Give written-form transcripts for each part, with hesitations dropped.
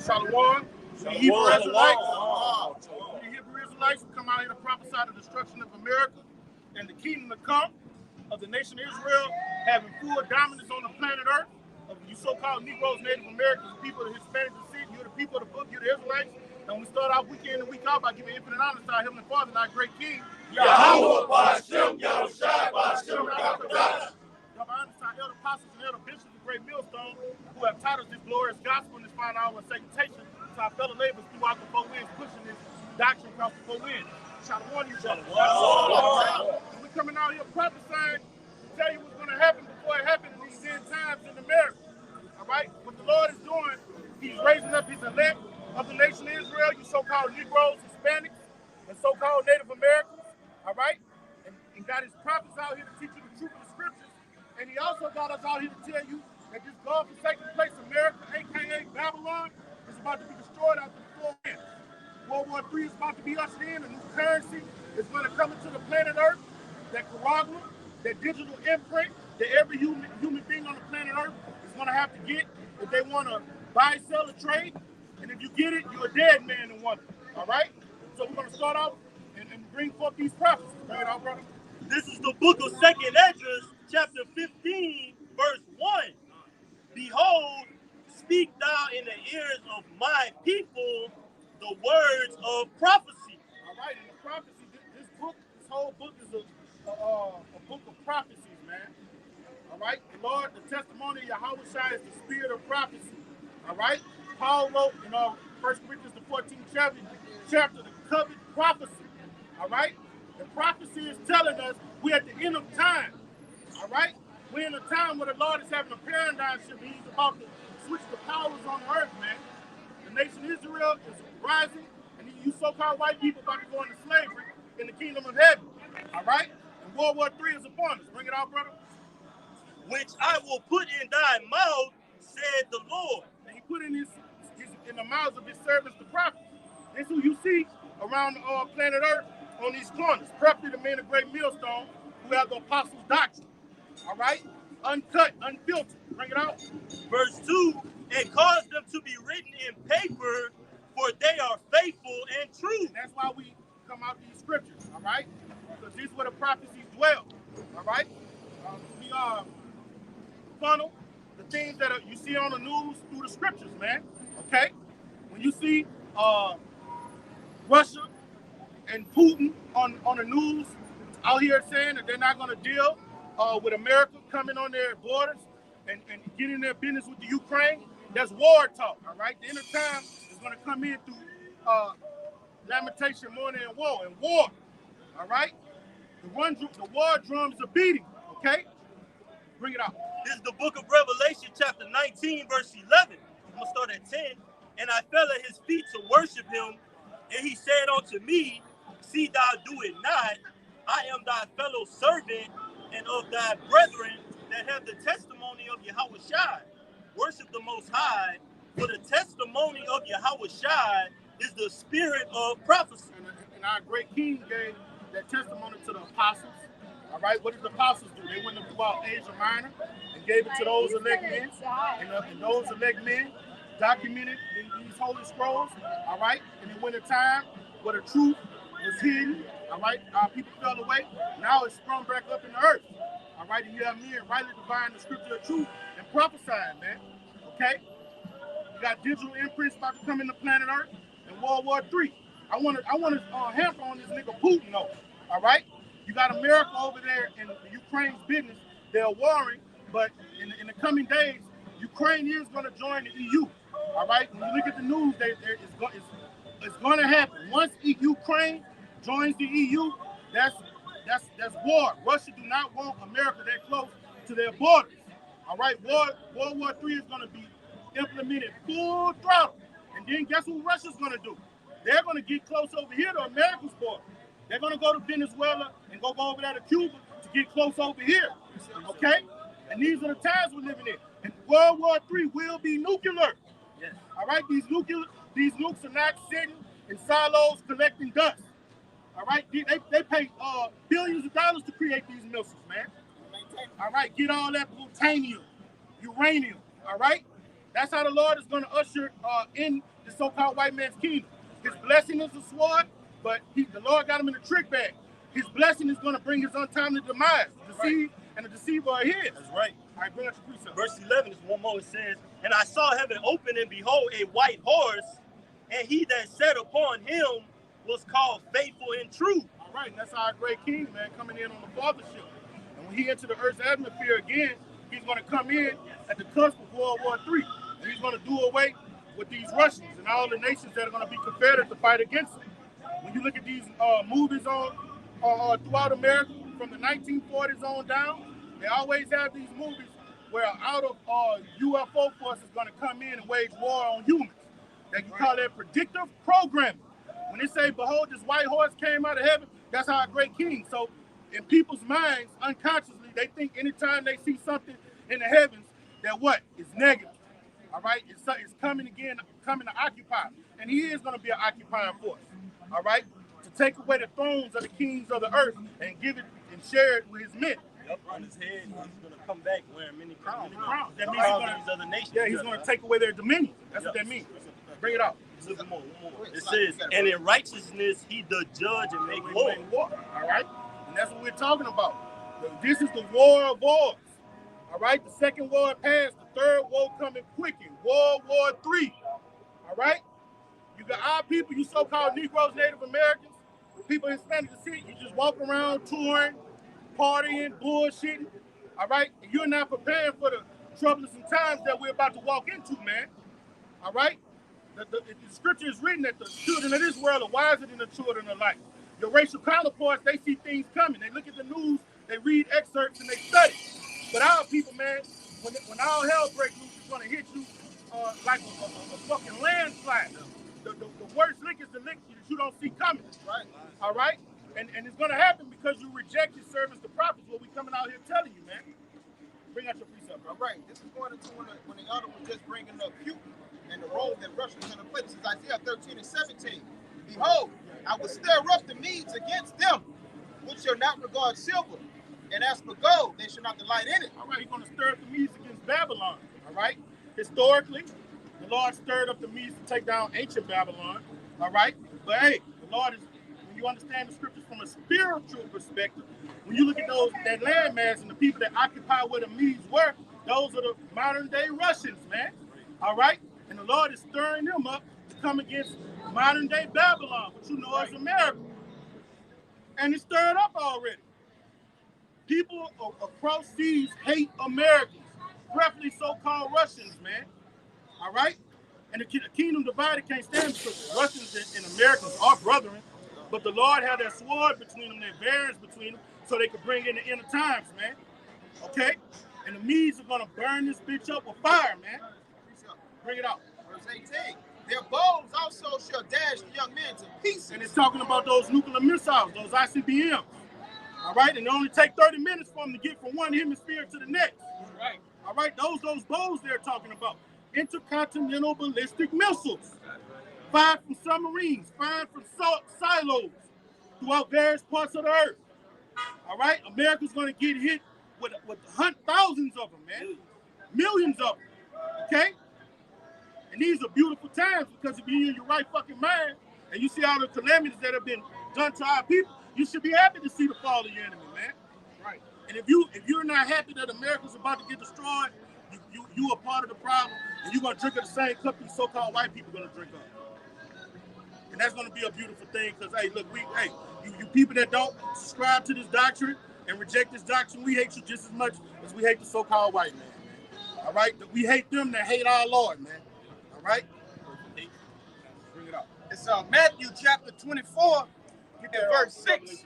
Shalom. The Hebrew Israelites who come out here to prophesy the destruction of America and the kingdom to come of the nation of Israel having full dominance on the planet Earth. Of you so-called Negroes, Native Americans, people of Hispanic descent, you're the people of the book, you're the Israelites. And we start off week in and week out by giving infinite honor to our Heavenly Father and our great King. Yahweh Ba'Shem, Yahushai Ba'Shem, Rakadash. Our elder apostles and elder bishops of Great Millstone who have taught us this glorious gospel and this final hour of salutation to our fellow neighbors throughout the four winds, pushing this doctrine across the four winds. Shalom, you brother. We're coming out here prophesying to tell you what's going to happen before it happens in these end times in America. All right? What the Lord is doing, he's raising up his elect of the nation of Israel, you so-called Negroes, Hispanics, and so-called Native Americans. All right? And got his prophets out here to teach you the truth of the scriptures. And he also got us out here to tell you that this God-forsaken place, America, a.k.a. Babylon, is about to be destroyed after the four winds. World War III is about to be ushered in. A new currency is going to come into the planet Earth. That Caragua, that digital imprint that every human being on the planet Earth is going to have to get if they want to buy, sell, or trade. And if you get it, you're a dead man in wonder. All right? So we're going to start off and bring forth these prophecies. Bring it out, brother. This is the book of 2nd Esdras, chapter 15, verse 1. Behold, speak thou in the ears of my people the words of prophecy. All right, and the prophecy, this whole book is a book of prophecies, man. All right, the Lord, the testimony of Yahushua is the spirit of prophecy. All right, Paul wrote in 1 Corinthians the 14th chapter, the covered prophecy. All right, the prophecy is telling us we're at the end of time. All right, we're in a time where the Lord is having a paradigm shift. He's about to switch the powers on earth, man. The nation of Israel is rising, and you so-called white people about to go into slavery in the kingdom of heaven. All right, and World War III is upon us. Bring it out, brother. Which I will put in thy mouth, said the Lord. And he put in the mouths of his servants, the prophets. This is who you see around the planet Earth on these corners. Preferably the men of Great Millstone who have the apostles' doctrine. All right? Uncut, unfiltered. Bring it out. Verse 2, and cause them to be written in paper, for they are faithful and true. And that's why we come out these scriptures, all right? Because these are where the prophecies dwell, all right? We funnel the things that you see on the news through the scriptures, man, okay? When you see Russia and Putin on the news out here saying that they're not going to deal with America coming on their borders and getting their business with the Ukraine, that's war talk, all right? The end of time is going to come in through lamentation more than war, and war, all right? The war drums are beating, okay? Bring it out. This is the book of Revelation, chapter 19, verse 11. I'm going to start at 10. And I fell at his feet to worship him, and he said unto me, see thou do it not. I am thy fellow servant and of thy brethren that have the testimony of Yahushua. Worship the Most High, for the testimony of Yahushua is the spirit of prophecy. And our great King gave that testimony to the apostles. All right, what did the apostles do? They went throughout Asia Minor and gave it to those elect men. And those elect men documented in these holy scrolls. All right, and it went a time where the truth was hidden. All right, our people fell away. Now it's sprung back up in the earth. All right, and you have men rightly dividing the scripture of truth and prophesying, man. Okay, you got digital imprints about to come in the planet Earth and World War III. I want to hamper on this nigga Putin, though. All right, you got America over there in Ukraine's business. They're warring, but in the coming days, Ukraine is going to join the EU. All right, when you look at the news, it's going to happen. Once Ukraine joins the EU, that's war. Russia do not want America that close to their borders. All right, World War III is going to be implemented full throttle. And then guess what Russia's going to do? They're going to get close over here to America's border. They're going to go to Venezuela and go over there to Cuba to get close over here. Okay? And these are the times we're living in. And World War III will be nuclear. Yes. All right? These nukes are not sitting in silos collecting dust. All right? They pay billions of dollars to create these missiles, man. All right? Get all that plutonium, uranium. All right? That's how the Lord is going to usher in the so-called white man's kingdom. His blessing is a sword, but the Lord got him in a trick bag. His blessing is going to bring his untimely demise. Deceive and the deceiver are his. That's right. All right, bring us your precept. Verse 11 is one more. It says, and I saw heaven open, and behold, a white horse, and he that sat upon him was called Faithful and True. All right, and that's our great king, man, coming in on the fathership. And when he enters the earth's atmosphere again, he's going to come in at the cusp of World War III. And he's going to do away with these Russians and all the nations that are going to be confederate to fight against him. When you look at these movies on throughout America, from the 1940s on down, they always have these movies where out of UFO force is going to come in and wage war on humans. They can call that predictive programming. When they say, behold, this white horse came out of heaven, that's our great king. So in people's minds, unconsciously, they think anytime they see something in the heavens, that what? It's negative. All right? It's coming to occupy. And he is going to be an occupying force. All right? To take away the thrones of the kings of the earth and give it and share it with his men. Yep, on his head, he's going to come back wearing many crowns. That means these other nations. Yeah, he's going to take away their dominion. That's what that means. Bring it out. One more. It says, and in righteousness he doth judge and make war. All right? And that's what we're talking about. This is the war of wars. All right? The second war passed. The third war coming quickly. World War III. All right? You got our people, you so-called Negroes, Native Americans, people Hispanic descent, you just walk around touring, partying, bullshitting. All right? And you're not preparing for the troublesome times that we're about to walk into, man. All right? The scripture is written that the children of this world are wiser than the children of light. Your racial counterparts, they see things coming. They look at the news, they read excerpts, and they study. But our people, man, when all hell breaks loose, it's going to hit you like a fucking landslide. The worst lick is the lick that you don't see coming. Right. All right? And it's going to happen because you reject your servants, the prophets, what we coming out here telling you, man. Bring out your precept. All right. This is going into when the elder was just bringing up Putin and the role that Russia is going to play. This is Isaiah 13 and 17. Behold, I will stir up the Medes against them, which shall not regard silver. And as for gold, they shall not delight in it. All right, he's going to stir up the Medes against Babylon. All right? Historically, the Lord stirred up the Medes to take down ancient Babylon. All right? But hey, the Lord is, when you understand the scriptures from a spiritual perspective, when you look at that landmass and the people that occupy where the Medes were, those are the modern day Russians, man. All right? And the Lord is stirring them up to come against modern day Babylon, which you know is America. And it's stirred up already. People across seas hate Americans, preferably so-called Russians, man. All right? And the kingdom divided can't stand because Russians and Americans are brethren, but the Lord had that sword between them, that barriers between them, so they could bring in the end of times, man. Okay? And the Medes are going to burn this bitch up with fire, man. Bring it out. Verse 18. Their bows also shall dash the young men to pieces. And it's talking about those nuclear missiles, those ICBMs. All right? And it only take 30 minutes for them to get from one hemisphere to the next. Right. All right? Those bows they're talking about. Intercontinental ballistic missiles. Fired from submarines, fired from silos throughout various parts of the earth. All right? America's going to get hit with thousands of them, man. Millions of them. Okay? And these are beautiful times because if you're in your right fucking mind and you see all the calamities that have been done to our people, you should be happy to see the fall of your enemy, man. Right. And if you're not happy that America's about to get destroyed, you are part of the problem, and you're gonna drink of the same cup these so-called white people gonna drink of. And that's gonna be a beautiful thing, because hey, look, you people that don't subscribe to this doctrine and reject this doctrine, we hate you just as much as we hate the so-called white man. All right? We hate them that hate our Lord, man. All right? Bring it up. It's Matthew chapter 24, and verse 6.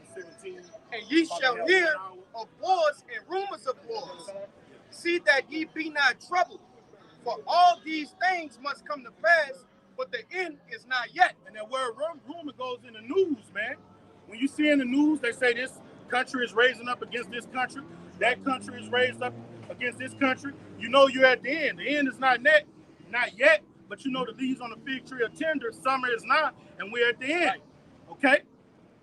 And ye shall hear of wars and rumors of wars. See that ye be not troubled, for all these things must come to pass, but the end is not yet. And that word rumor goes in the news, man. When you see in the news, they say this country is raising up against this country, that country is raised up against this country. You know you're at the end. The end is not yet, but you know the leaves on the fig tree are tender, summer is not, and we're at the end. Okay?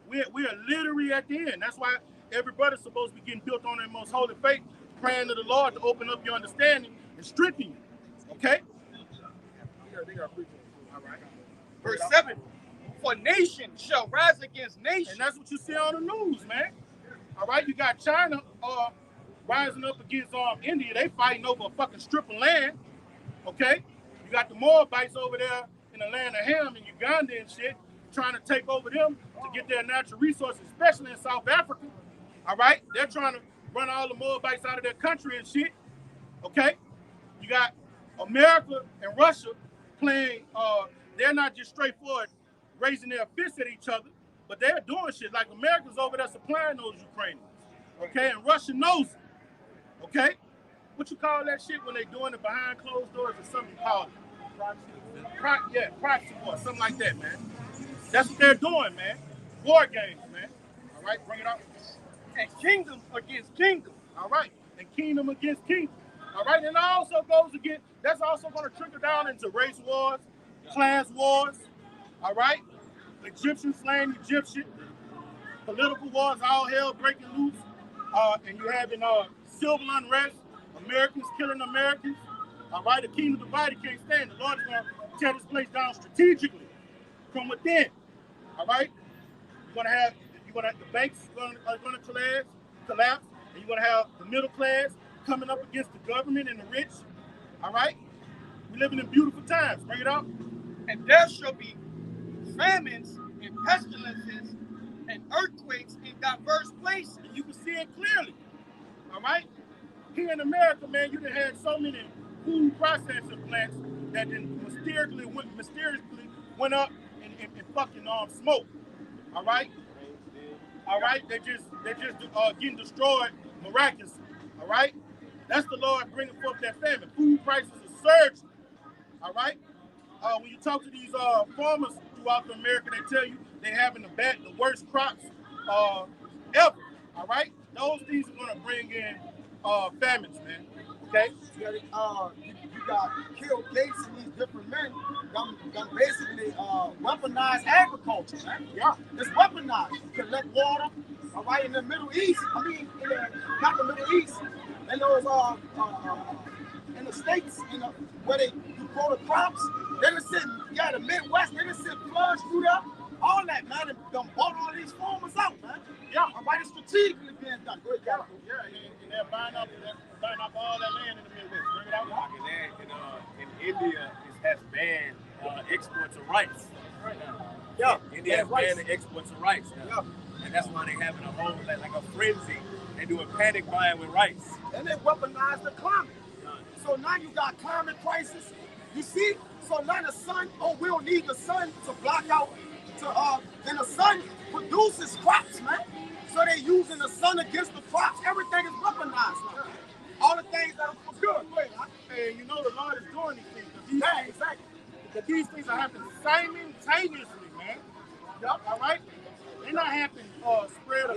We are literally at the end. That's why every brother's supposed to be getting built on their most holy faith, praying to the Lord to open up your understanding and strengthen you. Okay? All right. Verse 7. For nation shall rise against nation. And that's what you see on the news, man. All right, you got China rising up against India. They fighting over a fucking strip of land. Okay? You got the Moabites over there in the land of Ham in Uganda and shit, trying to take over them to get their natural resources, especially in South Africa. All right? They're trying to run all the Moabites out of their country and shit. Okay? You got America and Russia playing, they're not just straightforward raising their fists at each other, but they're doing shit. Like America's over there supplying those Ukrainians. Okay? And Russia knows it. Okay? What you call that shit when they doing it behind closed doors or something you call it? Proxy war, something like that, man. That's what they're doing, man. War games, man. All right, bring it up. And kingdom against kingdom. All right, and kingdom against kingdom. All right, and it also goes against, that's also going to trickle down into race wars, class wars. All right, Egyptian slaying Egyptian, political wars, all hell breaking loose. And you having civil unrest, Americans killing Americans. All right, the kingdom divided can't stand. The Lord's going to tear this place down strategically from within. All right, you're going to have the banks are going to collapse, and you're going to have the middle class coming up against the government and the rich. All right, we're living in beautiful times. Bring it up. And there shall be famines and pestilences and earthquakes in diverse places. And you can see it clearly. All right, here in America, man, you done had so many food processing plants that then mysteriously went up in fucking smoke. All right, they just getting destroyed miraculously. All right, that's the Lord bringing forth that famine. Food prices are surging. All right, when you talk to these farmers throughout America, they tell you they're having the worst crops ever. All right, those things are going to bring in famines, man. Okay. You got Bill Gates and these different men done basically weaponized agriculture, man. Yeah. It's weaponized. You collect water, all right, in the Middle East. I mean, not the Middle East, in those in the States, where you grow the crops. They just sit, the Midwest, they just sit floods through there. All that, man, and done bought all these farmers out, man. Yeah, all right, it's strategically being done. Go ahead, and they're buying up all that land in the Midwest. Bring it out. In India, it has banned exports of rice. Yeah, India has banned the exports of rice. Yeah. And that's why they're having a whole, like a frenzy. They're doing panic buying with rice. And they weaponize the climate. So now you got climate crisis. You see? So now the sun, we don't need the sun to block out, then the sun produces crops, man. So they're using the sun against the crops. Everything is weaponized now. All the things that are good. And you know the Lord is doing these things. Exactly. Because these things are happening simultaneously, man. Yup, all right? They're not happening spread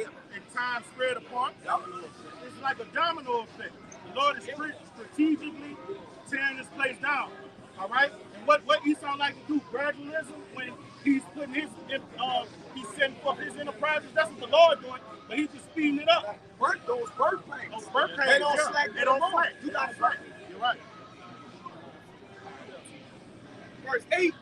apart. It's like a domino effect. The Lord is strategically tearing this place down. All right? And what Esau like to do, gradualism, when he's putting he's setting forth his enterprises, that's what the Lord doing, but he's just speeding it up. Those birth pains. They don't slack. They don't slack. You got it right. You're right. Verse 8,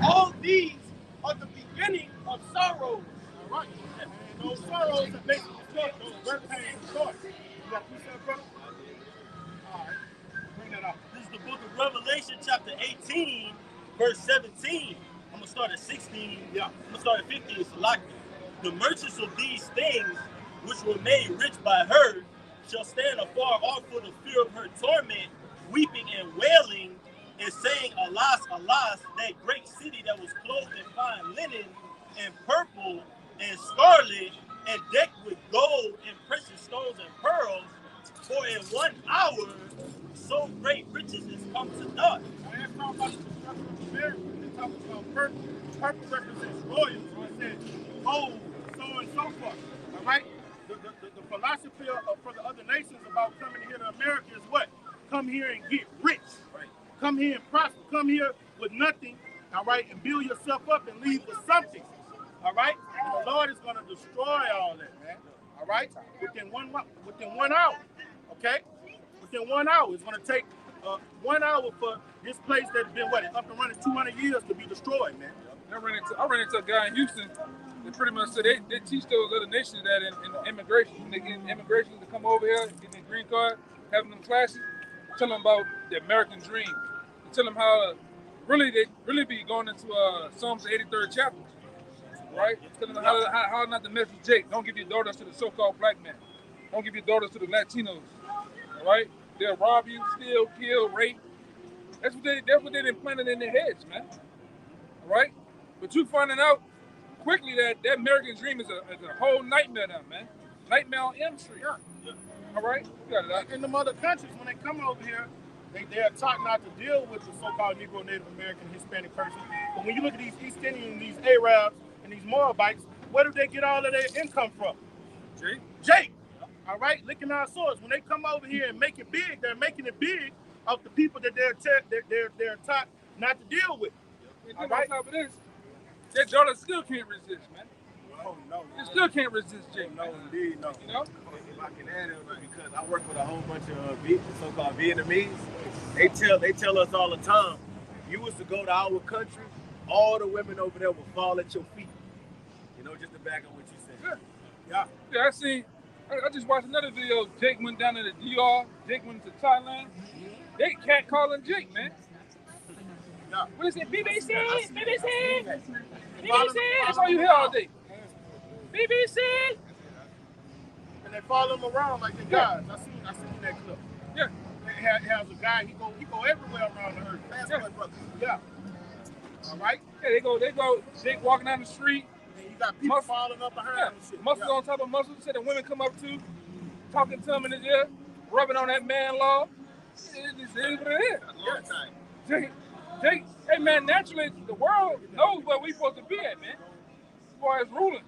all these are the beginning of sorrows. All right. And those sorrows are basically those birth pains and sorrows. You got to that, brother? All right. Bring that up. This is the book of Revelation, chapter 18, verse 17. I'm going to start at 16. Yeah. I'm going to start at 15. So like the merchants of these things, which were made rich by her, shall stand afar off for the fear of her torment, weeping and wailing, and saying, Alas, alas, that great city that was clothed in fine linen, and purple, and scarlet, and decked with gold, and precious stones, and pearls, for in 1 hour so great riches is come to naught. I ain't talking about the destruction of America. They're talking about purple. Purple represents royals. So it says gold, so and so forth. All right? The philosophy for the other nations about coming here to America is what? Come here and get rich. Right. Come here and prosper. Come here with nothing, all right, and build yourself up and leave with something. All right? And the Lord is going to destroy all that, man. All right? Within one hour. Okay? Within 1 hour. It's going to take 1 hour for this place that's been up and running 200 years to be destroyed, man. I ran into a guy in Houston that pretty much said they teach those other nations that in immigration. When they get immigration to come over here, get their green card, having them classes, tell them about the American dream. And tell them how they really be going into Psalms 83rd chapter, right? Tell them how not to mess with Jake. Don't give your daughters to the so-called black man. Don't give your daughters to the Latinos, all right? They'll rob you, steal, kill, rape. That's what they implanted in their heads, man. All right? But you finding out quickly that American dream is a whole nightmare now, man. Nightmare on M Street. Yeah. All right? You got it out. In the other countries, when they come over here, they are taught not to deal with the so-called Negro, Native American, Hispanic person. But when you look at these East Indians, these Arabs, and these Moabites, where do they get all of their income from? Jake. All right? Licking our swords. When they come over here and make it big, they're making it big of the people that they're taught not to deal with. All right? On top of this, their daughters still can't resist, man. Oh, no. They still can't resist Jake. No, indeed, no. You know? If I can add it, because I work with a whole bunch of so-called Vietnamese, they tell us all the time, if you was to go to our country, all the women over there will fall at your feet. You know, just to back up what you said. Yeah, I just watched another video. Jake went down to the DR. Jake went to Thailand. They can't call him Jake, man. Yeah. What is it? BBC? That's all you hear all day. BBC? And they follow him around like the guys. I seen that clip. Yeah. It has a guy, he go everywhere around the earth. Fast boy brothers. Yeah. All right? Yeah, they go, Jake walking down the street. And you got people following up behind him and shit. Muscles on top of muscles. Said the women come up to, talking to him in his ear, rubbing on that man law. This is what it is. Jake, hey man, naturally the world knows where we supposed to be at, man. As far as ruling.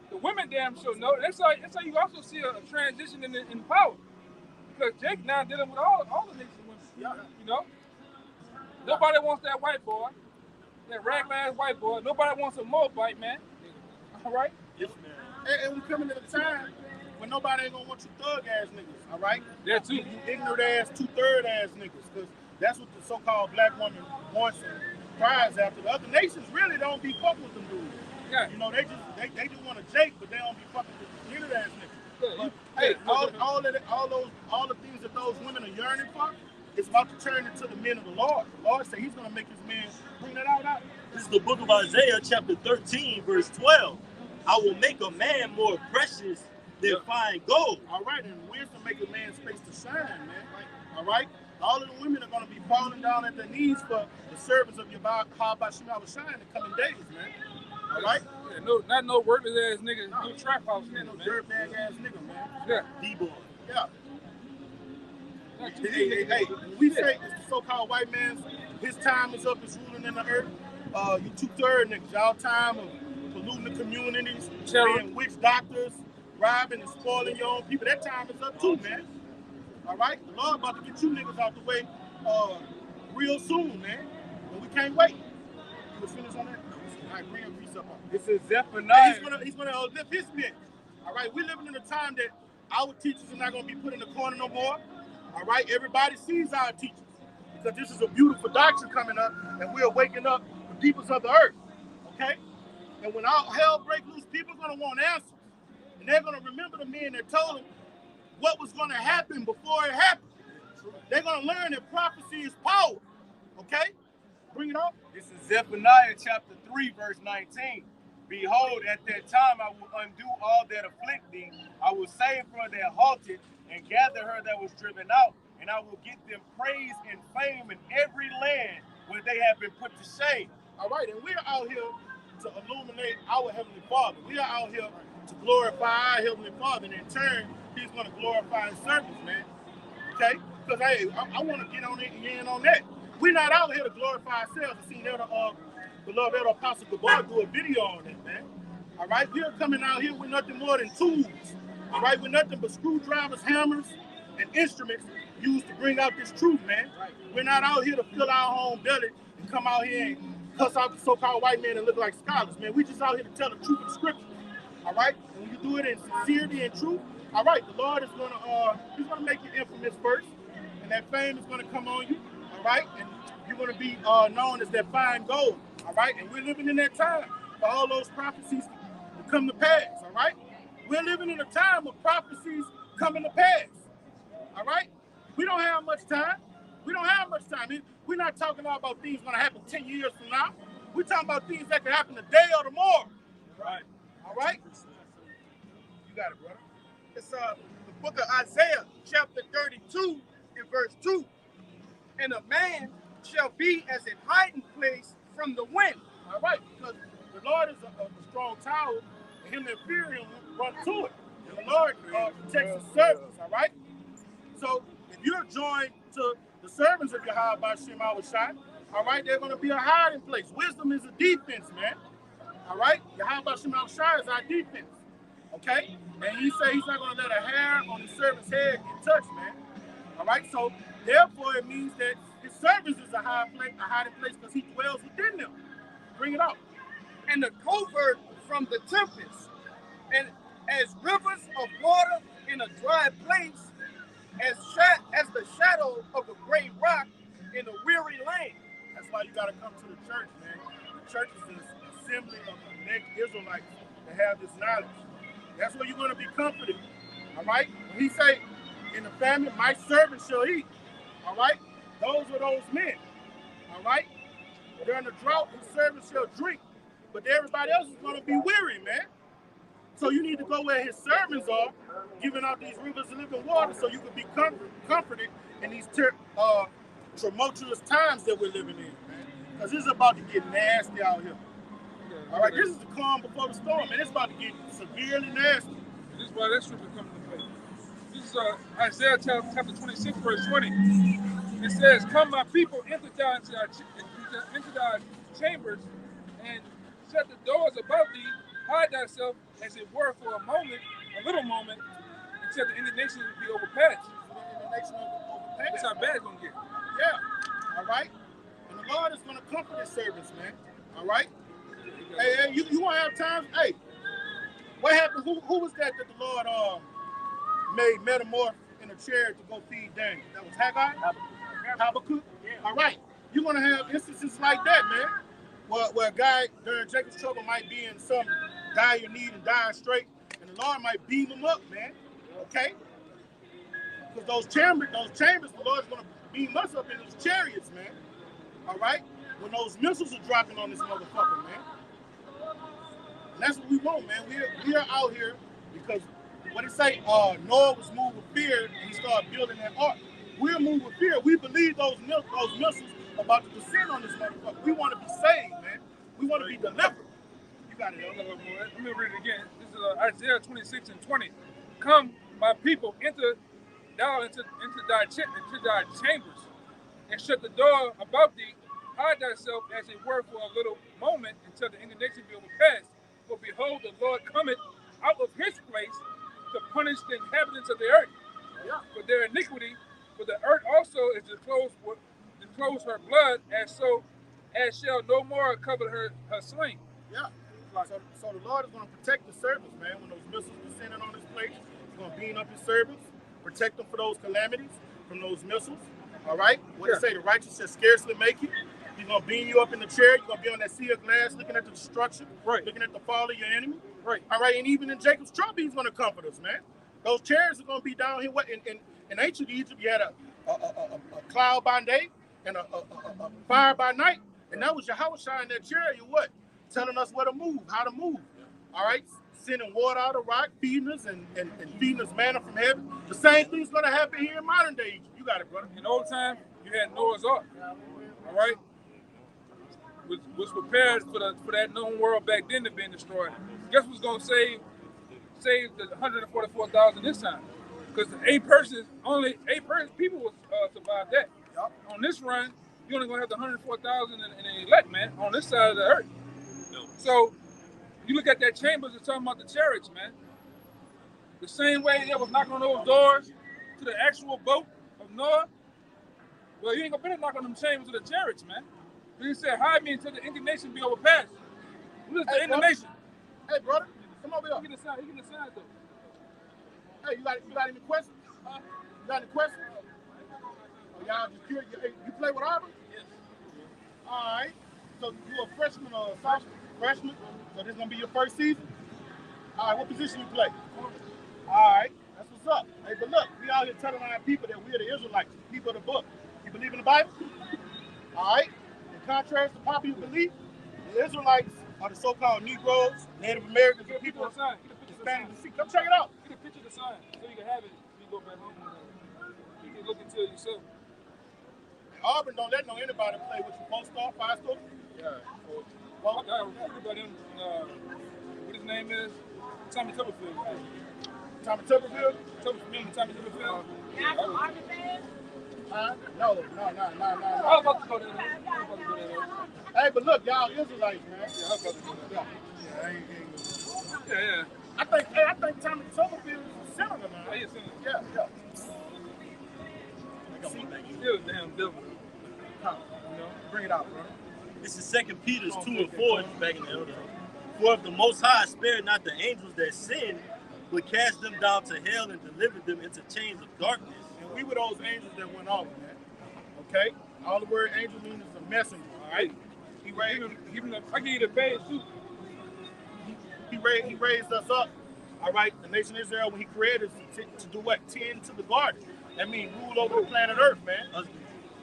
The women damn sure know. That's how you also see a transition in power. Because Jake now dealing with all the niggas and women. Yeah. You know? Nobody wants that white boy. That raglan white boy. Nobody wants a Moabite, man. All right? Yes, man. And we coming at a time when nobody ain't gonna want you thug ass niggas, all right? That too. You ignorant ass, 2/3 ass niggas, because that's what the so-called black woman wants and cries after. The other nations really don't be fucking with them dudes. Yeah. You know, they just want a Jake, but they don't be fucking with the ignorant ass niggas. Yeah, But, hey, all the things that those women are yearning for, it's about to turn into the men of the Lord. The Lord said He's gonna make His men bring that out. This is the book of Isaiah, chapter 13, verse 12. I will make a man more precious than fine gold. All right, and wisdom make a man's face to shine, man. All right? All of the women are going to be falling down at their knees for the service of your Bashim Shine in the coming days, man. All right? Yeah, not no worthless ass nigga, no trap house nigga, No man. dirtbag ass nigga, man. Yeah. D-boy. Yeah. Not too Hey, deep, hey, nigga. when we say it's the so-called white man, his time is up, is ruling in the earth. You 2/3 niggas, y'all time of polluting the communities, being witch doctors, robbing and spoiling your own people. That time is up too, man. All right? The Lord about to get you niggas out the way real soon, man. And we can't wait. You was finished on that? I agree and grease up on it. This is Zephaniah. He's gonna lift his bit. All right? We're living in a time that our teachers are not gonna be put in the corner no more. All right? Everybody sees our teachers. Because this is a beautiful doctrine coming up, and we're waking up the peoples of the earth. Okay? And when all hell breaks loose, people are going to want answers. And they're going to remember the men that told them what was going to happen before it happened. They're going to learn that prophecy is power. Okay? Bring it on. This is Zephaniah chapter 3, verse 19. Behold, at that time I will undo all that afflict thee. I will save her that halted and gather her that was driven out. And I will get them praise and fame in every land where they have been put to shame. All right, and we're out here to illuminate our Heavenly Father. We are out here to glorify our Heavenly Father, and in turn, He's going to glorify His servants, man. Okay? Because, hey, I want to get on in on that. We're not out here to glorify ourselves. I've seen beloved Elder Apostle Gabar do a video on that, man. All right? We're coming out here with nothing more than tools. All right? With nothing but screwdrivers, hammers, and instruments used to bring out this truth, man. We're not out here to fill our own belly and come out here and cuss out the so-called white man and look like scholars, man. We just out here to tell the truth of the scripture, all right? And when you do it in sincerity and truth, all right, the Lord is gonna He's gonna make you infamous first, and that fame is going to come on you, all right? And you're going to be known as that fine gold, all right? And we're living in that time for all those prophecies to come to pass, all right? We're living in a time of prophecies coming to pass, all right? We don't have much time. We don't have much time. We're not talking about things going to happen 10 years from now. We're talking about things that can happen today or tomorrow. Right. All right? You got it, brother. It's the book of Isaiah, chapter 32, and verse 2. And a man shall be as a hiding place from the wind. All right, because the Lord is a strong tower, and him that fear him run to it. And the Lord protects his servants, all right? So if you're joined to the servants of Yahweh Bashim Awashai, all right, they're going to be a hiding place. Wisdom is a defense, man. All right? Yahweh Bashim Awashai is our defense. Okay? And he said he's not going to let a hair on his servant's head get touched, man. All right? So therefore, it means that his servants is a hiding place because he dwells within them. Bring it out. And the covert from the tempest, and as rivers of water in a dry place, as the shadow of a great rock in a weary land. That's why you got to come to the church, man. The church is an assembly of elect Israelites that have this knowledge. That's where you're going to be comforted. All right? When he say, in the famine, my servant shall eat. All right? Those are those men. All right? During the drought, his servant shall drink. But everybody else is going to be weary, man. So you need to go where his servants are, giving out these rivers of living water so you can be comforted in these tumultuous times that we're living in, man. Because it's about to get nasty out here. All right, this is the calm before the storm, and it's about to get severely nasty. This is why that scripture comes into play. This is Isaiah chapter 26, verse 20. It says, "Come, my people, enter down into thy chambers, and shut the doors about thee. Hide thyself, as it were, for a moment, a little moment, until the indignation be overpassed." That's how bad it's going to get. Yeah. All right? And the Lord is going to comfort his servants, man. All right? Hey, you want to have times? Hey, what happened? Who was that the Lord made metamorph in a chair to go feed Daniel? That was Haggai? Habakkuk? Yeah. All right. You're going to have instances like that, man. Where a guy during Jacob's trouble might be in some dire need and dying straight, and the Lord might beam him up, man. Okay? Because those chambers, the Lord's going to beam us up in his chariots, man. All right? When those missiles are dropping on this motherfucker, man. And that's what we want, man. We are out here because what it say, Noah was moved with fear and he started building that ark. We're moved with fear. We believe those missiles are about to descend on this motherfucker. We want to be saved, man. We want to be delivered. You got it, Let me read it again. This is Isaiah 26 and 20. "Come, my people, enter down into thy chambers, and shut the door about thee. Hide thyself, as it were, for a little moment, until the indignation be overpassed. For behold, the Lord cometh out of his place to punish the inhabitants of the earth for their iniquity. For the earth also is to close her blood, as shall no more cover her slain." Yeah. So the Lord is going to protect the servants, man. When those missiles descending on this place, he's going to beam up his servants, protect them for those calamities, from those missiles. All right? What they say, the righteous shall scarcely make it. He's going to beam you up in the chair. You're going to be on that sea of glass looking at the destruction, looking at the fall of your enemy. Right. All right, and even in Jacob's trouble, he's going to comfort us, man. Those chariots are going to be down here. In ancient Egypt, you had a cloud by day and a fire by night. And that was Yahweh in that chariot, what? Telling us where to move, how to move. All right? Sending water out of rock, feeding us and feeding us manna from heaven. The same thing's going to happen here in modern day Egypt. You got it, brother. In old time, you had Noah's Ark. All right? Was prepared for that known world back then to be destroyed. Guess what's going to save the 144,000 this time? Because only 8 people will survive that. Yep. On this run, you're only going to have the 104,000 in the elect, man, on this side of the earth. No. So, you look at that chambers, it's talking about the chariots, man. The same way they was knocking on those doors to the actual boat of Noah. Well, you ain't going to better knock on them chambers to the chariots, man. He said, hide me until the indignation be overpassed. What is the indignation? Hey, brother, come over here. He can decide, though. Hey, you got any questions? You got any questions? y'all just curious. You play with Auburn? Yes. All right. So you a freshman or a sophomore? Freshman. So this gonna be your first season. All right. What position you play? All right. That's what's up. Hey, but look, we out here telling our people that we're the Israelites, people of the book. You believe in the Bible? All right. In contrast to popular belief, the Israelites are the so-called Negroes, Native Americans, and people of Hispanic descent. Come check it out. Get a picture of the sign so you can have it when you go back home. You can look into it yourself. Auburn don't let anybody play with you. 4-star, 5-star. Yeah. Well, I got about him. What his name is? Tommy Tuberfield. Tommy Tuberfield? Tommy Tuberfield. No. I was about to go there. Hey, but look, y'all Israelites, man. Yeah, I was about to go there. Yeah. I think Tommy Tuberfield is a senator, man. Oh, he's a senator. Yeah. Still a damn devil. Bring it out, bro. This is 2 Peter 2:4. Back in the elder. For if the Most High spared not the angels that sinned, but cast them down to hell and delivered them into chains of darkness. And we were those angels that went off, man. Okay? All the word angel means is a messenger, all right? I give you the page too. He raised us up, all right? The nation of Israel, when he created us to do what? Tend to the garden. That means rule over the planet Earth, man.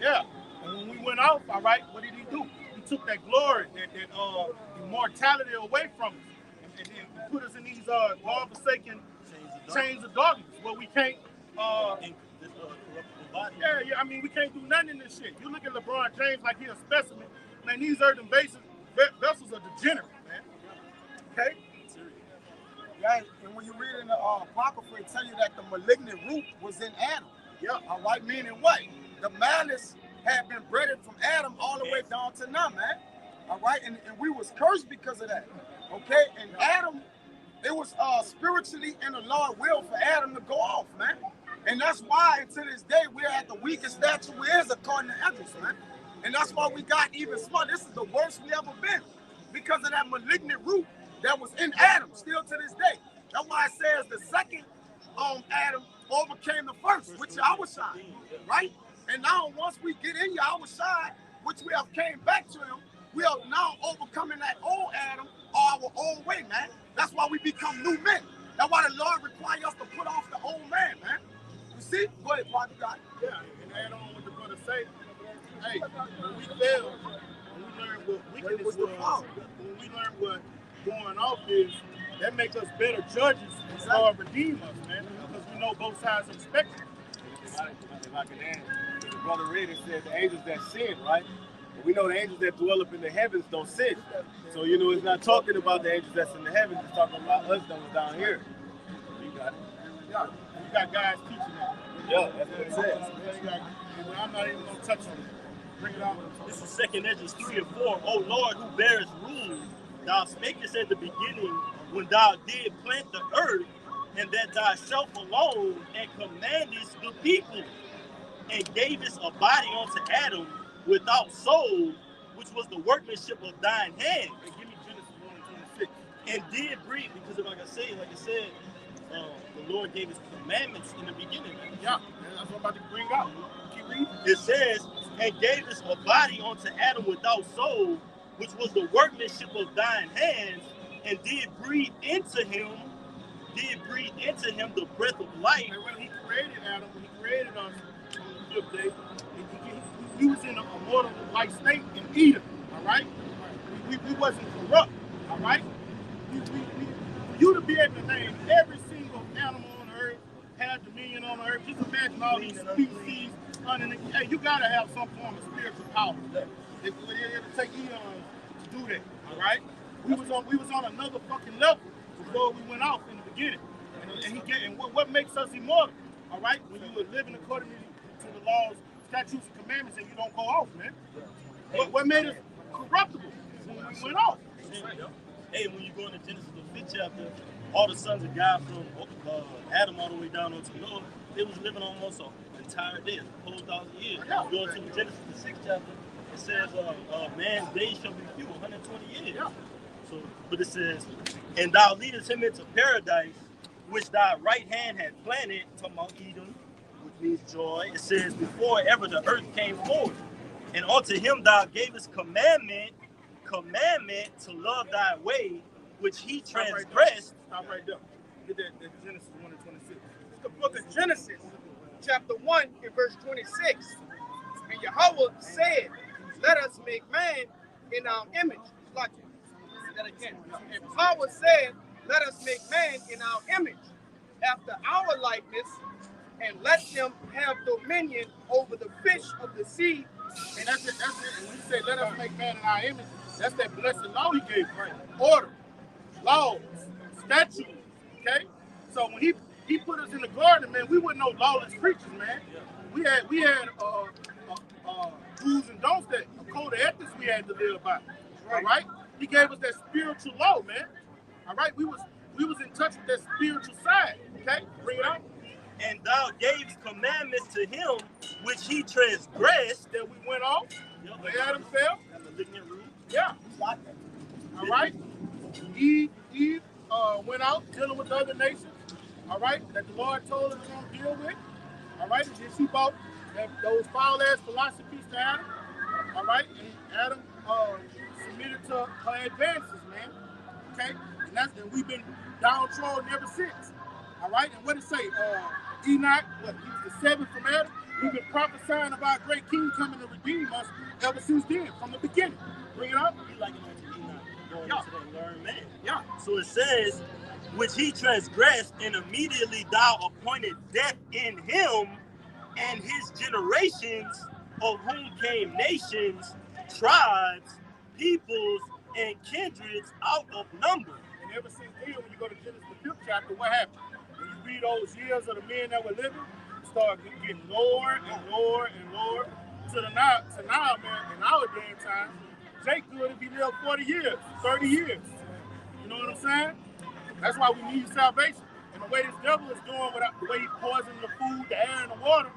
Yeah. And when we went off, all right, what did he do? He took that glory, that immortality away from us. And then put us in these God-forsaken chains of darkness where we can't yeah, I mean, we can't do nothing in this shit. You look at LeBron James like he's a specimen. Man, these earthen vessels are degenerate, man. Okay? Yeah, and when you read in the Apocrypha, it tell you that the malignant root was in Adam. Yeah. All right, meaning what? The malice had been bred from Adam all the way down to now, man. All right, and we was cursed because of that. Okay, and Adam, it was spiritually in the Lord's will for Adam to go off, man. And that's why, until this day, we're at the weakest stature we is according to Ezra, man. And that's why we got even smaller. This is the worst we ever been because of that malignant root that was in Adam, still to this day. That's why it says the second Adam overcame the first, which is our side, right? And now once we get in our side, which we have came back to him, we are now overcoming that old Adam or our old way, man. That's why we become new men. That's why the Lord requires us to put off the old man, man. You see? Go ahead, Father God. Yeah, and add on what the brother say. Hey, when we fail, when we learn what wickedness was, when we learn what going off is, that makes us better judges and Lord redeem us, man. Because we know both sides of the spectrum. If I can add, the brother read it said the angels that sin, right? And we know the angels that dwell up in the heavens don't sin. So, you know, it's not talking about the angels that's in the heavens, it's talking about us that was down here. You got it. Yeah, you got guys teaching that. Yeah, that's what it says. I'm not even going to touch on it. Bring it out. This is 2 Ezra 3:4. O Lord, who bearest rule, thou spakest at the beginning when thou did plant the earth, and that thyself alone, and commandest the people, and gavest a body unto Adam without soul, which was the workmanship of thine hand. Hey, give me Genesis 1:26. And did breathe, because like I said, the Lord gave his commandments in the beginning. Yeah, that's what I'm about to bring out. Keep reading. It says, and gave us a body unto Adam without soul, which was the workmanship of thine hands, and did breathe into him the breath of life. And when he created Adam, when he created us on the fifth day, he was in a mortal-like state in Eden, all right? We wasn't corrupt, all right? For you to be able to name every single animal on earth, have dominion on earth, just imagine all these species underneath. Hey, you gotta have some form of spiritual power. It'll take eons to do that, all right? We was on another fucking level before we went off in the beginning. And what makes us immortal, all right? When you were living according to the laws, statutes, and commandments, and you don't go off, man. What made us corruptible when we went off? Hey, when you go into Genesis, the 5th chapter, all the sons of God from Adam all the way down onto Nola, they was living almost an entire day, a whole 1,000 years. You go into Genesis, the 6th chapter, it says, man's days shall be few, 120 years. Yeah. So, but it says, and thou leadest him into paradise, which thy right hand had planted, talking about Edom, means joy. It says, before ever the earth came forth. And unto him thou gavest commandment to love thy way, which he transgressed. Stop right there. Get that Genesis 1 and 26. It's the book of Genesis, chapter 1 and verse 26. And Yahweh said, let us make man in our image. Like that again. And Yahweh said, let us make man in our image, after our likeness, and let him have dominion over the fish of the sea. And that's it. And when he said, let us make man in our image, that's that blessed law he gave. Right. Order, laws, statutes. Okay? So when he put us in the garden, man, we weren't no lawless creatures, man. We had do's and don'ts, that a code of ethics we had to live by. All right? He gave us that spiritual law, man. All right? We was in touch with that spiritual side. Okay? Bring it out. And thou gavest commandments to him which he transgressed. That we went off. They had himself. Yeah. All right? Eve went out dealing with the other nations. All right? That the Lord told us to deal with. All right? And then she brought those foul-ass philosophies to Adam. All right? And Adam submitted to her advances, man. Okay? And we've been downtrodden ever since. All right? And what did it say? Enoch, he was the seventh from Adam. We've been prophesying about a great king coming to redeem us ever since then, from the beginning. Bring it up. You like it like Enoch going into that learned man. Yeah. So it says, which he transgressed, and immediately thou appointed death in him and his generations, of whom came nations, tribes, peoples, and kindreds out of number. And ever since then, when you go to Genesis the 5th chapter, what happened? When you read those years of the men that were living, it started getting lower and lower and lower to now, man, in our day and time, Jake good if he lived 40 years, 30 years. You know what I'm saying? That's why we need salvation. And the way this devil is doing, the way he poisons the food, the air, and the water,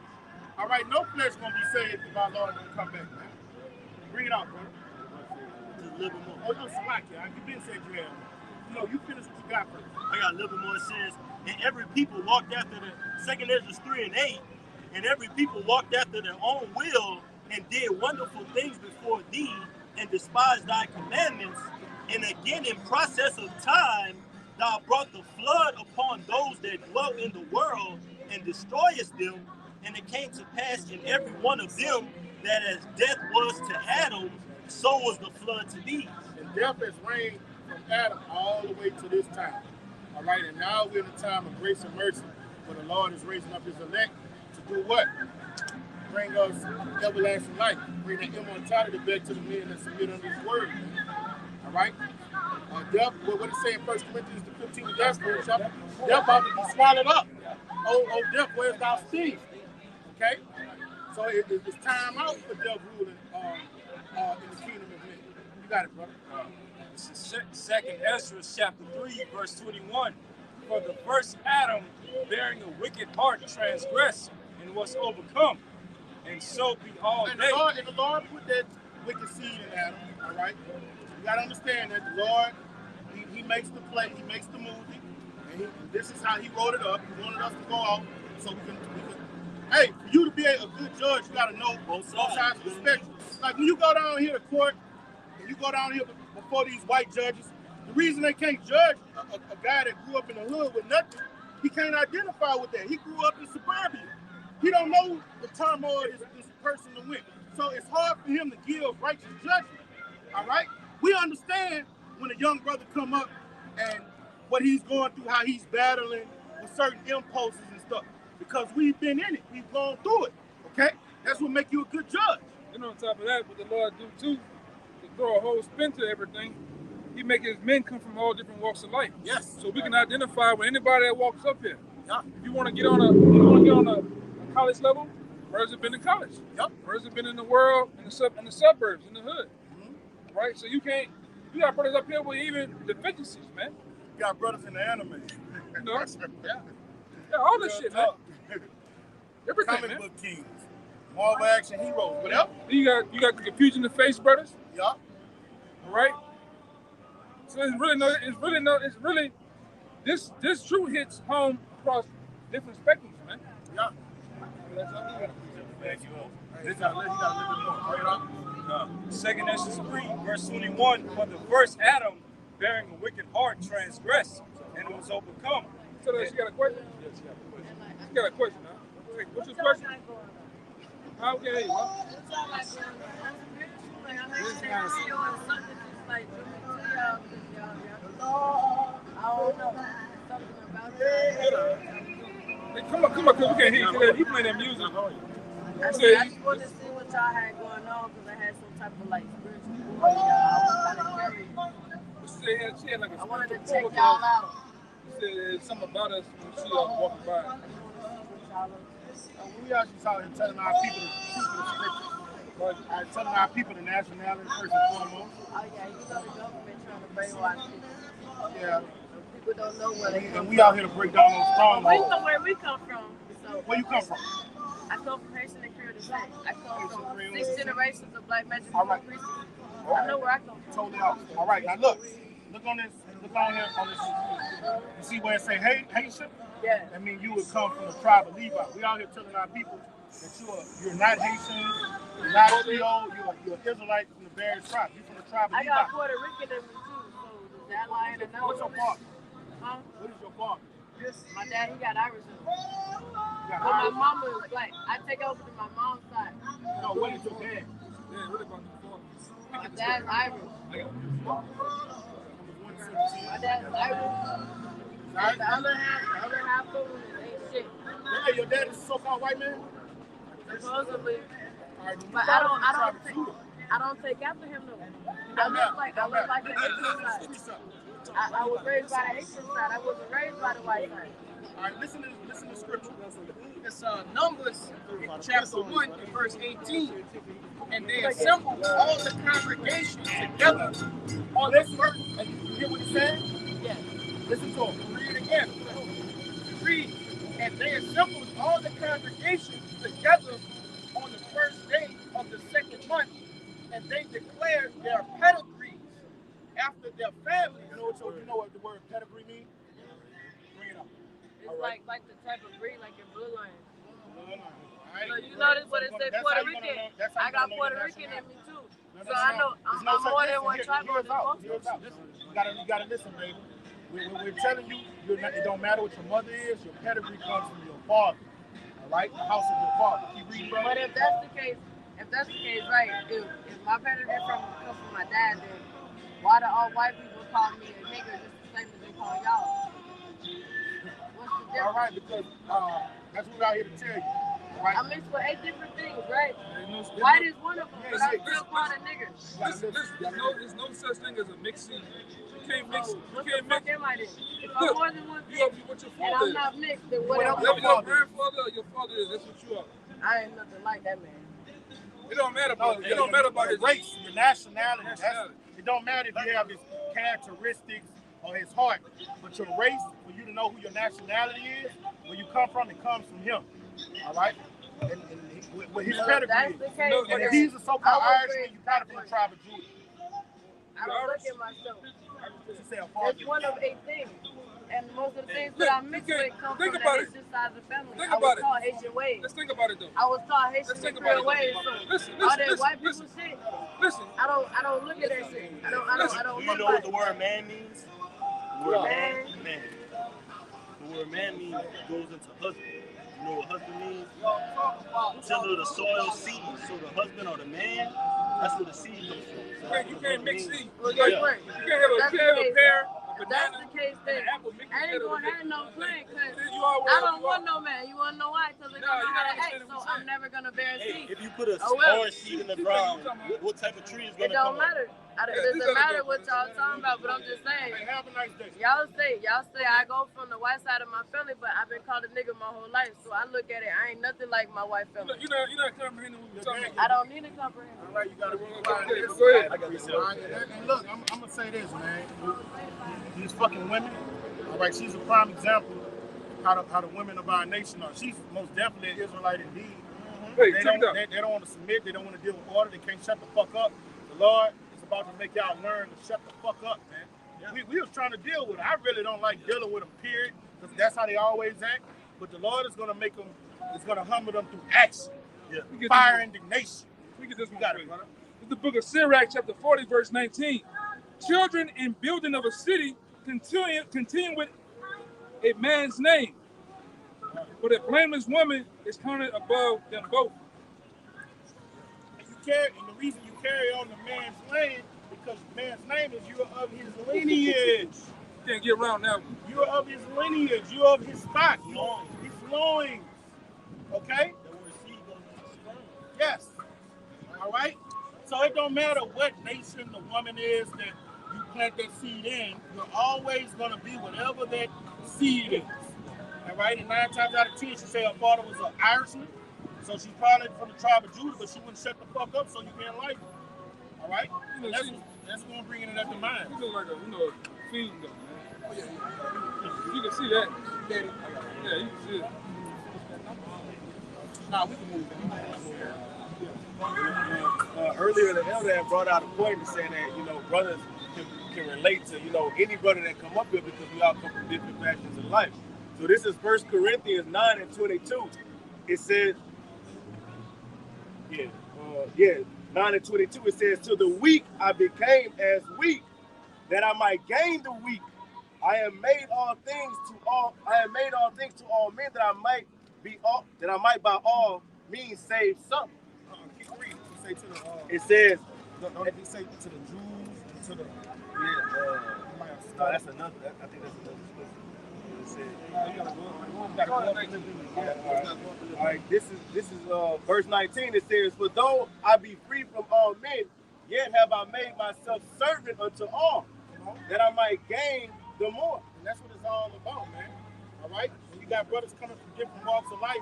all right, no flesh gonna be saved if our Lord don't come back, man. Bring it out, brother. Just a little bit more. Oh, no, slack, yeah. You've been saying you have. No, you finish what you got first. I got a little bit more. It says, and every people walked after the 2nd Ezra 3 and 8, and every people walked after their own will and did wonderful things before thee and despised thy commandments. And again, in process of time, thou brought the flood upon those that dwelt in the world and destroyest them. And it came to pass in every one of them that as death was to Adam, so was the flood to thee. And death has reigned from Adam all the way to this time. All right, and now we're in a time of grace and mercy, where the Lord is raising up his elect to do what? Bring us everlasting life. Bring that immortality back to the men that submit under his word. All right? Death, what it say in 1 Corinthians, the 15th chapter, death about to be swallowed up. Oh, death, where's thou sting? Okay? So it's time out for death ruling in the kingdom of men. You got it, brother. This is 2nd Ezra chapter 3, verse 21. For the first Adam, bearing a wicked heart, transgressed and was overcome, and so be all and they. The Lord put that wicked seed in Adam, all right? You got to understand that the Lord, he makes the play, he makes the movie, and this is how he wrote it up. He wanted us to go out so we can hey, for you to be a good judge, you got to know both sides of the spectrum. Like when you go down here to court, and you go down here before these white judges, the reason they can't judge a guy that grew up in the hood with nothing, he can't identify with that. He grew up in suburbia. He don't know the turmoil this person went. So it's hard for him to give righteous judgment. All right? We understand when a young brother come up and what he's going through, how he's battling with certain impulses and stuff. Because we've been in it. We've gone through it. Okay? That's what make you a good judge. And on top of that, what the Lord do too, to throw a whole spin to everything, he make his men come from all different walks of life. Yes. So we can identify with anybody that walks up here. Yeah. If you want to get on a college level, brothers have been in college. Yep. Brothers have been in the world, in the suburbs, in the hood. Mm-hmm. Right? So you got brothers up here with even deficiencies, man. You got brothers in the anime. You know? Yeah, all this shit, man. Everything, comic man. book kings, Marvel action heroes, whatever. You got the confusion of face brothers. Yep. All right. So it's really this truth hits home across different spectrums, man. Yeah. Second Esdras 3, verse 21. For the first Adam, bearing a wicked heart, transgressed, and was overcome. So she got a question? Yes, she got a question, huh? What's your question? Okay, well. I don't know. Something about that. Hey, come on, because we can't hear you. You playing that music. I just wanted to see what y'all had going on because I had some type of like spiritual boy, y'all. I was kind of curious. She had like a I wanted to check y'all out. She said something about us when she walking by. We actually out here telling our people the scriptures. Telling our people the nationality first and foremost. Oh yeah, you know the government trying to brainwash people. Yeah. People don't know where they come from. And we out here to break down those strongholds. We know where we come from. So where you come from? I come from Haitian and Creole descent. I come from 6 generations of black magic All right. priests. I know where I come from. Totally out. All right, now look on this. Look on here on this. You see where it say Haitian? Yeah. That means you would come from the tribe of Levi. We out here telling our people that you're not Haitian, you're not Creole, you're an Israelite from the various tribes. You're from the tribe of Levi. I got Puerto Rican in me too, so does that lie in another? What's your father? Huh? What is your father? My dad, he got Irish in him. But my mama is black. I take over to my mom's side. No, what is your dad? My dad's Irish. My dad's Irish. The other half of him ain't shit. Hey, your dad is a so-called white man? Supposedly. Right, but I don't take after him though. I look like the Haitian side. I was raised by the Haitian side. I wasn't raised by the white side. All right, listen to scripture. It's Numbers chapter 1 and verse 18. And they assembled all the congregation together on the first. And you hear what he said? Yeah. Listen to him. Read it again. Read. And they assembled all the congregation together on the first day of the second month, and they declared their pedigrees after their families. You know what the word pedigree means? Bring it up. It's like the type of breed like your blue line. Right. So you notice what it said Puerto Rican. I got Puerto Rican in me too. So I know I'm more than one tribe. You gotta listen, baby. We're telling you, it don't matter what your mother is. Your pedigree comes from your father. All right, the house of your father. Keep reading, brother. But if that's the case, right? If my pedigree comes from my dad, then why do all white people call me a nigger just the same as they call y'all? What's the difference? All right, because that's what we're out here to tell you. Right? I mixed with 8 different things, right? White is one of them, but I'm still part of niggers. There's no such thing as a mixed seed. You can't mix. What the fuck am I then? If I'm more than one thing, what your and I'm not mixed, then what am I? Your grandfather or your father is. That's what you are. I ain't nothing like that, man. It don't matter about it. It don't matter about his race, your nationality. It don't matter if you have his characteristics or his heart, but your race, for you to know who your nationality is, where you come from, it comes from him. All right? And with his pedigree, and if he's a so-called Irishman, you got to be a tribe of Judah. I don't look at myself. It's one of 8 things. And most of the things that I mix with come from the Haitian side of the family. Think I about was taught Haitian ways. Let's think about it though. I was taught Haitian and Creole ways. So all that white people shit. Listen. I don't look at that shit. I don't Do you know what the word man means? The word man. The word man means goes into husband. You know what husband means? Tiller the soil seed. So the husband or the man, that's where the seed comes from. So you can't mix seed. Well, guess what? You can't have a pear. If that's the case, then I ain't gonna have no plan, cause I don't want no man. You wanna know why? Cause they don't know how to act, so I'm never gonna bear a seed. If you put a orange seed in the ground, what type of tree is gonna come up? It don't matter. It doesn't matter what y'all talking about, but I'm just saying. Have a nice day. Y'all say I go from the white side of my family, but I've been called a nigga my whole life, so I look at it. I ain't nothing like my white family. You're not comprehending what we're talking about. I don't need to comprehend. All right, you gotta be quiet. Go ahead. And look, I'm gonna say this, man. These fucking women, all right, she's a prime example how the women of our nation are. She's most definitely an Israelite indeed. Hey, they don't want to submit. They don't want to deal with order. They can't shut the fuck up. The Lord is about to make y'all learn to shut the fuck up, man. Yeah. We was trying to deal with it. I really don't like dealing with them, period, because that's how they always act. But the Lord is going to make them is going to humble them through action. Yeah. Fire, indignation. We get this You one. got it, brother. It's the book of Sirach, chapter 40, verse 19. Children in building of a city continue with a man's name, but a blameless woman is counted above them both. And the reason you carry on the man's name, because the man's name is you are of his lineage. Can't get around that one. You are of his lineage. You are of his stock. You are his loins. Okay? Yes. All right? So it don't matter what nation the woman is that you plant that seed in, you're always going to be whatever that seed is. All right? And 9 times out of 10, she say her father was an Irishman. So she's probably from the tribe of Judah, but she wouldn't shut the fuck up so you can't like her. All right? You know, That's what I'm bringing it up to mind. You look like a fiend, though, man. Oh, yeah. You can see that. Yeah, you can see it. Nah, we can move. Earlier, the elder had brought out a point and saying that, brothers can relate to, any brother that come up here because we all come from different factions of life. So this is 1 Corinthians 9 and 22. It says, 9 and 22, it says, to the weak I became as weak, that I might gain the weak. I am made all things to all men, that I might by all means save some. Keep reading. He say to the, It says, don't he say to the Jews, to the... no, that's another. I think that's another scripture. It says, You gotta go up. all right, this is verse 19. It says, for though I be free from all men, yet have I made myself servant unto all, that I might gain the more. And that's what it's all about, man. All right? When you got brothers coming from different walks of life,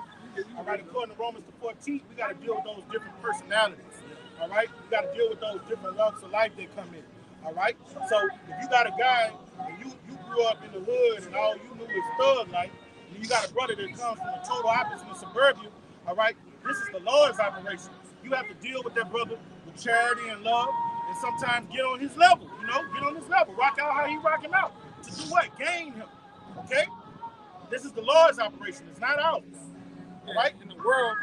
all right, according to Romans the 14th, we got to deal with those different personalities. All right? We got to deal with those different walks of life that come in. All right? So if you got a guy, and you grew up in the hood and all you knew was thug life, and you got a brother that comes from the total opposite of suburbia, all right, this is the Lord's operation. You have to deal with that brother with charity and love, and sometimes get on his level, get on his level. Rock out how he rocking out. To do what? Gain him. Okay? This is the Lord's operation. It's not ours. All right? In the world,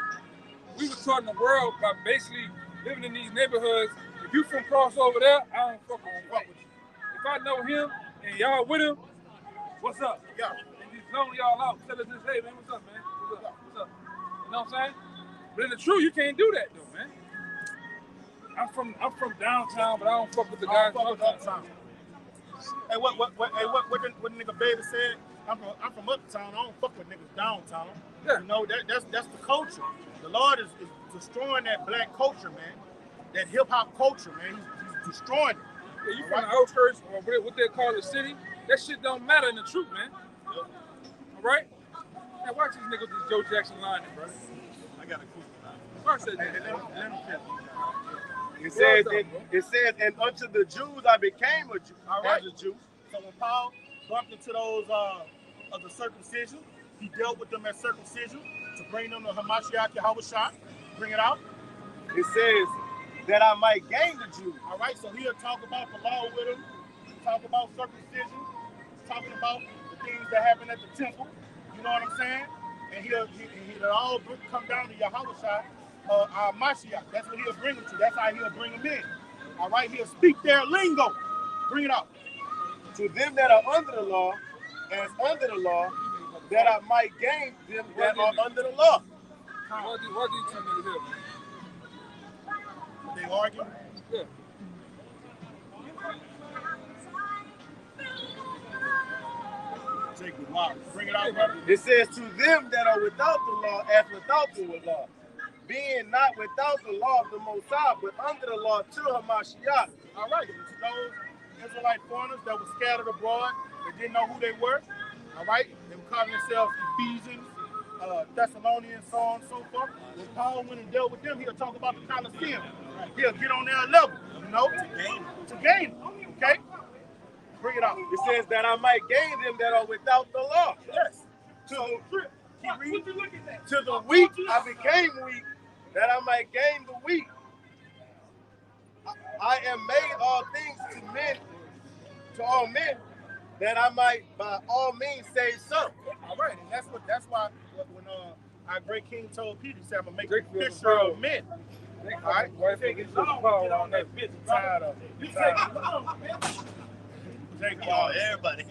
we were taught in the world by basically living in these neighborhoods. If you from cross over there, I don't fuck with you. If I know him and y'all with him, what's up? Yeah. And he's loaning y'all out. Tell us this, hey man, what's up, man? What's up? What's up? You know what I'm saying? But in the truth, you can't do that though, man. I'm from downtown, but I don't fuck with the guys from uptown. Hey, what the nigga baby said? I'm from uptown. I don't fuck with niggas downtown. Yeah. That's the culture. The Lord is destroying that black culture, man. That hip hop culture, man. He's destroying it. Yeah, you from the outskirts or what they call the city? That shit don't matter in the truth, man. All right? Now watch these niggas with this Joe Jackson line, bro. I got a cool. Watch that. Let him It says, and unto the Jews I became a Jew. All right. As a Jew. So when Paul bumped into those of the circumcision, he dealt with them at circumcision to bring them to Hamashiach Yahushua, bring it out. It says that I might gain the Jews. All right, so he'll talk about the law with them, talk about circumcision, talking about the things that happen at the temple. You know what I'm saying? And he'll all come down to Yahushua, our Mashiach. That's what he'll bring them to. That's how he'll bring them in. All right, he'll speak their lingo. Bring it out. To them that are under the law, as under the law, that I might gain them that are under the law. Why do you two niggas here? They argue. Yeah. Take the water. Bring it out, brother. It says to them that are without the law, as without the law, being not without the law of the Most High, but under the law to Hamashiach. All right, to those Israelite foreigners that were scattered abroad, that didn't know who they were. All right, they were calling themselves Ephesians, Thessalonians, so on and so forth. When Paul went and dealt with them, he'll talk about the Colosseum. He'll get on their level, to gain them. Okay? Bring it out. It says that I might gain them that are without the law. Yes. Keep reading. To the weak I became weak, that I might gain the weak. I am made all things to all men, that I might by all means save some. All right, and that's why when our great king told Peter, he said, I'm going to make Drake you feels fisher proud. of men. All right, wife take his power on that bitch. Tired of it. You take it long, man. Jake, Oh, everybody.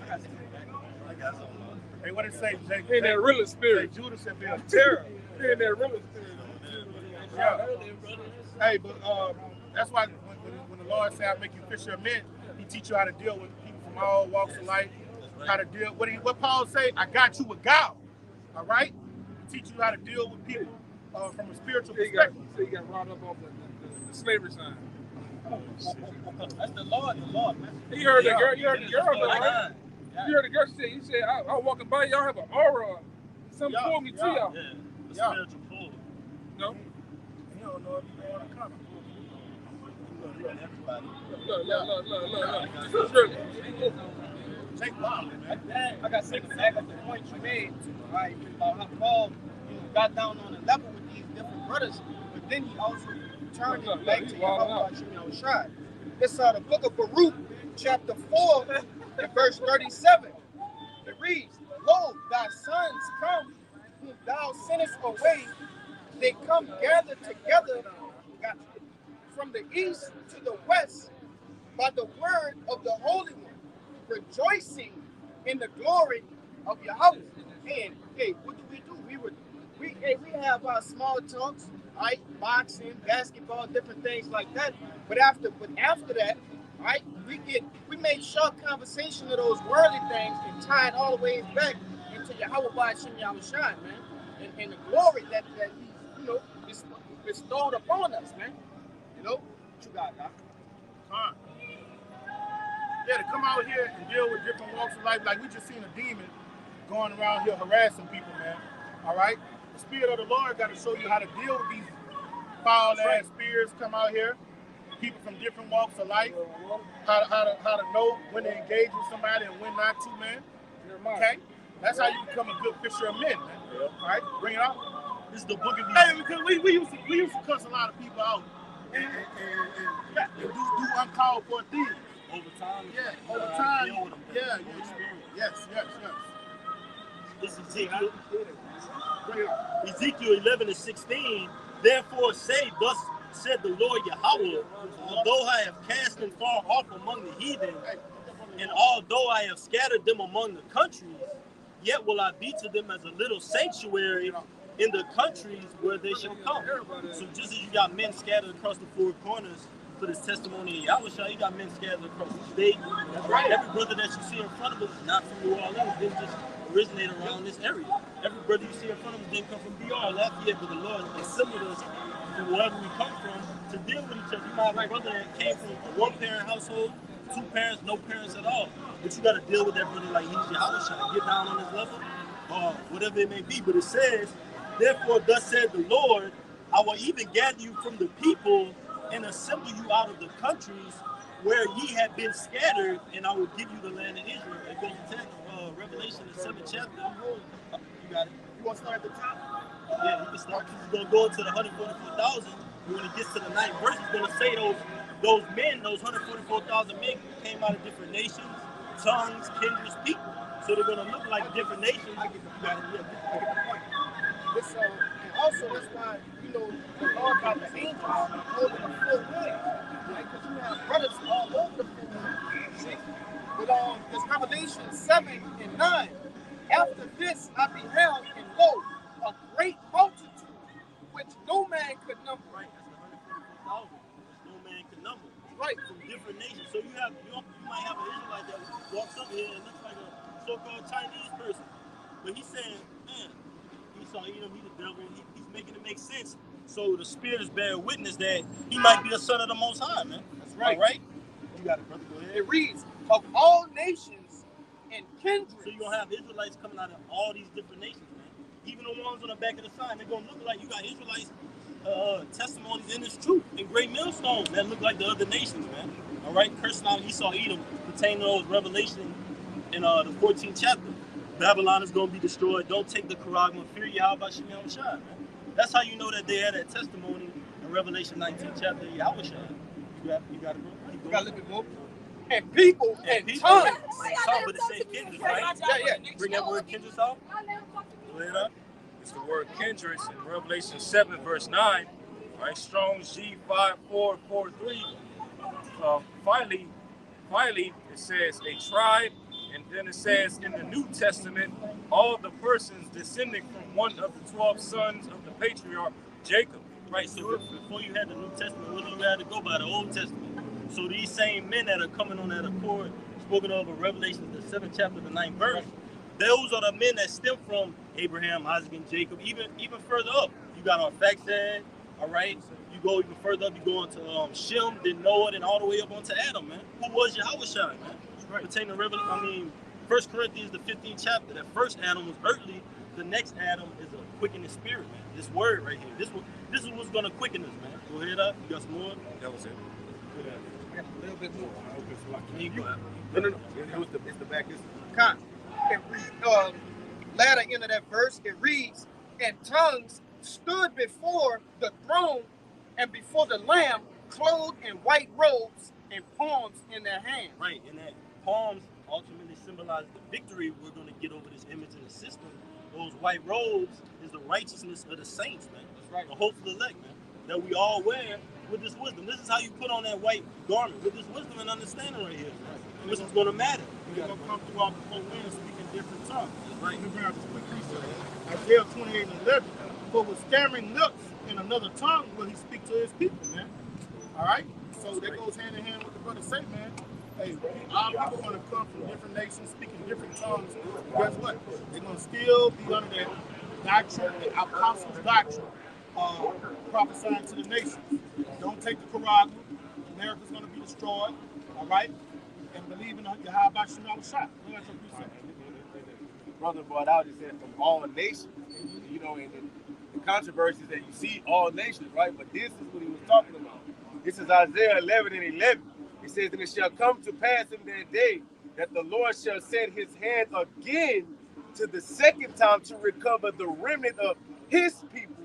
I got something. hey, what did it say, Jake? In that real spirit. Say, Judas said be a terror. In that real spirit. Yeah. Hey, but that's why when the Lord said, I make you fisher of men, he teach you how to deal with people from all walks of life, how to deal, what Paul say, I got you with God, all right? He teach you how to deal with people from a spiritual perspective. So you got robbed up off the slavery sign. That's the Lord, man. You heard the girl, you heard the girl, though, right? Yeah. You heard the girl, she said, I was walking by, y'all have an aura. Something pulled me to y'all. Yeah, the Yeah. spiritual pull. No? You don't know if you're going to come. Everybody. Look. Shirley. Take wild, man. I got to say, back up the point you made, right, about how Paul got down on the level with these different brothers, but then he also turned it back to Yahweh. It's the book of Baruch, chapter 4, and verse 37. It reads, Lo, thy sons come, whom thou sendest away, they come gathered together from the east to the west by the word of the Holy One, rejoicing in the glory of Yahweh. And hey, what do? We have our small talks, right? Boxing, basketball, different things like that. But after that, right, we made short conversation of those worldly things and tie it all the way back into Yahweh Ba'ashem Yahushua, man, and the glory that he bestowed upon us, man. You know, what you got, Doc? Yeah, to come out here and deal with different walks of life, like we just seen a demon going around here harassing people, man. All right? The Spirit of the Lord got to show you how to deal with these foul-ass spirits come out here, people from different walks of life, how to know when to engage with somebody and when not to, man. Okay? That's how you become a good fisher of men, man. All right? Bring it out. This is the book of Hey, because we used to cuss a lot of people out and do uncalled for things. Over time. Yeah, over time. Yeah. Yes. This is Ezekiel 11:16. Therefore say, thus said the Lord Yahweh, although I have cast them far off among the heathen, and although I have scattered them among the countries, yet will I be to them as a little sanctuary in the countries where they shall come. So just as you got men scattered across the four corners for this testimony of Yahweh, you got men scattered across the state. Right. Every brother that you see in front of us is not from New Orleans, didn't just originate around this area. Every brother you see in front of us didn't come from BR or Lafayette, but the Lord assembled us from wherever we come from to deal with each other. You might have a brother that came from a one-parent household, two parents, no parents at all. But you got to deal with that brother like he's Yahweh, get down on his level, or whatever it may be. But it says, therefore, thus said the Lord, I will even gather you from the people and assemble you out of the countries where ye have been scattered, and I will give you the land of Israel. It goes to Revelation, the 7th chapter. You got it. You want to start at the top? Yeah, you can start. He's going to go into the 144,000. And when he gets to the 9th verse, he's going to say those men, those 144,000 men came out of different nations, tongues, kindreds, people. So they're going to look like different nations. I get the point. This, and also, that's why, the Lord got the angels over the full moon. Right? Because you have brothers all over the full moon. See? But there's Revelation 7 and 9. After this I beheld, and lo, a great multitude, which no man could number. Right, that's 144,000. No man could number. Right. From different nations. So you might have an Israelite that walks up here and looks like a so-called Chinese person. But he's saying, man, Esau, he's the devil. He's making it make sense. So the Spirit is bearing witness that he might be a son of the Most High, man. That's right. All right? You got it, brother. Go ahead. It reads, of all nations and kindreds. So you're going to have Israelites coming out of all these different nations, man. Even the ones on the back of the sign, they're going to look like you got Israelites testimonies in this truth and great millstones that look like the other nations, man. All right? Cursing out Esau, Edom, pertaining to those Revelation in the 14th chapter. Babylon is going to be destroyed. Don't take the Karagma. Fear Yahweh Ba'ashem Yahushua, man. That's how you know that they had that testimony in Revelation 19th chapter of Yahushua. You got it, bro. You got to look at more. And people and tongues. But it says kindreds, right? Yeah. Bring that word kindreds out. Go ahead up. It's the word kindreds in Revelation 7, verse 9. All right, Strong's G5443. Finally, it says a tribe, and then it says in the New Testament, all the persons descending from one of the 12 sons of the patriarch Jacob. Right, so before you had the New Testament, what do you had to go by? The Old Testament. So these same men that are coming on that accord, spoken of in Revelation, the 7th chapter, the 9th verse, those are the men that stem from Abraham, Isaac, and Jacob. Even further up, you got Arphaxad, all right? You go even further up, you go into Shem, then Noah, then all the way up onto Adam, man. Who was Yahushua, man? Right. Pertaining to 1 Corinthians, the 15th chapter, that first Adam was earthly, the next Adam is a quickening spirit, man. This word right here, this is what's going to quicken us, man. Go ahead up. You got some more? That was it. I got a little bit more. No. It's the back. Con. Latter end of that verse, it reads, and tongues stood before the throne and before the Lamb, clothed in white robes and palms in their hands. Right, and that palms ultimately symbolize the victory we're going to get over this image in the system. Those white robes is the righteousness of the saints, man. That's right. The hopeful elect, man. That we all wear with this wisdom. This is how you put on that white garment, with this wisdom and understanding right here. And this is going to matter. You're going to come throughout the whole wind speaking different tongues. Right. Isaiah 28 and 11. For with stammering lips in another tongue will he speak to his people, man. All right? So that goes hand in hand with the brother say, man. Hey, our people are going to come from different nations, speaking different tongues. Guess what? They're going to still be under that doctrine, the apostles' doctrine, prophesying to the nations. Don't take the Quran. America's going to be destroyed. All right? And believe in Yahweh Shah. The brother brought out, he said, from all nations. You know, and the controversies that you see, all nations, right? But this is what he was talking about. This is Isaiah 11 and 11. It says, and it shall come to pass in that day that the Lord shall set his hand again to the second time to recover the remnant of his people,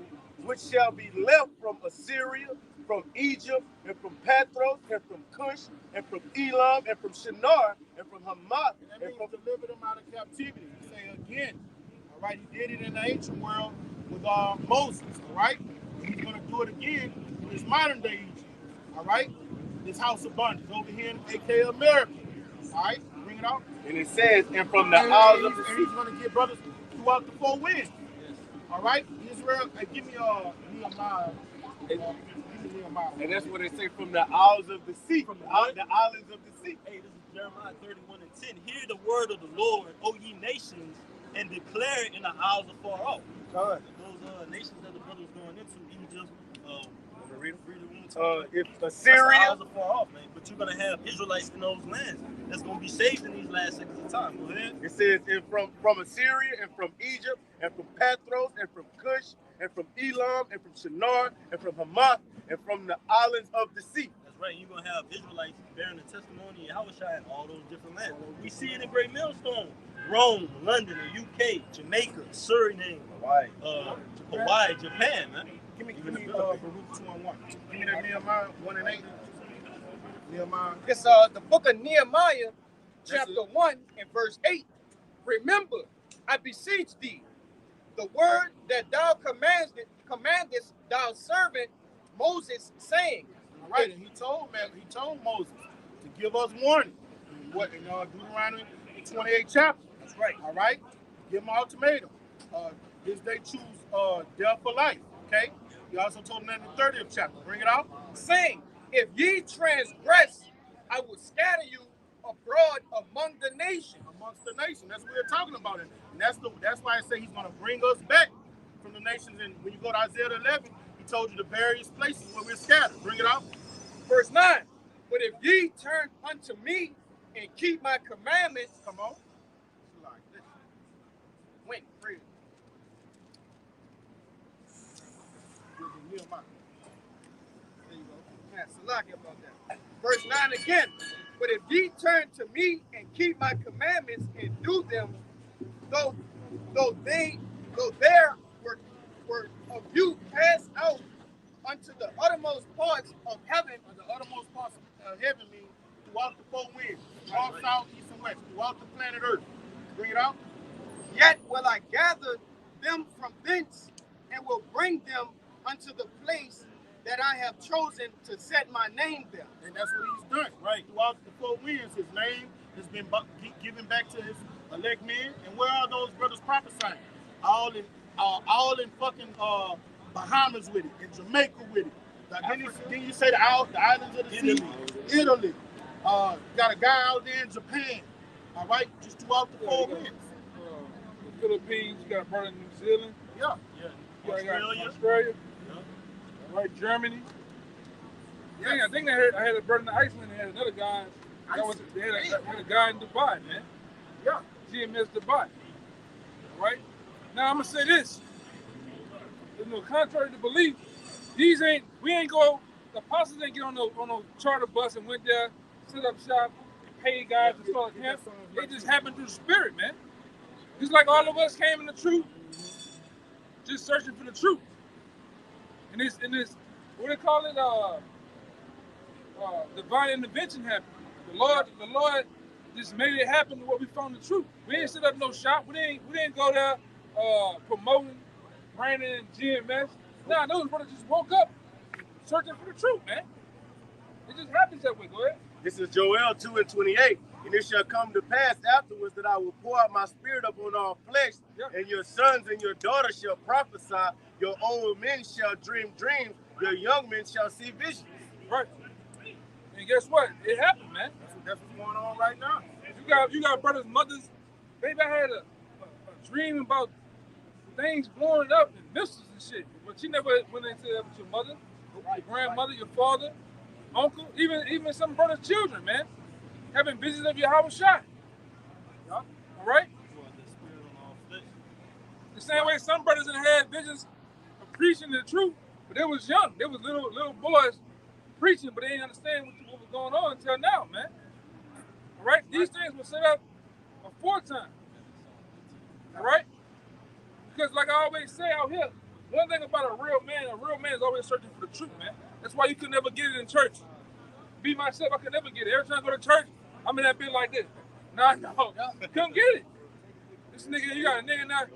which shall be left from Assyria, from Egypt, and from Patros, and from Cush, and from Elam, and from Shinar, and from Hamath. And that means deliver them out of captivity. He say again. All right, he did it in the ancient world with Moses. All right, he's going to do it again in this modern day Egypt. All right, this house of bondage over here in AK America. All right, bring it out. And it says, and from the isles of the sea. And he's going to get brothers throughout the four winds. All right, Israel. Give me Nehemiah. And that's what they say, from the isles of the sea, from the islands of the sea. Hey, this is Jeremiah 31 and 10. Hear the word of the Lord, O ye nations, and declare it in the isles afar off. Those nations that the brother was going into, Egypt, if Assyria, afar off, man. But you're gonna have Israelites in those lands that's gonna be saved in these last seconds of time. Go ahead. It says, and from Assyria, and from Egypt, and from Patros, and from Cush, and from Elam, and from Shinar, and from Hamath, and from the islands of the sea. That's right. You're gonna have Israelites bearing the testimony of Yahushua in all those different lands. We see it in Great Millstone, Rome, London, the UK, Jamaica, Suriname, Hawaii, Japan, man. Give me Baruch 2:1. Give me that Nehemiah 1 and 8. Nehemiah. It's the book of Nehemiah, chapter 1 and verse 8. Remember, I beseech thee, the word that thou commandest thou servant Moses, saying. All right, and he told Moses to give us warning. What in Deuteronomy 28 chapter. That's right. All right, give them an ultimatum. This they choose death for life. Okay. He also told them that in the 30th chapter. Bring it out. Saying, if ye transgress, I will scatter you abroad among the nations. Amongst the nations. That's what we're talking about. And that's why I say he's going to bring us back from the nations. And when you go to Isaiah 11, he told you the various places where we're scattered. Bring it out. Verse 9. But if ye turn unto me and keep my commandments, come on. Wait, pray. There you go. Yeah, Salaki about that. Verse 9 again. But if ye turn to me and keep my commandments and do them, though there were of you cast out unto the uttermost parts of heaven, or the uttermost parts of heaven means throughout the four winds, north, south, east, and west, throughout the planet Earth. Bring it out. Yet will I gather them from thence, and will bring them unto the place that I have chosen to set my name there. And that's what he's done, right? Throughout the 4 winds, his name has been given back to his elect men. And where are those brothers prophesying? All in fucking Bahamas with it, in Jamaica with it. Then you say the islands of the sea, Italy. Got a guy out there in Japan. All right, just throughout the 4 winds. The Philippines, you got a brother in New Zealand. Yeah. Australia. Yeah. Right, Germany. Yes. I think I had a brother in Iceland and had another guy. They had a guy in Dubai, man. Yeah. GMS Dubai. Right? Now I'm gonna say this. Contrary to belief, the apostles ain't get on no charter bus and went there, set up shop, and paid guys to start a camp. It just happened through the spirit, man. Just like all of us came in the truth, just searching for the truth. And this, what they call it, divine intervention happened. The Lord just made it happen to what we found the truth. We didn't set up no shop. We didn't go there promoting Brandon and GMS. Nah, those brothers just woke up searching for the truth, man. It just happens that way. Go ahead. This is Joel 2:28. And it shall come to pass afterwards that I will pour out my spirit upon all flesh, and your sons and your daughters shall prophesy, your old men shall dream dreams, your young men shall see visions. Right. And guess what? It happened, man. That's what's going on right now. You got brothers, mothers. Baby, I had a dream about things blowing up and missiles and shit. But you never went into that with your mother, your grandmother, your father, uncle, even some brothers' children, man. Having visions of your house shot. All right? The same way some brothers had visions of preaching the truth, but they was young. They was little boys preaching, but they didn't understand what was going on until now, man. All right? These things were set up aforetime. All right? Because like I always say out here, one thing about a real man is always searching for the truth, man. That's why you could never get it in church. Be myself, I could never get it. Every time I go to church, I'm in that bit like this. Nah, no, couldn't get it. This nigga, you got a nigga now,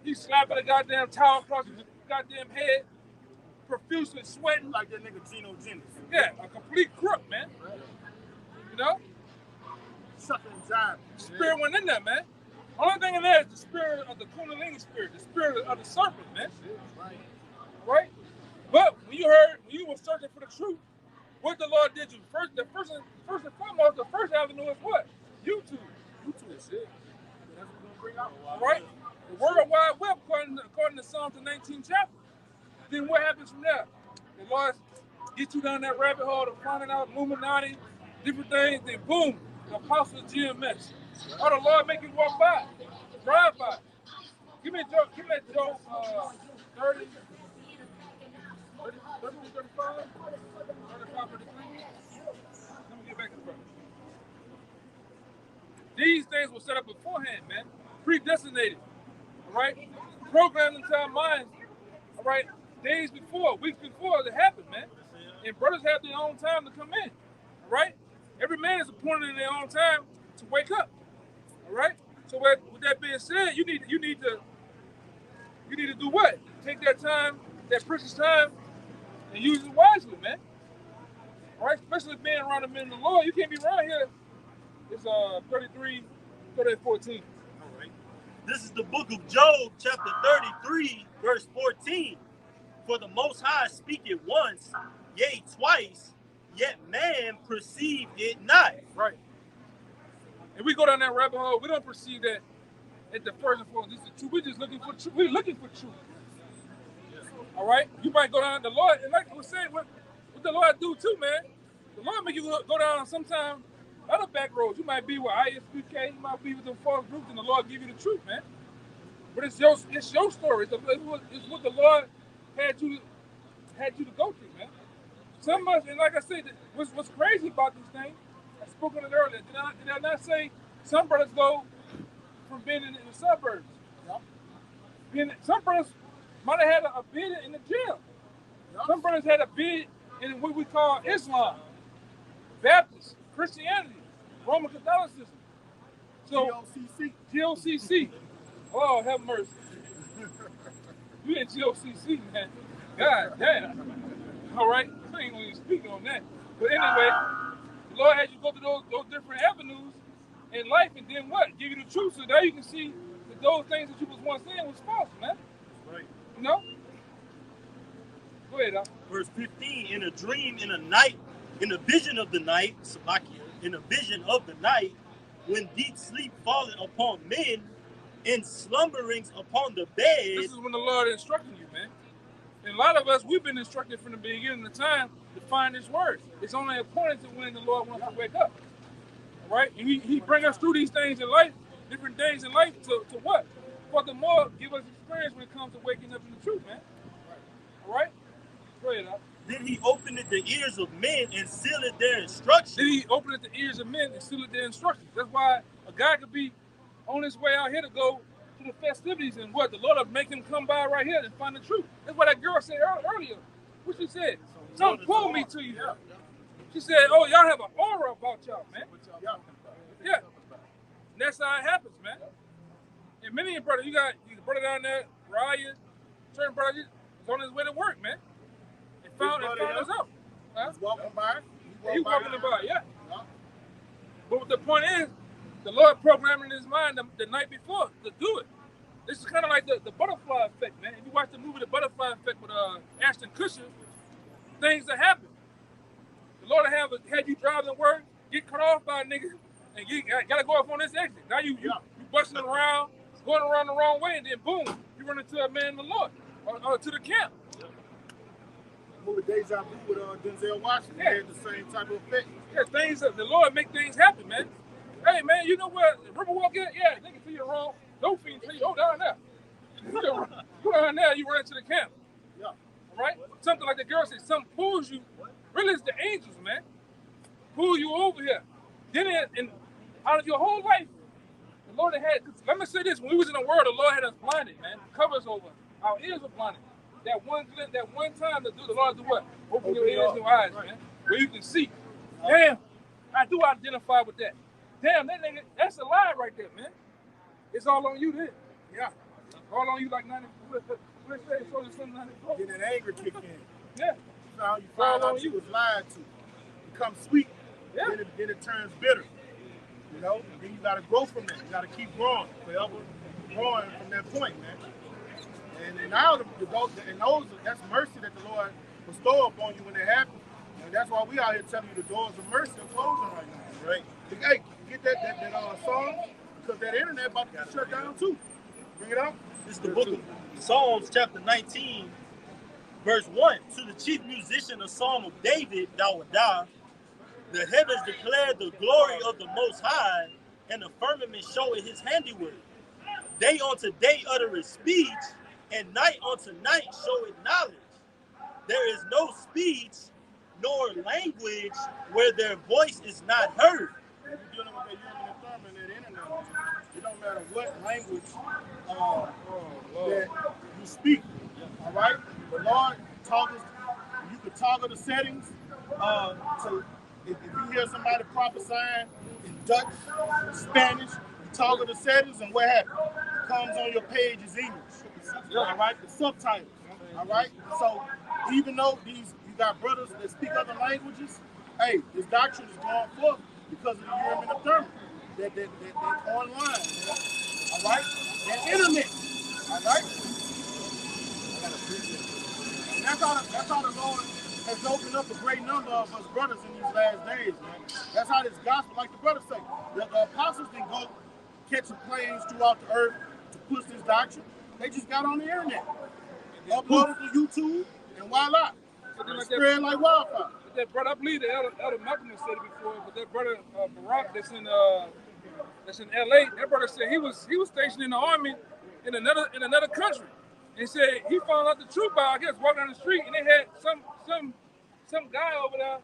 he's slapping a goddamn towel across his goddamn head, profusely sweating. Like that nigga Gino Jennings. Yeah, a complete crook, man. You know? Sucking jive. Spirit went in there, man. Only thing in there is the spirit of the Kundalini spirit, the spirit of the serpent, man. Right? But when you were searching for the truth, what the Lord did you first and foremost, the first avenue is what? YouTube. YouTube is it. That's what we're gonna bring out. Right? The World Wide Web, according to Psalms, the 19th chapter. Then what happens from there? The Lord gets you down that rabbit hole of finding out Illuminati, different things, then boom, the apostle of GMS. Or the Lord make you walk by, drive by. Give me that Joe 30, 35. Let me get back to the front. These things were set up beforehand, man. Predestinated. All right? Programmed into our minds, all right, days before, weeks before it happened, man. And brothers have their own time to come in. All right? Every man is appointed in their own time to wake up. All right? So with that being said, you need to do what? Take that time, that precious time, and use it wisely, man. All right, especially being around the men of the Lord. You can't be around here. It's 33, 14. All right. This is the book of Job, chapter 33, verse 14. For the Most High speaketh once, yea, twice, yet man perceive it not. Right. If we go down that rabbit hole, we don't perceive that at the first and foremost. This is truth. We're just looking for truth. We're looking for truth. All right? You might go down the Lord, and like I was saying, what the Lord do too, man. The Lord make you go down sometime other back roads. You might be with ISPK, you might be with the false groups, and the Lord give you the truth, man. But it's your story. It's what the Lord had you to go through, man. Some of us, and like I said, what's crazy about these things, I spoke on it earlier. Did I not say some brothers go from being in the suburbs? Yeah. Some brothers might have had a bid in the jail. Yeah. Some brothers had a bid in what we call Islam, Baptist, Christianity, Roman Catholicism. So GOCC. Oh, have mercy. You in GOCC, man. God damn. All right? I ain't gonna even speak on that. But anyway, the Lord had you go through those different avenues in life, and then what? Give you the truth. So now you can see that those things that you was once saying was false, man. Right. You know? Go ahead, Doc. Verse 15, in a dream, in a night, in a vision of the night, Salakia, in a vision of the night, when deep sleep falleth upon men, and slumberings upon the bed. This is when the Lord instructing you, man. And a lot of us, we've been instructed from the beginning of time to find His word. It's only appointed to when the Lord wants us to wake up. All right? And He bring us through these things in life, different things in life, to what? Furthermore, give us experience when it comes to waking up in the truth, man. All right? Go ahead, Doc. Then He opened the ears of men and sealed their instructions. Then He opened the ears of men and sealed their instructions. That's why a guy could be on his way out here to go to the festivities, and what? The Lord will make him come by right here and find the truth. That's what that girl said earlier. What she said? Something pulled me to you. She said, oh, y'all have an aura about y'all, man. Yeah. And that's how it happens, man. And many of your brothers, you got your brother down there, Ryan, certain brother, is on his way to work, man. And found us out. Huh? He's walking by. He walking by, yeah. But the point is, the Lord programmed in his mind the night before to do it. This is kind of like the butterfly effect, man. If you watch the movie The Butterfly Effect with Ashton Kutcher, things that happen. The Lord had you driving to work, get cut off by a nigga, and you gotta go off on this exit. Now you busting around, going around the wrong way, and then boom, you run into a man in the Lord, or to the camp. Movie Deja Vu with Denzel Washington had the same type of effect. Yeah, the Lord make things happen, man. Hey, man, you know where the Riverwalk is? Yeah, nigga see you wrong. Don't feed you. Oh, down there. Go down there, you run into the camp. Yeah. All right? Something like the girl said, something pulls you. Really, it's the angels, man. Pull you over here. Then, and out of your whole life, the Lord had, let me say this, when we was in the world, the Lord had us blinded, man. Covers over. Our ears were blinded. That one time the Lord do what? Open your ears and your eyes, man. Where you can see. Damn, I do identify with that. Damn, that nigga, that's a lie right there, man. It's all on you then. Yeah. All on you like 90, let's say, so there's something 94. Get that anger kick in. Yeah. So you find out you was lied to. Become sweet. Yeah. Then it turns bitter. You know? And then you got to grow from that. You got to keep growing. Forever growing from that point, man. And now that's mercy that the Lord bestow upon you when it happens. And that's why we out here telling you the doors of mercy are closing right now. Right. Hey, get that song, because that internet about to get shut down too. Bring it up. This is the book of Psalms, chapter 19, verse 1. To the chief musician, a psalm of David, Dawadah, the heavens declare the glory of the Most High, and the firmament showeth his handiwork. Day unto day uttereth speech, and night unto night showeth knowledge. There is no speech nor language where their voice is not heard. You're dealing with that human environment and the internet. It don't matter what language that you speak. All right? The Lord toggles, you can toggle the settings to, if you hear somebody prophesying in Dutch, Spanish, you toggle the settings and what happens? It comes on your page as English. All right? The subtitles. All right? So even though you got brothers that speak other languages, hey, this doctrine is going forth because of the human environment. That online. All right? That internet. All right? And that's how the Lord has opened up a great number of us brothers in these last days, man. That's how this gospel, like the brothers say, the apostles didn't go catching planes throughout the earth to push this doctrine. They just got on the internet, uploaded to YouTube, and voila. It spread like wildfire. That brother, I believe that Elder Malcolm has said it before, but that brother Barack that's in LA, that brother said he was stationed in the army in another country. And he said he found out the truth by, I guess, walking down the street, and they had some guy over there.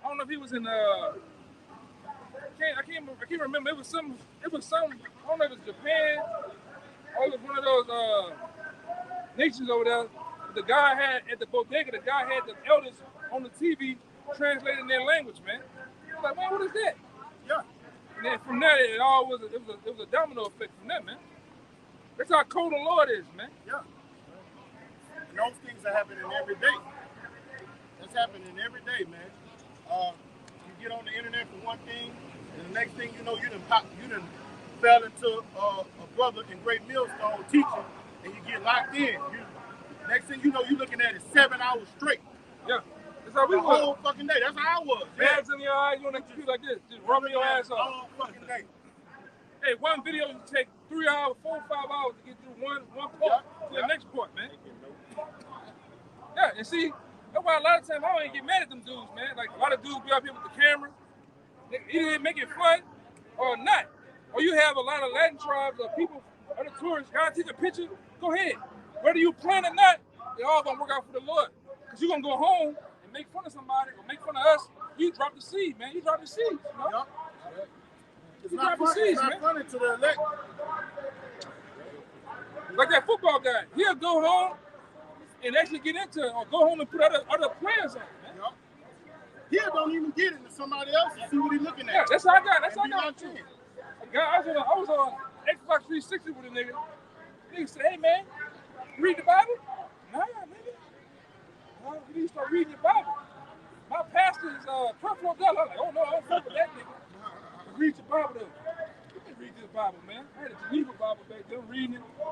I don't know if he was in I can't remember. It was some I don't know if it was Japan or it was one of those nations over there. The guy had at the bodega, the guy had the elders on the TV translating their language, man. I was like, man, what is that? Yeah. And then from there, it was a domino effect from that, man. That's how cold the Lord is, man. Yeah. And those things are happening every day. That's happening every day, man. You get on the internet for one thing, and the next thing you know, you done fell into a brother in Great Millstone teaching, and you get locked in. Next thing you know, you're looking at it 7 hours straight. Yeah. That's how we the whole fucking day. That's how I was. Hands in your eyes, you on that computer like this. Just rubbing your ass off. All fucking day. Hey, one video you take 3 hours, 4 or 5 hours to get through one part to the next part, man. Yeah, and see, that's why a lot of times I don't even get mad at them dudes, man. Like, a lot of dudes be up here with the camera. Either they make it fun or not. Or you have a lot of Latin tribes or people, other tourists, gotta take a picture, go ahead. Whether you plan or not, they all gonna work out for the Lord. Because you're gonna go home and make fun of somebody or make fun of us, you drop the seed, man. You drop the seed, you know? Yep. It's not funny to the elect. Like that football guy, he'll go home and actually get into it, or go home and put other players on, man. Yep. He don't even get into somebody else and see what he's looking at. Yeah, that's how I got. That's how I got too. I was on Xbox 360 with a nigga. Nigga said, "Hey man, you read the Bible?" Nah, nigga. Well, you need to start reading your Bible. My pastor is Creflo Dollar. I'm like, oh no, I don't fuck with that nigga. Read your Bible though. You can read this Bible, man. I had a Geneva Bible back then, reading it. I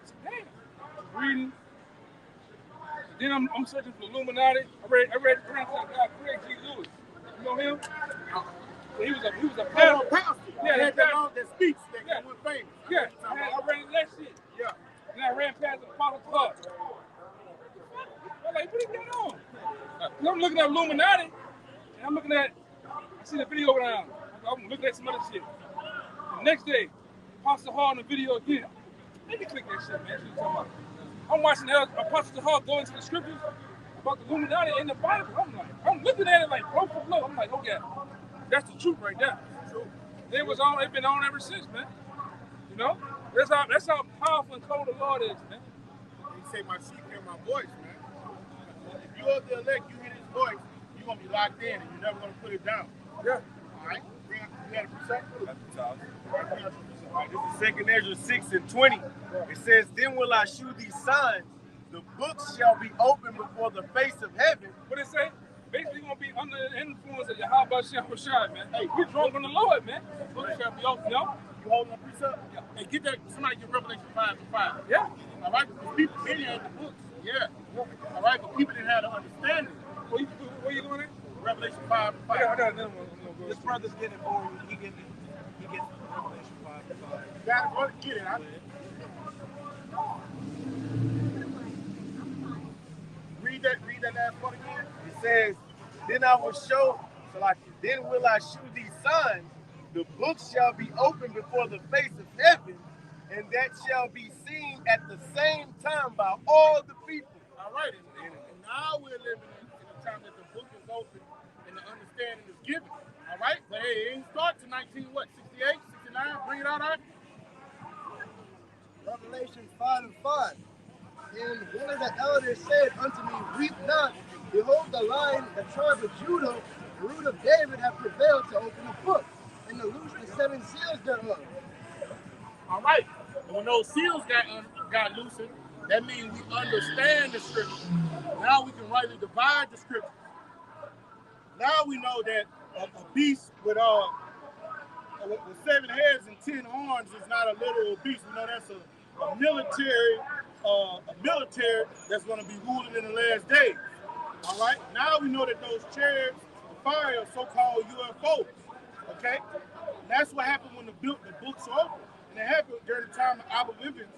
said, damn, reading. Then I'm searching for Illuminati. I read the grandson guy, Craig G. Lewis. You know him? He was a pastor. Yeah, that speaks that went famous. Yeah, I read that shit. Yeah. And I ran past the Apollo Club. I'm like, what is going on? I'm looking at Illuminati, and I'm looking at, I see the video around. I'm looking at some other shit. The next day, Apostle Hall in the video again. Let me click that shit, man. See what you're talking about. I'm watching Apostle Hall go into the scriptures about the Illuminati in the Bible. I'm looking at it like blow for blow. I'm like, okay, that's the truth right there. It's been on ever since, man. You know? That's how powerful and cold the Lord is, man. He say my sheep hear my voice, man. If you're the elect, you hear his voice, you're gonna be locked in and you're never gonna put it down. Yeah. All right. You had a percent? This is 2 Ezra 6:20. It says, "Then will I shew these signs. The books shall be opened before the face of heaven." What it say? Basically, you're gonna be under the influence of Yahweh Shah, man. Hey, we're drunk on the Lord, man. The books shall be open, yo. You holding a precept? Yeah. Hey, get that. Somebody get Revelation 5:5. Yeah. All right. Because people really had the books. Yeah. All right. But people didn't have the understanding. Where you going at? Revelation 5:5. I got another one. This brother's getting bored. He gets Revelation 5:5. You got it, brother. Get it. Read that last part again. It says, "Then I will show, then will I shew these signs. The books shall be opened before the face of heaven, and that shall be seen at the same time by all the people." All right. And now we're living in a time that the book is open and the understanding is given. All right. But hey, it ain't start to 68, 69. Bring it out, all right? Revelation 5:5. And one of the elders said unto me, "Weep not, behold, the Lion, the tribe of Judah, the root of David, hath prevailed to open the book and to loose the 7 seals thereof." All right. And when those seals got loosened, that means we understand the scripture. Now we can rightly divide the scripture. Now we know that a beast with 7 heads and 10 horns is not a literal beast. We know that's a military that's going to be ruling in the last days. All right. Now we know that those chariots of fire are so-called UFOs. Okay. And that's what happened when the books are open, and it happened during the time of Abba Vivens.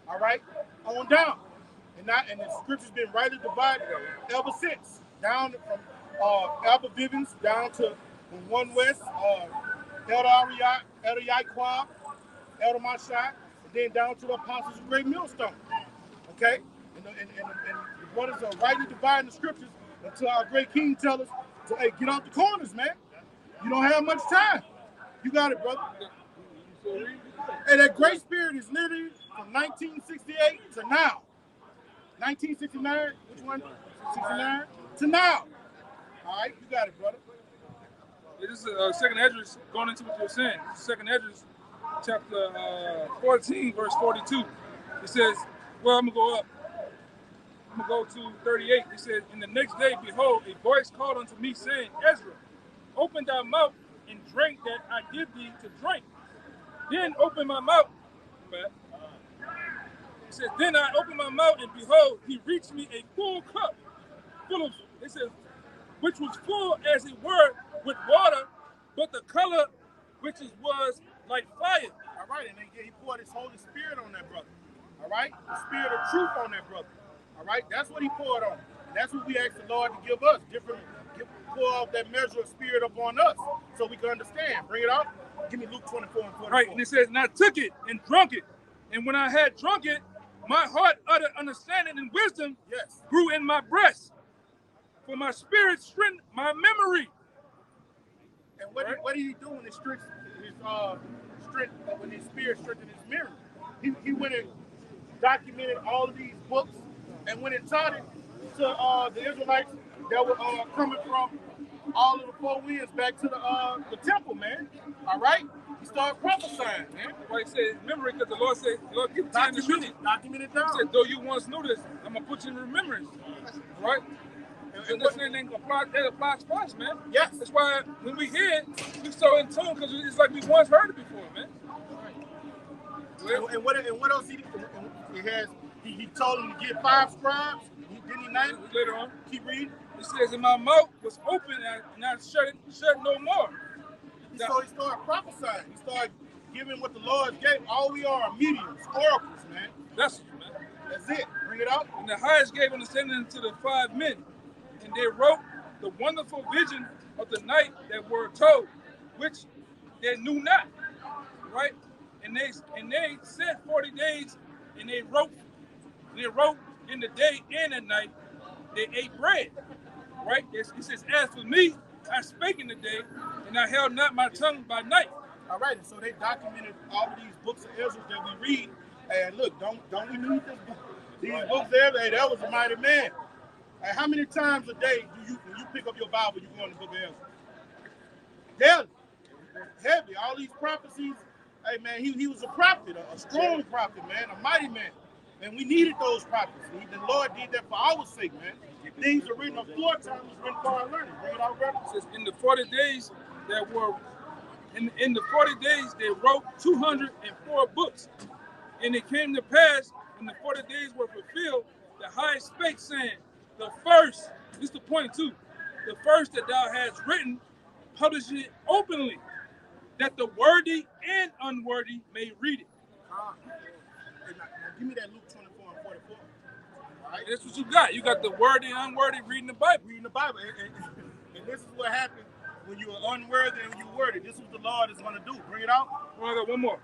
All right, on down, and the scripture's been rightly divided ever since. Down from Abba Vivens down to from 1 West, Elder Yaquab, Elder Mashai, and then down to the apostles of Great Millstone. Okay? And the brothers are rightly dividing the scriptures until our great king tells us to, hey, get out the corners, man. You don't have much time. You got it, brother. And that great spirit is literally from 1968 to now. 1969, which one? 69 to now. All right, you got it, brother. Yeah, this is 2 Ezra going into what you're saying. 2 Ezra chapter 14, verse 42. It says, well, I'm going to go up. I'm going to go to 38. It says, and the next day, behold, a voice called unto me, saying, Ezra, open thy mouth and drink that I give thee to drink. Then open my mouth. But it says, then I opened my mouth, and behold, he reached me a full cup full of, it says, which was full as it were with water, but the color which was like fire. All right, and then he poured his Holy Spirit on that brother. All right, the Spirit of truth on that brother. All right, that's what he poured on. And that's what we ask the Lord to give us. Pour out that measure of Spirit upon us, so we can understand. Bring it out. Give me Luke 24 and 44. Right, and it says, and I took it and drunk it, and when I had drunk it, my heart uttered understanding and wisdom grew in my breast. For my spirit strengthened my memory. And what did he do when his spirit strengthened his memory? He went and documented all of these books and went and taught it to the Israelites that were coming from all of the four winds back to the temple, man. All right? He started prophesying, man. Right, he said memory, because the Lord said, Lord, give time to truth. Document it down. He said, though you once knew this, I'm going to put you in remembrance. Right? And this thing applies to us, man. Yes. That's why when we hear it, we so in tune, because it's like we once heard it before, man. Well, and what else he has? He told him to get 5 scribes. Didn't he name it? Later on. Keep reading. It says, and my mouth was open and I shut no more. So he started prophesying. He started giving what the Lord gave. All we are mediums, oracles, man. That's it, man. That's it. Bring it out. And the highest gave understanding to the 5 men. And they wrote the wonderful vision of the night that were told, which they knew not. Right? And they said 40 days, and they wrote in the day and at night. They ate bread. Right? It says, as for me, I spake in the day, and I held not my tongue by night. All right, and so they documented all of these books of Ezra that we read. And look, don't we need this book? These books there, hey, that was a mighty man. Hey, how many times a day when you pick up your Bible, you go in the book of Ezra? Daily. Heavy. All these prophecies. Hey, man, he was a prophet, a strong prophet, man, a mighty man. And we needed those prophets. The Lord did that for our sake, man. Things are written aforetime, was written for our learning. Bring it out, brother. It says, in the 40 days that were, in the 40 days they wrote 204 books. And it came to pass, when the 40 days were fulfilled, the highest spake, saying, the first, this is the point too, the first that thou hast written, publish it openly, that the worthy and unworthy may read it. Now, give me that Luke 24 and 44. All right? That's what you got. You got the worthy and unworthy reading the Bible. Reading the Bible. And this is what happens when you are unworthy and you worthy. This is what the Lord is going to do. Bring it out. Oh, I got one more.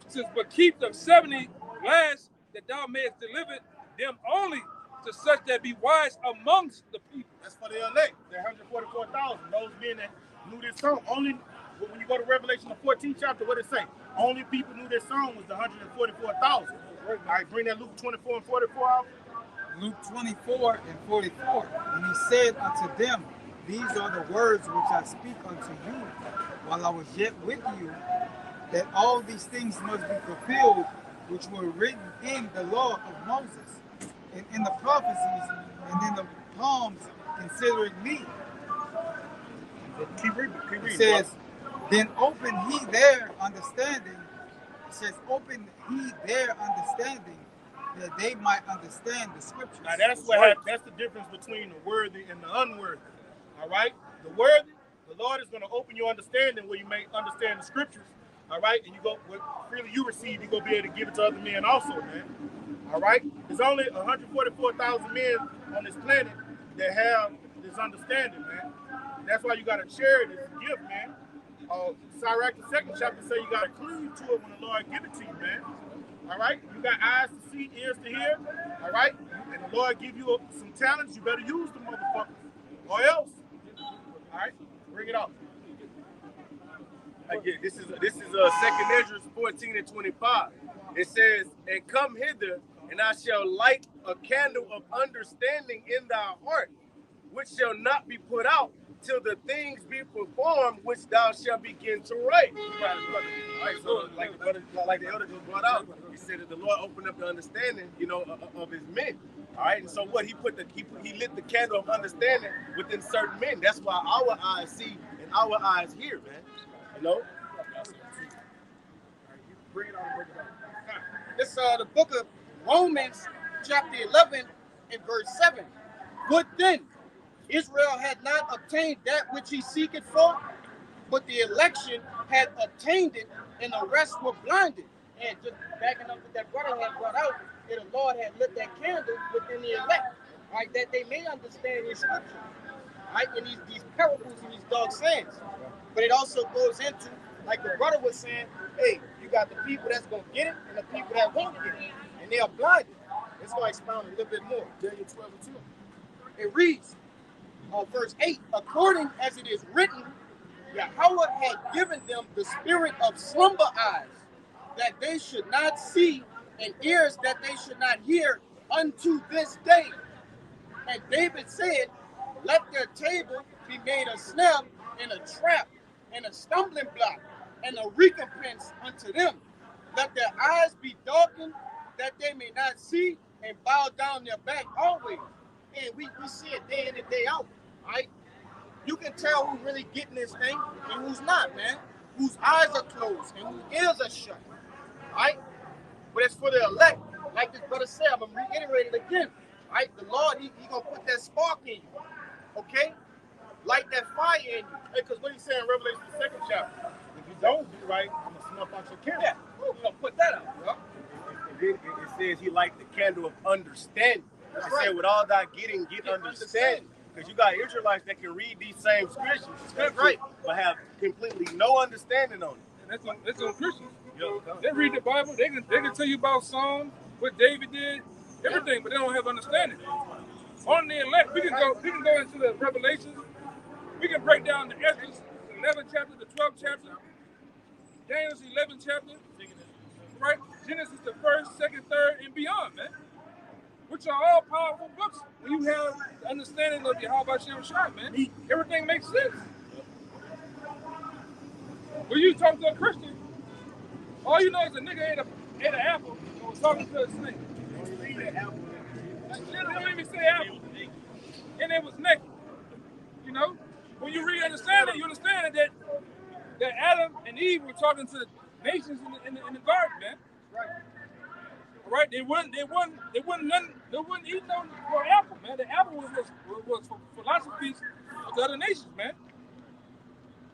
It says, but keep the 70 last, that thou mayest deliver them only to such that be wise amongst the people. That's for the elect. The 144,000. Those men that knew this song. Only when you go to Revelation, the 14th chapter, what it say? Only people knew this song was the 144,000. All right, bring that Luke 24 and 44 out. Luke 24 and 44. And he said unto them, these are the words which I speak unto you while I was yet with you, that all these things must be fulfilled which were written in the law of Moses, and in the prophecies, and in the Psalms concerning me. Keep reading. It says, then open he their understanding. It says, open he their understanding, that they might understand the scriptures. Now that's what happens. That's the difference between the worthy and the unworthy. All right? The worthy, the Lord is going to open your understanding where you may understand the scriptures. All right? And you go, what freely you receive, you're going to be able to give it to other men also, man. All right? There's only 144,000 men on this planet that have this understanding, man. And that's why you got to share this gift, man. Sirach, the 2nd chapter, say you got to cleave to it when the Lord give it to you, man. All right? You got eyes to see, ears to hear. All right? And the Lord give you some talents, you better use them, motherfuckers. Or else. All right? Bring it up. Again, this is 2nd Ezra 14 and 25. It says, and come hither, and I shall light a candle of understanding in thy heart, which shall not be put out till the things be performed which thou shalt begin to write. All right, so like the elder just brought out, he said that the Lord opened up the understanding, of his men. All right, and so what he lit the candle of understanding within certain men. That's why our eyes see and our eyes hear, man. You know. Bring it on, break it down. It's the book of Romans, chapter 11 and verse 7. Good then, Israel had not obtained that which he seeketh for, but the election had obtained it, and the rest were blinded. And just backing up what that brother had brought out, that the Lord had lit that candle within the elect, right, that they may understand his scripture, right, in these parables and these dark sayings. But it also goes into, like the brother was saying, hey, you got the people that's going to get it and the people that won't get it, and they are blinded. It's going to expound a little bit more. Daniel 12 and 2. It reads, verse 8, according as it is written, Yahweh had given them the spirit of slumber eyes, that they should not see, and ears that they should not hear unto this day. And David said, let their table be made a snare and a trap and a stumbling block and a recompense unto them. Let their eyes be darkened, that they may not see, and bow down their back always. And we see it day in and day out, right? You can tell who's really getting this thing and who's not, man. Whose eyes are closed and whose ears are shut, right? But it's for the elect, like this brother said. I'm gonna reiterate it again, right? The Lord, he gonna put that spark in you, okay? Light that fire in you. Because what he said in Revelation, the 2nd chapter, if you don't do right, I'm gonna snuff out your candle. Yeah, we're gonna put that out, bro. It says he light the candle of understanding. That's He right. said with all thy getting, get understanding. Because you got Israelites that can read these same scriptures, Right. but have completely no understanding on it. And that's on Christians. Yeah. They read the Bible. They can tell you about Psalms, what David did, everything, but they don't have understanding. On the elect, we can go into the Revelations. We can break down the Exodus, the 11th chapter, the 12th chapter, Daniel's 11th chapter, right? Genesis, the 1st, 2nd, 3rd, and beyond, man. Which are all powerful books. When you have the understanding of Yahweh Shem Shai, man, everything makes sense. When you talk to a Christian, all you know is a nigga ate an apple and was talking to a snake. They don't even say apple. And it was naked. You know? When you really understand it, you understand that Adam and Eve were talking to nations in the garden, man. Right. Right? They wouldn't eat no apple, man. The apple was for philosophies of the other nations, man.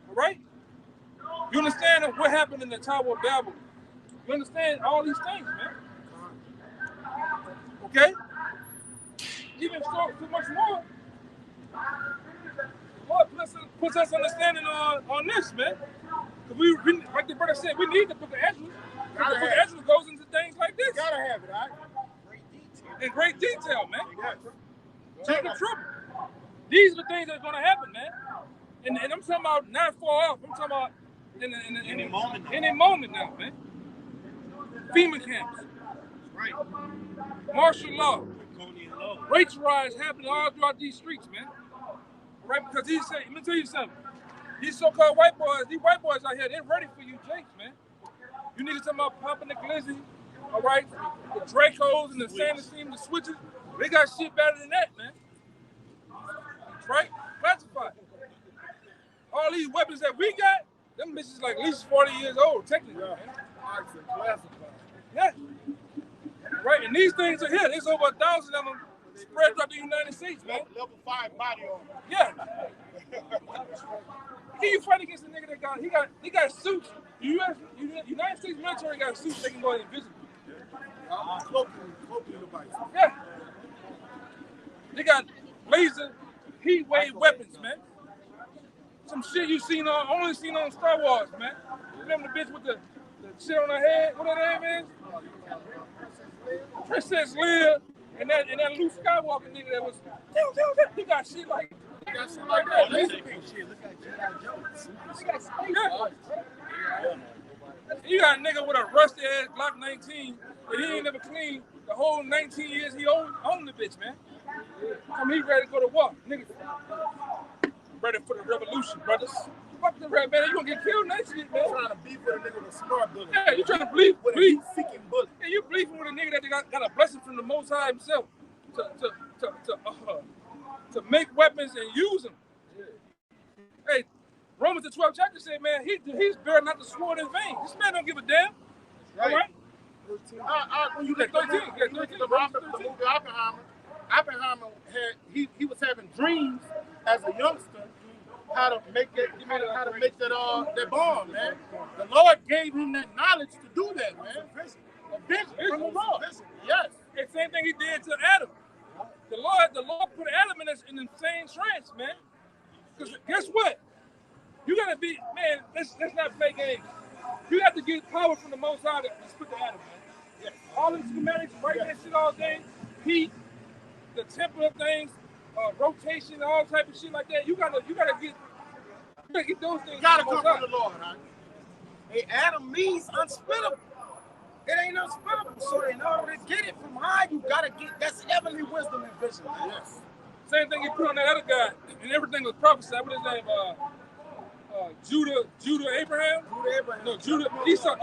All right? You understand what happened in the Tower of Babel. You understand all these things, man. Okay? Even so much more. Lord puts us understanding on this, man. We, like the brother said, we need the book of Ezra. The book of Ezra goes into things like this. You gotta have it, all right? In great detail, man. Take the trouble. These are the things that's gonna happen, man. And I'm talking about not far off. I'm talking about in any moment now, man. FEMA camps. Right. Martial law. Race riots happening all throughout these streets, man. Right? Because let me tell you something. These so-called white boys out here, they're ready for you Jakes, man. You need to talk about popping the glizzy, all right? The Dracos and the Sanderson, the switches. They got shit better than that, man. Right? Classified. All these weapons that we got, them bitches like at least 40 years old, technically, man. Yeah. Right, and these things are here. There's over 1,000 of them spread throughout the United States, man. Level 5 body armor. Yeah. Can you fight against a nigga that he got suits? The United States military got suits that can go invisible. Cloaking device. Yeah. They got laser heat wave weapons, man. Some shit you only seen on Star Wars, man. Remember the bitch with the shit on her head? What her name is? Princess Leia and that Luke Skywalker nigga that was. He got shit like. He got shit like that. You got a nigga with a rusty ass Glock 19 that he ain't never cleaned the whole 19 years he owned the bitch, man. He ready to go to war, nigga. Ready for the revolution, brothers. Fuck the red man, you gonna get killed next week, man. Trying to beef with a nigga with a smart bullet. Yeah, you trying to bleed with a seeking bullet. Yeah, you bleeding with a nigga that got a blessing from the Most High himself. to make weapons and use them. Hey, Romans the 12th chapter said, man, he's bearing not the sword in vain. This man don't give a damn. All right? When you look at the movie Oppenheimer he was having dreams as a youngster how to make that bomb, man. The Lord gave him that knowledge to do that, man. A vision from the Lord. Yes. The same thing he did to Adam. The Lord put Adam in the same trance, man. Because guess what? You gotta be, man, let's not play games. You have to get power from the Most High to split the atom, man. Yeah. All them schematics, writing that shit all day, heat, the temper of things, rotation, all type of shit like that. You gotta get those things. You gotta come from the Lord, huh? Hey, Adam means unsplittable. It ain't unsplittable. So in order to get it from high, you gotta get that's heavenly wisdom and vision. Yes. Same thing he put on that other guy, and everything was prophesied. What his name? Judah Abraham? Judah Abraham. No, Esau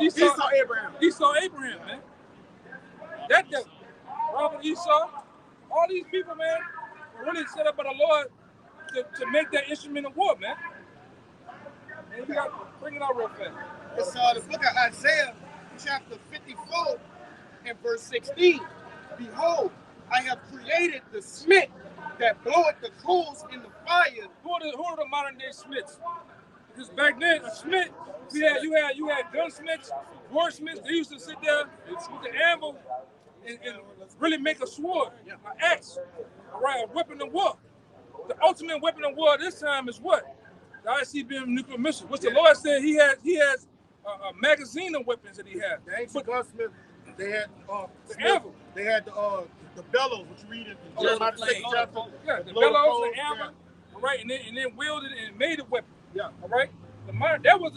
Abraham. Esau Abraham, man. That devil. Robert Esau. All these people, man, were really set up by the Lord to make that instrument of war, man. And we got to bring it out real fast. It's the book of Isaiah, chapter 54 and verse 16. Behold, I have created the smith that bloweth the coals in the fire. Who are the modern day smiths? Because back then, a smith, you had gunsmiths, warsmiths. They used to sit there with the anvil and really make a sword, an axe, all right, a weapon of war. The ultimate weapon of war this time is what? The ICBM nuclear missile. Which the Lord said he has a magazine of weapons that he has. The ancient gunsmith, they had the anvil. They had the bellows, which you read in Jeremiah 6 chapter. Yeah, the bellows, the anvil, all right, and then wielded it and made a weapon. Yeah. All right. That was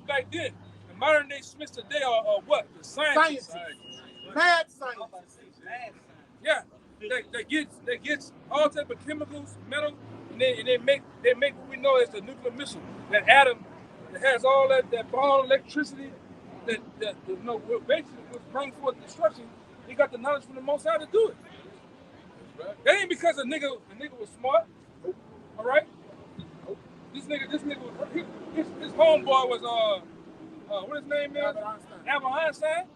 back then. The modern day smiths today are what? The scientists. Mad scientists. Yeah. They get all type of chemicals, metal, and they make what we know as the nuclear missile. That atom that has all that ball electricity that basically was bring forth destruction. He got the knowledge from the Most High to do it. That ain't because the nigga was smart. All right. This nigga his homeboy was what his name is? Albert Einstein.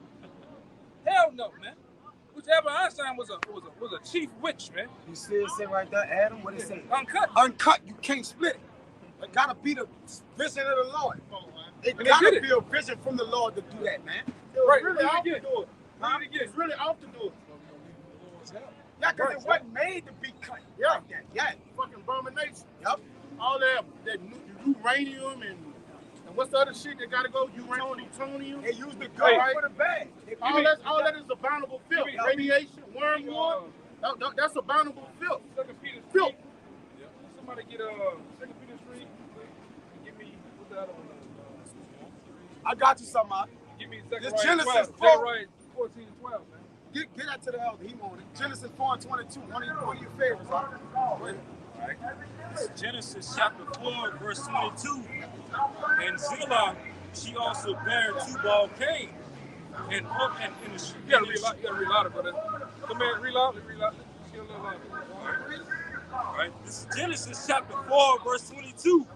Hell no, man. Which Albert Einstein was a chief witch, man. You see it say right there, Adam? What it say? Uncut. Uncut. You can't split it. It gotta be the vision of the Lord. It gotta be a vision from the Lord to do that, man. Right. Really off to do it. It's really off to do it. Yeah, because it wasn't made to be cut. Yeah, like that. Yeah. Fucking abomination. Yep. All that uranium and what's the other shit that gotta go? Plutonium. They use the gun for the bag. All that is abominable filth. Radiation, wormwood. That's abominable filth. Filth. Yeah. Somebody get 2nd Peter 3. Give me what's the other one? I got you something. Give me This Zechariah Genesis 12. 4. Zechariah 14 and 12, man. Get that to the elder. He wanted it. Genesis 4 and 22. One of your favorites. Right. Genesis chapter 4, verse 22. And Zillah, she also bare Tubal Cain. And in the You gotta read louder, brother. Come here, read louder. Let's get a little louder. All right. This is Genesis chapter 4, verse 22.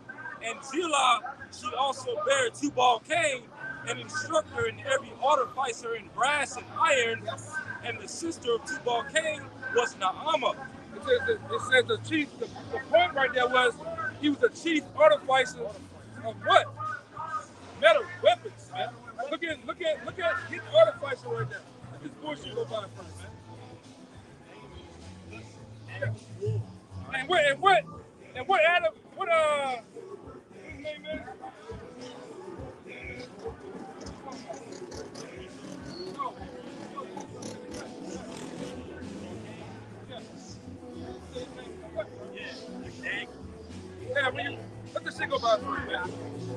And Zillah, she also bare Tubal Cain, an instructor in every artificer in brass and iron. And the sister of Tubal Cain was Naamah. It says the point right there was he was the chief artificer of what? Metal weapons, man. Look at his artificer right there. Look at this bullshit go by first, man. Yeah. And what Adam what his name is? Yeah, when you let this shit go by for you, man.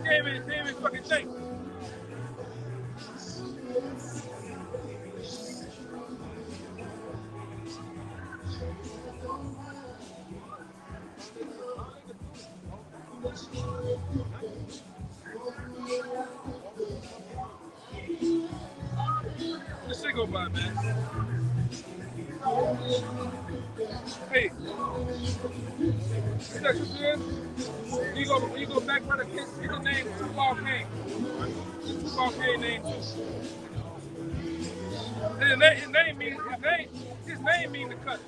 Can't even fucking think. This shit go by, man. Hey, see that you good? When you go back, brother, get the name Tubal Cain. Tubal Cain name too. His name means the cut.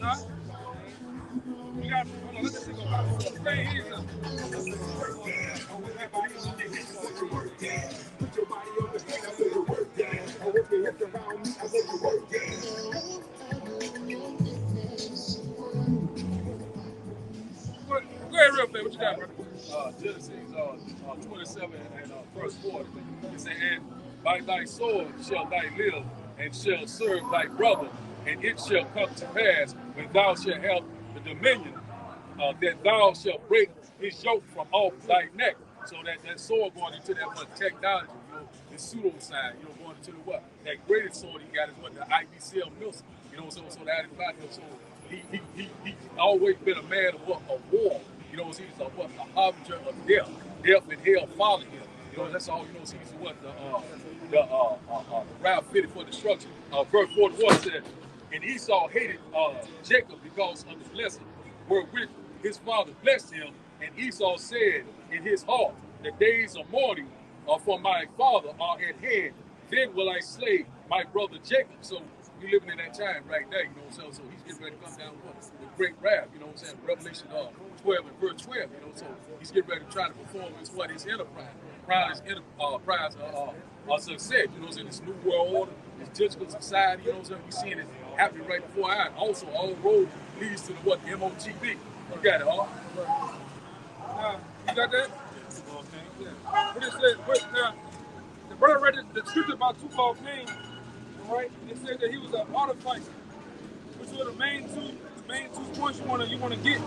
Huh? You got, hold on, let this thing go by. His name is Go ahead real quick, what you got, brother? Genesis 27 and verse 40. It says, and by thy sword shall thy live, and shall serve thy brother, and it shall come to pass when thou shalt have the dominion, that thou shalt break his yoke from off thy neck. So that sword going into that what technology, the pseudo side, going into the what? That greatest sword he got is what the IBCL missile. So that is about him. So he always been a man of war. He's a harbinger of death. Death and hell follow him. That's all. He's what the route fitted for destruction. Verse 41 said, and Esau hated Jacob because of the blessing wherewith his father blessed him. And Esau said in his heart, the days of mourning for my father are at hand. Then will I slay my brother Jacob. So we living in that time right now, So he's getting ready to come down with great wrath, Revelation 12 and verse 12, So he's getting ready to try to perform his enterprise. Prize of success, in this new world order, this digital society, We're seeing it happening right before our eyes. Also, all roads leads to the what? MOTB. You got it, huh? You got that? Yeah. What it said, now, the brother read the scripture about Tubal Cain, right? It said that he was an artificer, which were the main two points you want to get in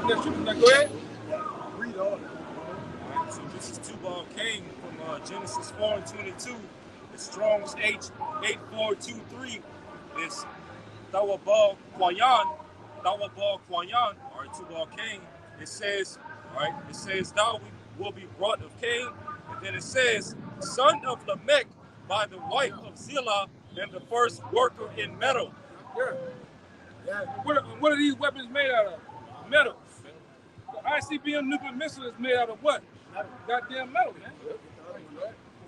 that scripture. Now, go ahead. Read all that. All right, so this is Tubal Cain from Genesis 4 and 22. The Strong's H8423 is Tawabal Kwayan, or Tubal Cain. It says, thou will be brought of Cain. And then it says, son of Lamech by the wife of Zillah and the first worker in metal. Yeah. What are these weapons made out of? Metal. The ICBM nuclear missile is made out of what? Goddamn metal, man.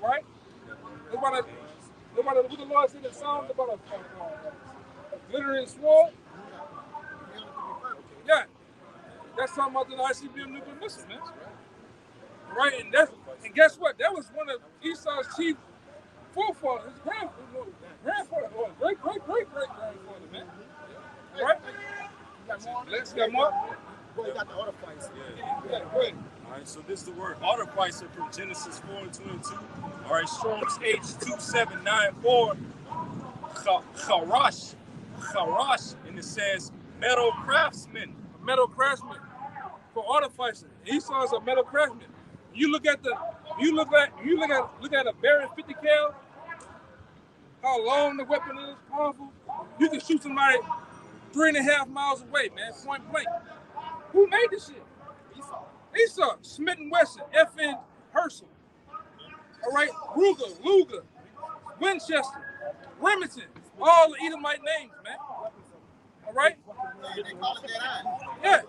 Right? What the Lord said in Psalms about a glittering sword? Yeah. That's talking about the ICBM nuclear missile, man. Right? And guess what? That was one of Esau's chief forefathers, his grandfather, or great-great-great-grandfather, man. Right? You got more? Well, you got the artificer. Yeah, great. All right, so this is the word artificer from Genesis 4 and 22. All right, Strong's H2794, Charash, and it says metal craftsman. Metal craftsman for artificer. Esau is a metal craftsman. You look at a Barrett 50 cal, how long the weapon is, powerful. You can shoot somebody 3.5 miles away, man, point blank. Who made this shit? Esau. Smith & Wesson, FN Herschel. All right, Ruger, Luger, Winchester, Remington, all the Edomite names, man. All right? Yeah.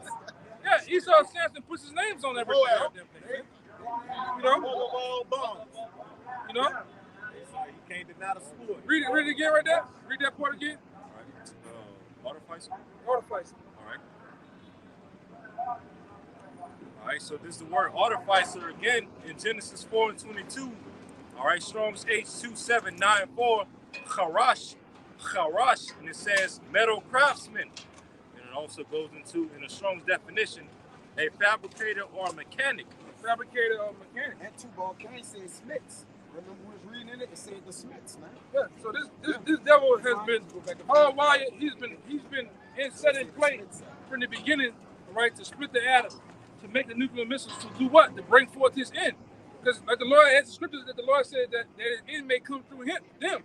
Yeah, Esau Sampson puts his names on everything. You know? You can't deny the sport. Read it again right there. Read that part again. All right. Artificer. All right, so this is the word artificer again in Genesis 4 and 22. All right, Strong's H2794, Charash, and it says metal craftsman. And it also goes into, in a Strong's definition, a fabricator or mechanic. And Tubal Cain said Smiths. Remember we was reading in it, it said the Smiths, man. Yeah, so this devil has been hardwired. He's been set in place from the beginning, right, to split the atom, to make the nuclear missiles, to do what? To bring forth his end. Because like the Lord has the scriptures that the Lord said that his end may come through them. Yeah.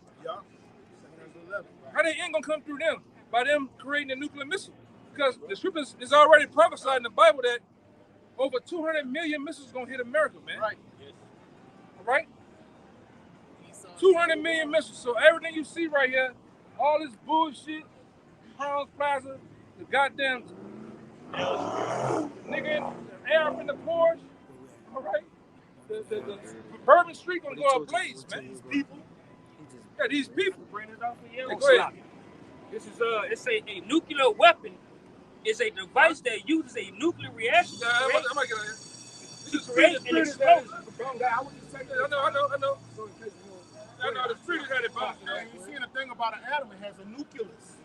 How their end gonna come through them? By them creating a nuclear missile. Because the scriptures is already prophesied in the Bible that over 200 million missiles gonna hit America, man. Right. All right? 200 million missiles. So everything you see right here, all this bullshit, Crowns Plaza, the goddamn nigga in the air up in the Porsche, all right? The Bourbon Street gonna go ablaze, man. These people. Yeah, these people. This is it's a nuclear weapon. It's a device that uses a nuclear reaction to create an explosion. I know. The street is at it, but you see the thing about an atom, it has a nucleus.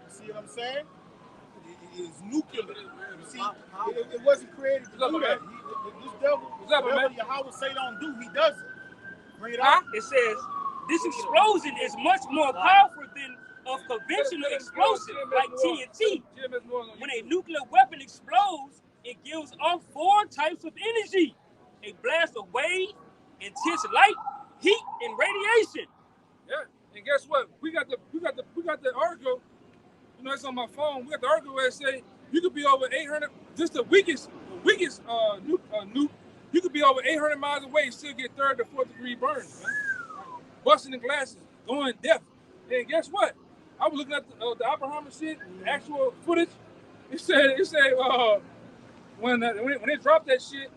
You see what I'm saying? It is nuclear. You see, it wasn't created to do that. This devil, whatever Yahweh say don't do, he does it. Bring it out. It says this explosion is much more powerful than a conventional explosive like TNT. When a nuclear weapon explodes, it gives off 4 types of energy: a blast of wave, intense light, heat, and radiation. Yeah, and guess what? We got the article. You know, it's on my phone. We got the article where it say you could be over 800. Just the weakest nuke. You could be over 800 miles away, still get 3rd to 4th degree burns, man. Busting the glasses, going deaf. And guess what? I was looking at the Oppenheimer shit, the actual footage. It said when they dropped that shit,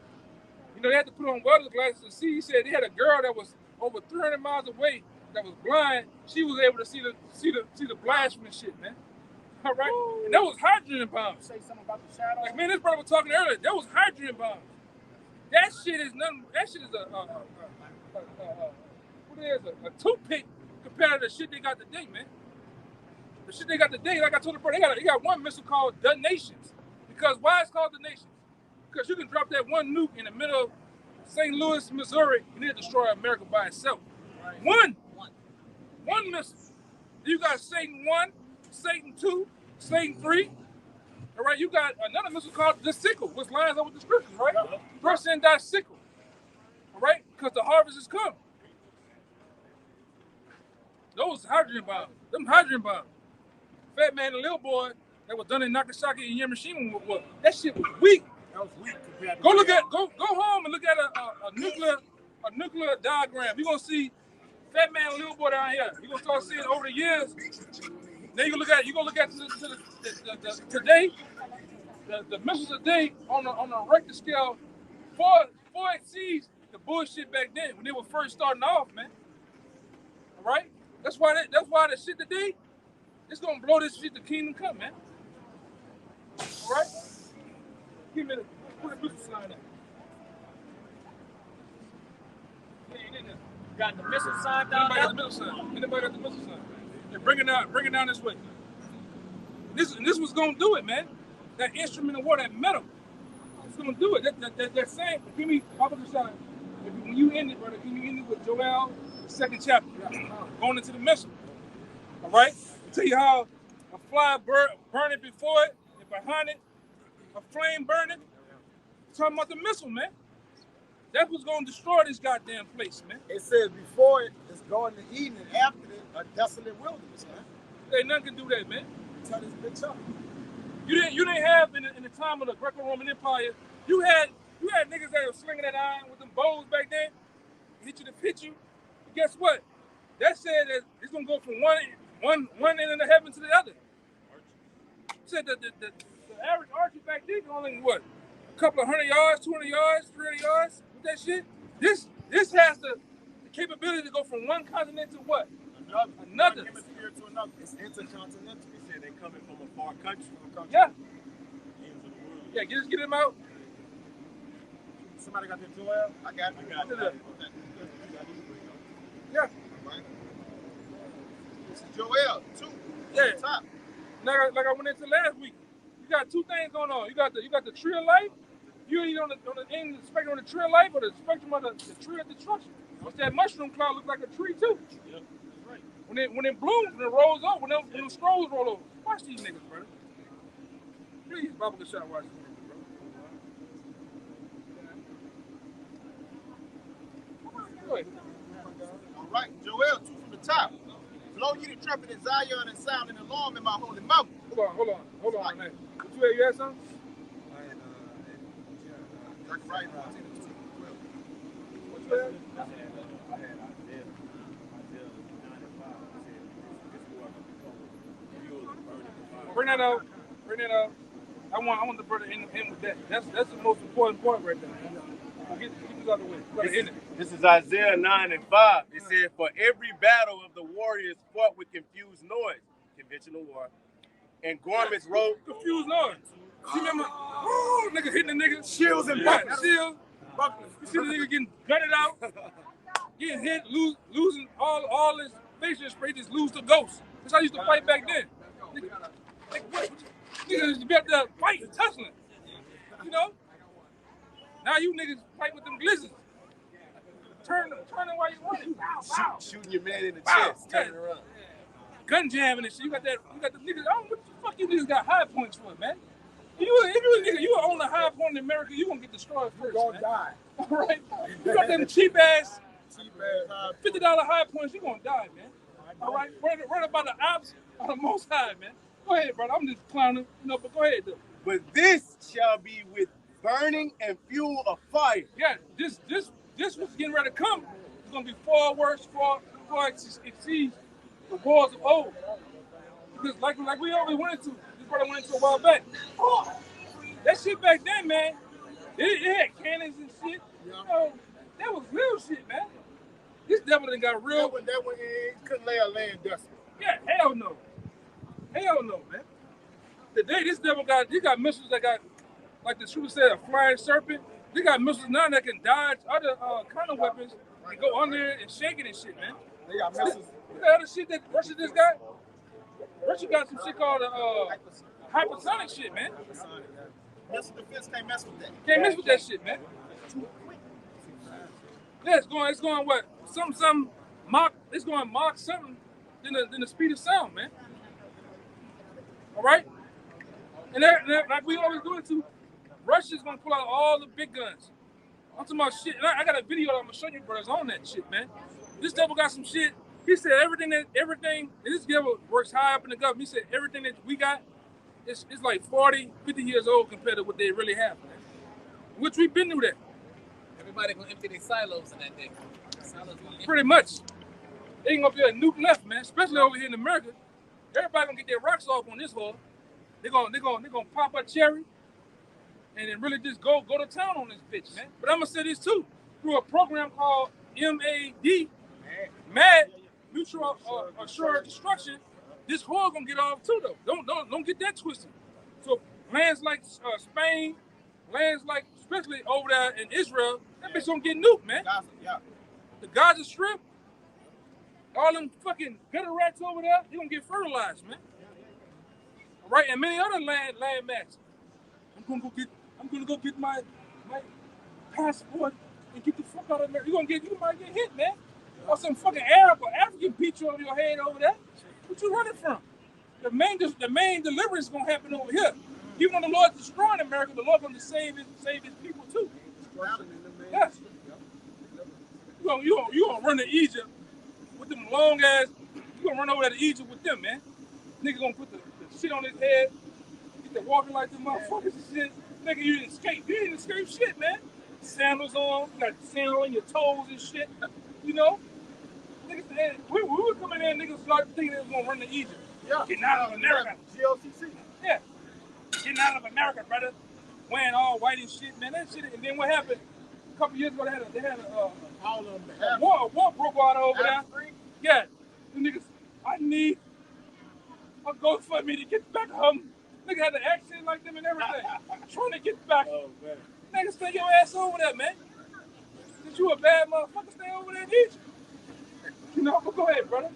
you know, they had to put on welder's glasses to see. He said they had a girl that was over 300 miles away that was blind. She was able to see the blast from the shit, man. All right, and that was hydrogen bombs. Say something about the shadow. Like, man, this brother was talking earlier. That was hydrogen bombs. That shit is nothing. That shit is a toothpick compared to the shit they got today, man. The shit they got today, like I told the brother, they got one missile called the Nations. Because why it's called the Nations? Because you can drop that one nuke in the middle of St. Louis, Missouri, and it'll destroy America by itself. Right. One missile. You got Satan 1, Satan 2, Satan 3. All right, you got another missile called the sickle, which lines up with the scriptures, right? First in thy sickle. All right, because the harvest is come. Those hydrogen bombs, them hydrogen bombs. Fat Man and Little Boy that was done in Nagasaki and Hiroshima, that shit was weak. That was weak compared to go home and look at a nuclear diagram. You're gonna see Fat Man and Little Boy down here. You're gonna start seeing over the years. Then you're gonna look at today, the missiles today on a Richter scale far exceeds the bullshit back then when they were first starting off, man. All right, that's why the shit today, it's gonna blow this shit to kingdom come, man. All right, give me put a missile sign up. Got the missile sign down there? Anybody got the missile sign? And bring it down this way. This was gonna do it, man. That instrument of war, that metal, it's gonna do it. That same. Give me opposite side. When you end it, brother, can you end it with Joel, the 2nd chapter, going into the missile? All right. I'll tell you how a fly burning before it, and behind it, a flame burning. Talking about the missile, man. That was gonna destroy this goddamn place, man. It says before it is going to Eden, and after it, a desolate wilderness, man. Hey, nothing can do that, man. Tell this bitch up. You didn't have in the time of the Greco-Roman Empire. You had niggas that were slinging that iron with them bows back then. Hit you to pitch you. And guess what? That said that it's gonna go from one end of the heaven to the other. Said that the average archer back then only what? A couple of 100 yards, 200 yards, 300 yards with that shit. This has the capability to go from one continent to what? Another. Hemisphere to another. It's intercontinental. They say they're coming from a far country. Yeah. Yeah, get him out. Somebody got their Joel? I got it. Yeah. Right. This is Joel, 2. Yeah. Top. Like I went into last week. You got 2 things going on. You got the tree of life. You either on the end of the spectrum of the tree of life or the spectrum of the tree of destruction. What's that mushroom cloud look like a tree too? Yep. Right. When it blooms, when it rolls over, when the scrolls roll over. Watch these niggas, brother. Please, Baba Kashad, watch these niggas, bro. Go ahead. All right, Joel, 2 from the top. Blow ye the trumpet in Zion and sound an alarm in my holy mountain. Hold on, man. What you had something? Zechariah 14:12. What you had? want the brother in with that. That's the most important part right there. Get this out of the way. This is Isaiah 9:5. It said, "For every battle of the warriors fought with confused noise, conventional war, and garments rolled." Confused noise. You remember? Oh, nigga hitting the nigga. Shields and buckles. buckles. Shields. You see the nigga getting gutted out, getting hit, losing all his facial spray, just lose the ghost. That's how I used to fight back then. Nigga, niggas be up there fighting, tussling. You know? Now you niggas fight with them glizzards. Turning while you running. Shooting your man in the chest, turning around. Gun jamming and shit. You got the niggas. I don't know what the fuck you niggas got high points for, man. If you a nigga, you own a high point in America, you gonna get destroyed first. You're gonna die. All right? You got them cheap ass $50 high points, you gonna die, man. All right? Worry about the ops on the most high, man. Go ahead, brother. I'm just clowning, but go ahead, though. But this shall be with burning and fuel of fire. Yeah, this was getting ready to come. It's gonna be far worse, far exceeds the wars of old. Because like we always went into, this brother went into a while back. That shit back then, man, it had cannons and shit. You know, that was real shit, man. This devil done got real. That one he couldn't lay a land dust. Yeah, hell no. Hell no, man. Today, this devil got missiles that got, like the shooter said, a flying serpent. They got missiles now that can dodge other kind of weapons and go under and shake it and shit, man. They got missiles. You know other shit that Russia just got? Russia got some shit called hypersonic shit, man. Missile defense can't mess with that. Can't mess with that shit, man. Yeah, it's going what? Some Mach, it's going Mach something than the speed of sound, man. All right? And like we always go into, Russia's gonna pull out all the big guns. I'm talking about shit. And I got a video that I'm gonna show you brothers on that shit, man. This devil got some shit. He said everything, and this devil works high up in the government. He said everything that we got is like 40, 50 years old compared to what they really have, man. Which we've been through that. Everybody gonna empty their silos in that day. Pretty much. There ain't gonna be a nuke left, man. Especially over here in America. Everybody gonna get their rocks off on this hole. They're gonna pop a cherry and then really just go to town on this bitch, man. But I'm gonna say this too. Through a program called MAD, Mutual Assured Destruction, this whore gonna get off too though. Don't get that twisted. So lands like Spain, lands like especially over there in Israel, that bitch gonna get nuked, man. The Gaza Strip, all them fucking gutter rats over there, they gonna get fertilized, man. All right, and many other land masses. I'm gonna go get my passport and get the fuck out of America. You might get hit, man. Or some fucking Arab or African picture on your head over there. What you running from? The main deliverance is gonna happen over here. Even though the Lord's destroying America, the Lord gonna save his people too. Yes. You gonna run to Egypt with them long ass. You gonna run over there to Egypt with them, man. Nigga gonna put the shit on his head, get to walking like them motherfuckers and shit. Nigga, you didn't escape. You didn't escape shit, man. Sandals on, you got sand on your toes and shit. You know? Niggas, we were coming in, niggas started thinking they was gonna run to Egypt. Yeah. Getting out of America. GLCC. Yeah. Getting out of America, brother. Wearing all white and shit, man. That shit. And then what happened? A couple years ago, they had a war broke out over there. Yeah. The niggas, I need a go for me to get back home. Nigga had the accent like them and everything. Trying to get back. Oh, man. Nigga, stay your ass over there, man. Since you a bad motherfucker, stay over there in Egypt. You know, but go ahead, brother.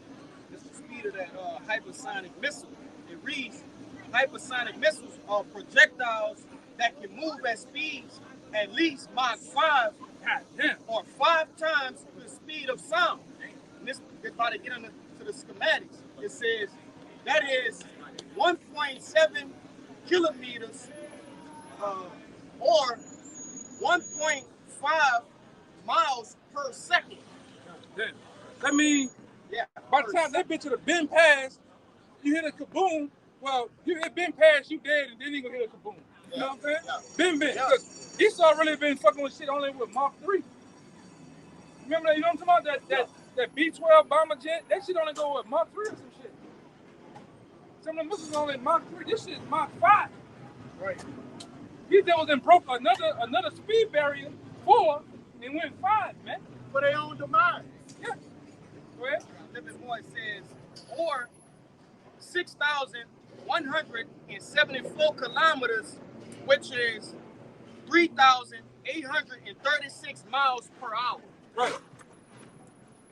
It's the speed of that hypersonic missile. It reads, hypersonic missiles are projectiles that can move at speeds at least Mach 5 or 5 times the speed of sound. And this is about to get into the schematics. It says that is 1.7 kilometers or 1.5 miles per second. That means by the time that bitch would have been past, you hit a kaboom. Well, it been past, you dead, and then you gonna hit a kaboom. You know what I'm saying? Been. Because Esau really been fucking with shit only with Mach 3. Remember that? You know what I'm talking about? That B-12 bomber jet? That shit only go with Mach 3 or some shit. Some of the missiles only Mach 3. This shit is Mach 5. Right. These devils then broke another speed barrier 4 and went 5, man. For their own demise. Yeah. Go ahead. Living Boy says, or 6,174 kilometers, which is 3,836 miles per hour. Right.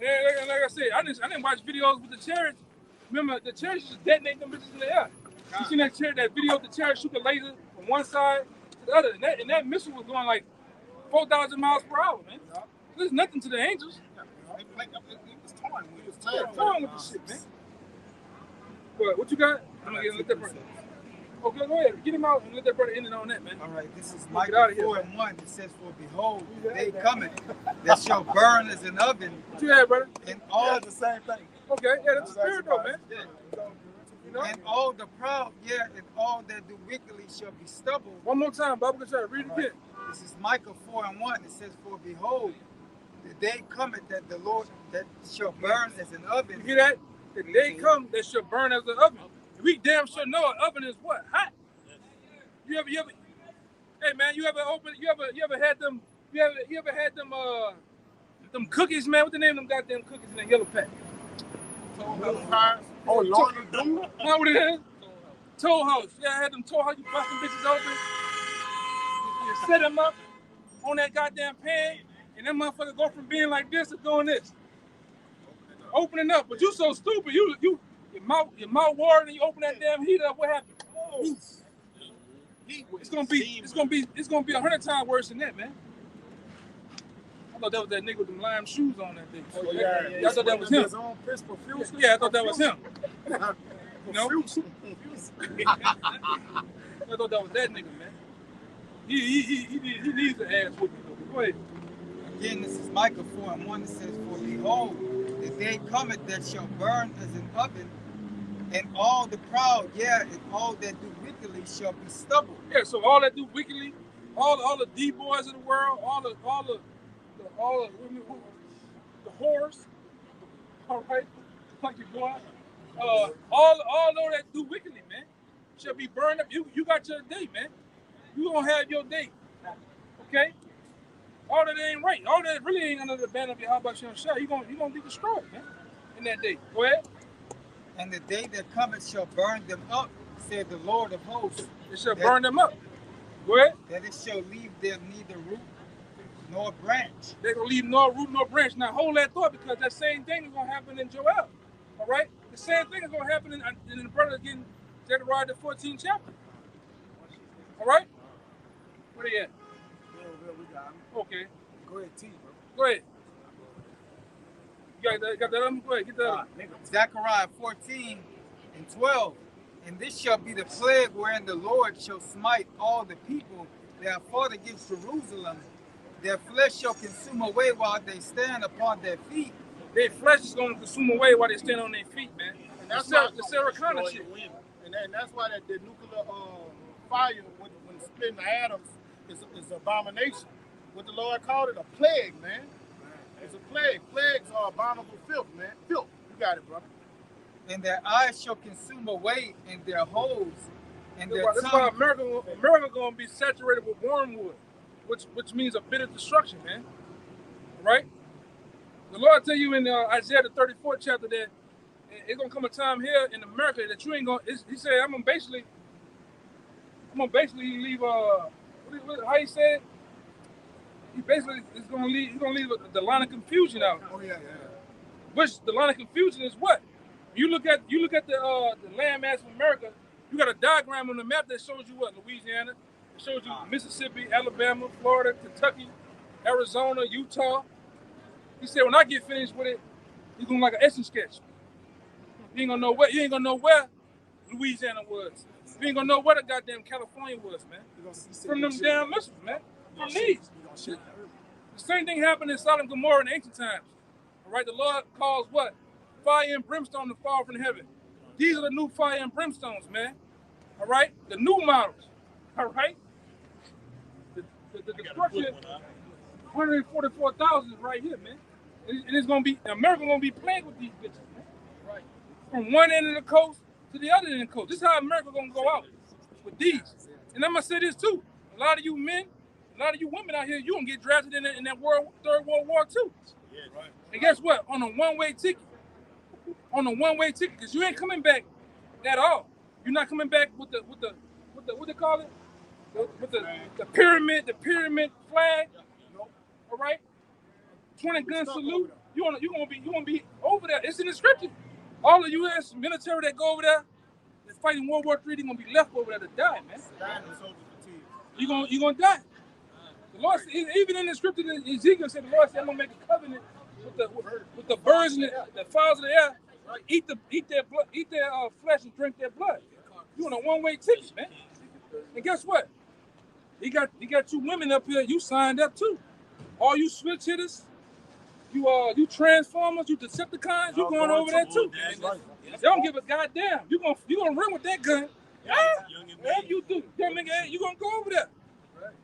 Yeah, like I said, I didn't watch videos with the chariots. Remember, the chariots just detonate them bitches in the air. You seen that video of the chariot shoot the laser from one side to the other, and that missile was going like 4,000 miles per hour, man. There's nothing to the angels. It was torn. It was Torn with the shit, man. What you got? I'm gonna let that brother. Okay, go ahead. Get him out and let that brother end it on that, man. All right, this is Micah 4:1. It says, "For behold, the day cometh that shall burn as an oven." What you had, brother? And all the same thing. Okay, yeah, that's the spirit, though, man. Yeah. You know? And all the proud, and all that do wickedly shall be stubble. One more time, Bob. Read it again. This is Micah 4:1. It says, "For behold, the day cometh that the Lord that shall burn as an oven." You hear that? The day come that shall burn as an oven. We damn sure know an oven is what? Hot. You ever hey man, you ever had them them cookies, man? What the name of them goddamn cookies in that yellow pack? Oh, Lord of Doom. Know what it is? Toll House. Yeah, I had them Toll House. You bust them bitches open. You set them up on that goddamn pan, and that motherfucker go from being like this to doing this. Opening up, but you so stupid. Your mouth watering, and you open that damn heat up. What happened? Oh. It's gonna be 100 times worse than that, man. I thought that was that nigga with them lime shoes on that thing. Oh, yeah. I thought that was him. Yeah, I thought that was him. You know? I thought that was that nigga, man. He needs an ass whooping. Go ahead. Again, this is Micah 4:1. It says, "For behold, the day cometh that shall burn as an oven, and all the proud, and all that do wickedly shall be stubble." Yeah, so all that do wickedly, all the D boys of the world, all the whores, all right, like your boy, all those that do wickedly, man, shall be burned up. You got your day, man. You gonna have your day, okay? All that ain't right. All that really ain't under the banner of Yahweh Shem Shah. You gonna be destroyed, man, in that day. Go ahead. "And the day that cometh shall burn them up, said the Lord of hosts." It shall burn them up. Go ahead. "That it shall leave them neither root nor branch." They're gonna leave no root nor branch. Now hold that thought, because that same thing is gonna happen in Joel. All right? The same thing is gonna happen in the brother again, Zechariah the 14th chapter. All right? Where they at? Okay. Go ahead, T, bro. Go ahead. You got that on? Go ahead, get that on. Zechariah 14:12. "And this shall be the plague wherein the Lord shall smite all the people that have fought against Jerusalem. Their flesh shall consume away while they stand upon their feet." Their flesh is going to consume away while they stand on their feet, man. And that's the Sarah Connor shit. And that's why the nuclear fire, when splitting the atoms, is an abomination. What the Lord called it, a plague, man. It's a plague. Plagues are abominable filth, man. Filth. You got it, brother. "And their eyes shall consume away, and their holes, and their That's why America gonna be saturated with wormwood, which means a bit of destruction, man. Right? The Lord tell you in Isaiah the 34th chapter that it's gonna come a time here in America that you ain't gonna. He said, "I'm gonna basically leave." How he said? He basically is gonna leave. He's gonna leave the line of confusion out. Oh yeah. Which the line of confusion is what? You look at the landmass of America. You got a diagram on the map that shows you what? Louisiana. It shows you Mississippi, Alabama, Florida, Kentucky, Arizona, Utah. He said when I get finished with it, he's gonna like an essence sketch. You ain't gonna know where Louisiana was. You ain't gonna know where the goddamn California was, man. From them damn missiles, man. From these. The same thing happened in Sodom and Gomorrah in ancient times. All right, the Lord calls what? Fire and brimstone to fall from heaven. These are the new fire and brimstones, man. All right, the new models. All right, the destruction. 144,000 is right here, man. And it's gonna be America gonna be playing with these bitches, man. Right. From one end of the coast to the other end of the coast. This is how America gonna go out with these. And I'm gonna say this too. lot of you men, a lot of you women out here, you gonna get drafted in that Third World War too. Yeah, right. And guess what? On a one-way ticket. On a one-way ticket, because you ain't coming back at all. You're not coming back with the what they call it? With the pyramid flag. All right? 20 gun salute. You gonna be over there. It's in the scripture. All the U.S. military that go over there that's fighting World War III, they're gonna be left over there to die, man. You gonna die. The Lord, even in the scripture, Ezekiel said, the Lord said, I'm gonna make a covenant with the birds and the fowls of the air. Eat their blood, eat their flesh and drink their blood. You on a one-way ticket, man. And guess what? He got you women up here. You signed up too. All you switch hitters, you transformers, you Decepticons, you going over there too. They don't give a goddamn. You gonna run with that gun. Whatever you do, you gonna go over there.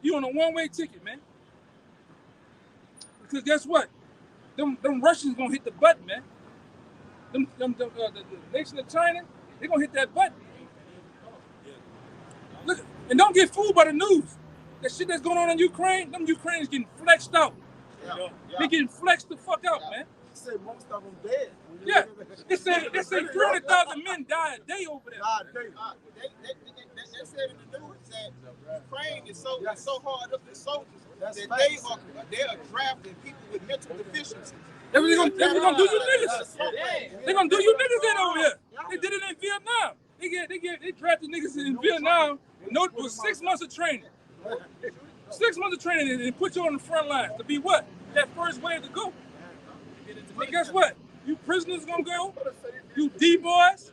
You on a one-way ticket, man. Because guess what? Them Russians gonna hit the button, man. The nation of China, they gonna hit that button. Look, and don't get fooled by the news. That shit that's going on in Ukraine, them Ukrainians getting flexed out. They getting flexed the fuck out, man. They say most of them dead. Yeah, they say 300,000 men die a day over there. They said in the news that Ukraine is so hard up the soldiers that they are drafting people with mental deficiencies. They're gonna do you niggas. They're gonna do you niggas in over here. They did it in Vietnam. They drafted niggas in Vietnam with 6 months of training. 6 months of training and put you on the front line to be what? That first wave to go. And guess what? You prisoners gonna go. You D-boys.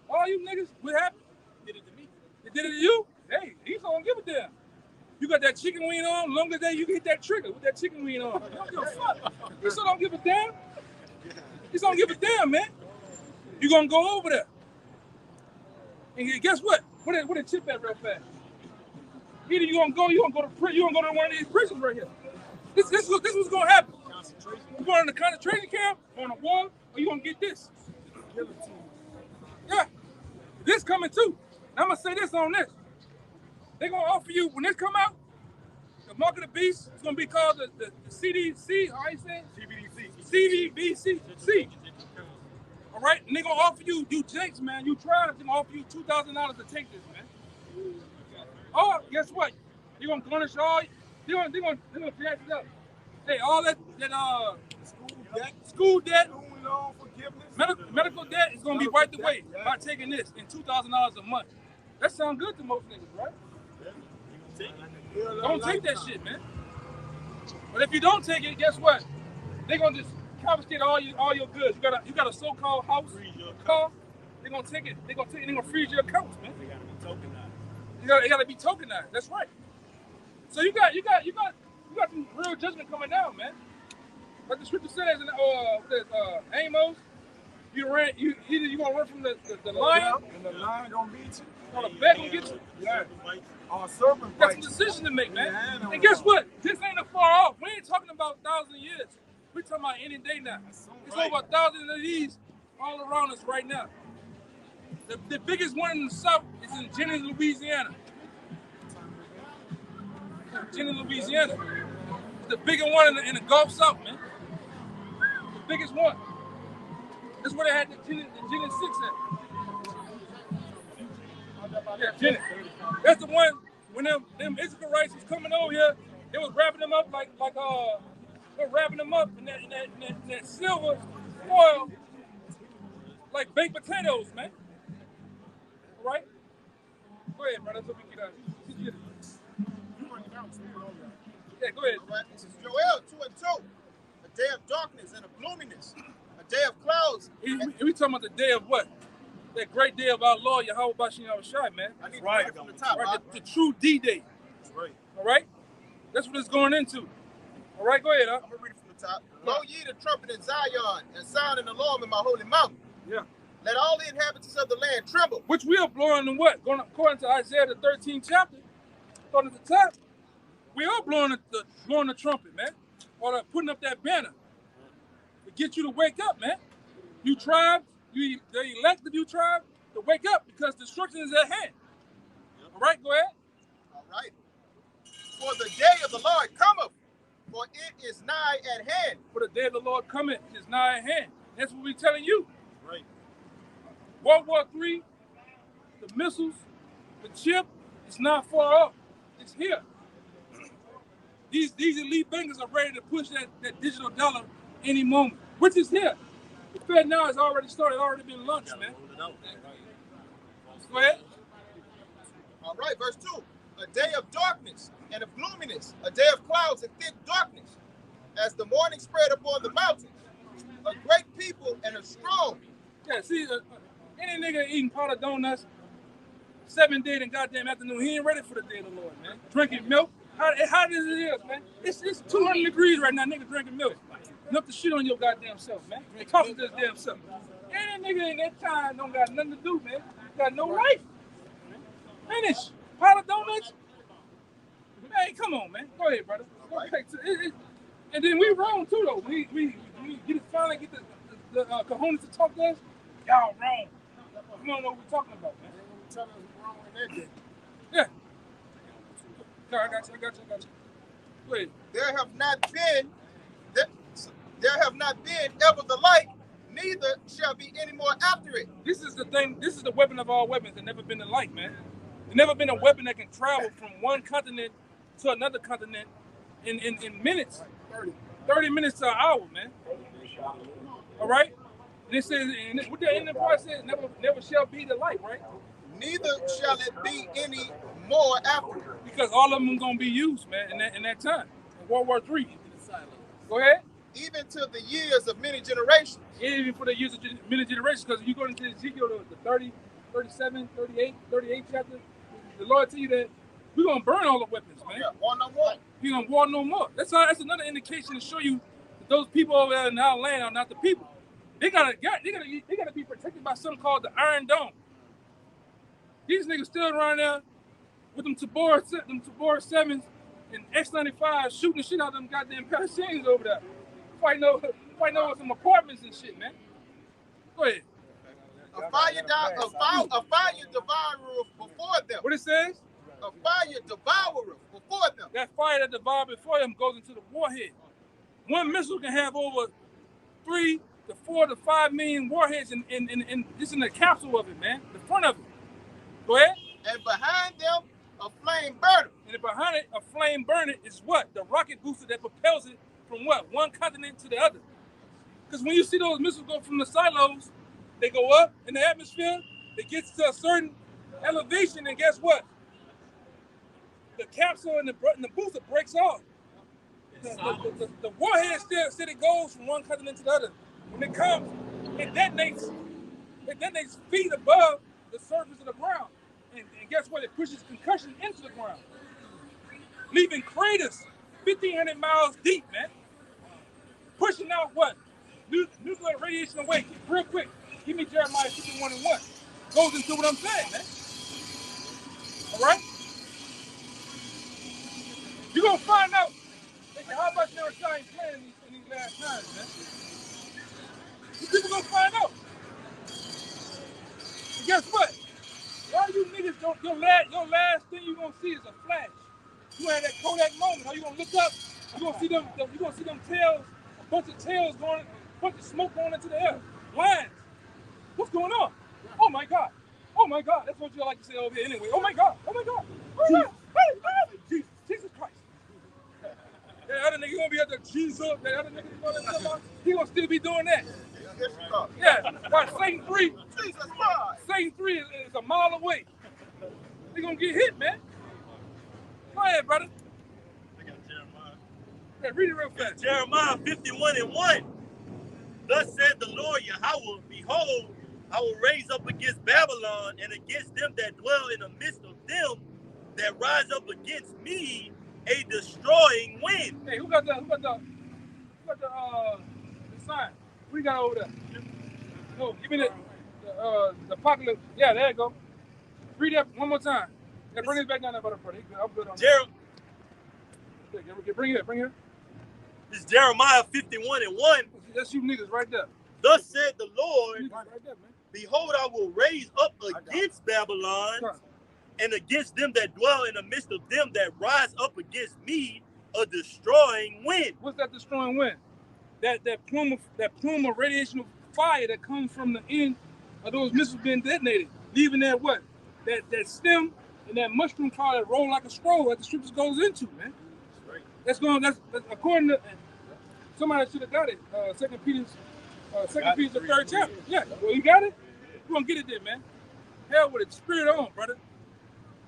All you niggas, what happened? They did it to you? Hey, he's gonna give it damn. You got that chicken wing on, long as you hit that trigger with that chicken wing on. You don't give a fuck. You still don't give a damn. You don't give a damn, man. You gonna go over there. And guess what? Where the chip at real fast? Either you gonna go to one of these prisons right here. This is what's gonna happen. You going in the concentration camp, on a war, or you gonna get this? Yeah. This coming too. And I'm gonna say this on this. They're gonna offer you, when this come out, the mark of the beast is gonna be called the CDC, how you say it? CDBC. All right? And they're gonna offer you jakes, man. You try, they're gonna offer you $2,000 to take this, man. Or guess what? You're gonna garnish all, they're gonna jack it up. Hey, all that school debt, medical debt is gonna be wiped away by taking this and $2,000 a month. That sounds good to most niggas, right? Don't take that shit, man. But if you don't take it, guess what? They're gonna just confiscate all your goods. You got a so-called house, car. They're gonna take it. They're gonna freeze your accounts, man. They gotta be tokenized. They gotta be tokenized. That's right. So you got some real judgment coming down, man. Like the scripture says in Amos, you gonna run from the lion, and the lion gonna beat you. Or the bear gonna get you. Yeah. Serpent got some decisions to make, man. And guess what? This ain't a far off. We ain't talking about 1,000 years. We're talking about any day now. It's over 1,000 of these all around us right now. The biggest one in the south is in Jennings, Louisiana. Jennings, Louisiana. It's the bigger one in the Gulf South, man. The biggest one. That's where they had the Jennings 6 at. Yeah, Jennings. That's the one when them Israelites was coming over here, they was wrapping them up like they're wrapping them up in that silver foil like baked potatoes, man. All right? Go ahead, brother. So we get out. Yeah, go ahead. This is Joel 2:2. A day of darkness and of gloominess. A day of clouds. We talking about the day of what? That great day of our Lord Yahweh Bashem Yahushai, man. I need right from the top. Right, the true D-Day. That's right. All right? That's what it's going into. All right, go ahead, huh? I'm going to read it from the top. Blow ye the trumpet in Zion and sound an alarm in my holy mountain. Yeah. Let all the inhabitants of the land tremble. Which we are blowing in what? Going according to Isaiah the 13th chapter, according to the top, we are blowing the trumpet, man. Or putting up that banner to get you to wake up, man. You tribes, the elect of you tribe, to wake up because destruction is at hand. All right, go ahead. All right. For the day of the Lord cometh, for it is nigh at hand. For the day of the Lord cometh, it is nigh at hand. That's what we're telling you. Right. World War III, the missiles, the chip, it's not far off. It's here. These elite bankers are ready to push that digital dollar any moment, which is here. The Fed now has already started, already been launched, man. Go ahead. All right, verse 2. A day of darkness and of gloominess, a day of clouds and thick darkness, as the morning spread upon the mountains. A great people and a strong. Yeah, see, any nigga eating pot of donuts 7 days and goddamn afternoon, he ain't ready for the day of the Lord, man. Drinking milk, how hot is it, man? It's 200 degrees right now, nigga drinking milk. Enough to shit on your goddamn self, man. Talking to his damn self. Any nigga in that time don't got nothing to do, man. Got no life. Finish. Pot of donuts? Man, come on, man. Go ahead, brother. Go back to it. And then we wrong, too, though. We finally get the cojones to talk to us. Y'all wrong. We don't know what we're talking about, man. Yeah. No, I got you. Go ahead. There have not been ever the like, neither shall be any more after it. This is the thing. This is the weapon of all weapons. There's never been the like, man. There's never been a weapon that can travel from one continent to another continent in minutes. 30 minutes to an hour, man. All right? And it says, and what the end part says, never shall be the like, right? Neither shall it be any more after it. Because all of them are going to be used, man, in that time. In World War III. Go ahead. Even to the years of many generations. Even for the years of many generations, because you go into Ezekiel, the 30, 37, 38 chapter, the Lord tell you that we're going to burn all the weapons, man. Yeah, war no more. We're going to war no more. That's another indication to show you that those people over there in our land are not the people. They gotta be protected by something called the Iron Dome. These niggas still around there with them Tabor 7s and X-95 shooting the shit out of them goddamn Palestinians over there. Fighting over some apartments and shit, man. Go ahead. A fire devoureth before them. What it says? A fire devoureth before them. That fire that devours before them goes into the warhead. One missile can have over 3 to 4 to 5 million warheads in just in the capsule of it, man. The front of it. Go ahead. And behind them, a flame burner. And behind it, a flame burner is what? The rocket booster that propels it from what? One continent to the other. Because when you see those missiles go from the silos, they go up in the atmosphere, they get to a certain elevation, and guess what? The capsule and the booster breaks off. The warhead still it goes from one continent to the other. When it comes, it detonates feet above the surface of the ground. And guess what? It pushes concussion into the ground, leaving craters 1,500 miles deep, man. Pushing out what? Nuclear radiation away. Real quick. Give me Jeremiah 51:1. Goes into what I'm saying, man. All right? You're going to find out how much they were trying to play in these last times, man. People going to find out. And guess what? All you niggas your last thing you're going to see is a flash. You had that Kodak moment. How you going to look up? You're going to see them tails, a bunch of tails going, a bunch of smoke going into the air. Lines. What's going on? Oh my God. Oh my God. That's what you like to say over here anyway. Oh my God. Oh my God. Oh my God. Hey, Jesus Christ. That other nigga gonna be at the Jesus. That other nigga he gonna still be doing that. Yeah. But Satan 3. Jesus Christ. Satan 3 is a mile away. They gonna get hit, man. Go ahead, brother. I got Jeremiah. Yeah, read it real fast. Jeremiah 51:1. Thus said the Lord Yahweh, behold, I will raise up against Babylon and against them that dwell in the midst of them that rise up against me a destroying wind. Hey, who got the sign? What you got over there? No, give me the apocalypse. Yeah, there you go. Read that one more time. Yeah, bring it back down there, brother. I'm good on that. Bring it here. This is Jeremiah 51:1. That's you niggas right there. Thus said the Lord, right there, man. behold, I will raise up against Babylon and against them that dwell in the midst of them that rise up against me, a destroying wind. What's that destroying wind? That plume of radiation of fire that comes from the end of those missiles being detonated, leaving that what? That stem and that mushroom cloud that roll like a scroll that the scriptures goes into, man. That's according to somebody should have got it. Second Peter, the 3rd chapter. Yeah, well, you got it. We're gonna get it there, man. Hell with it, spirit on, brother.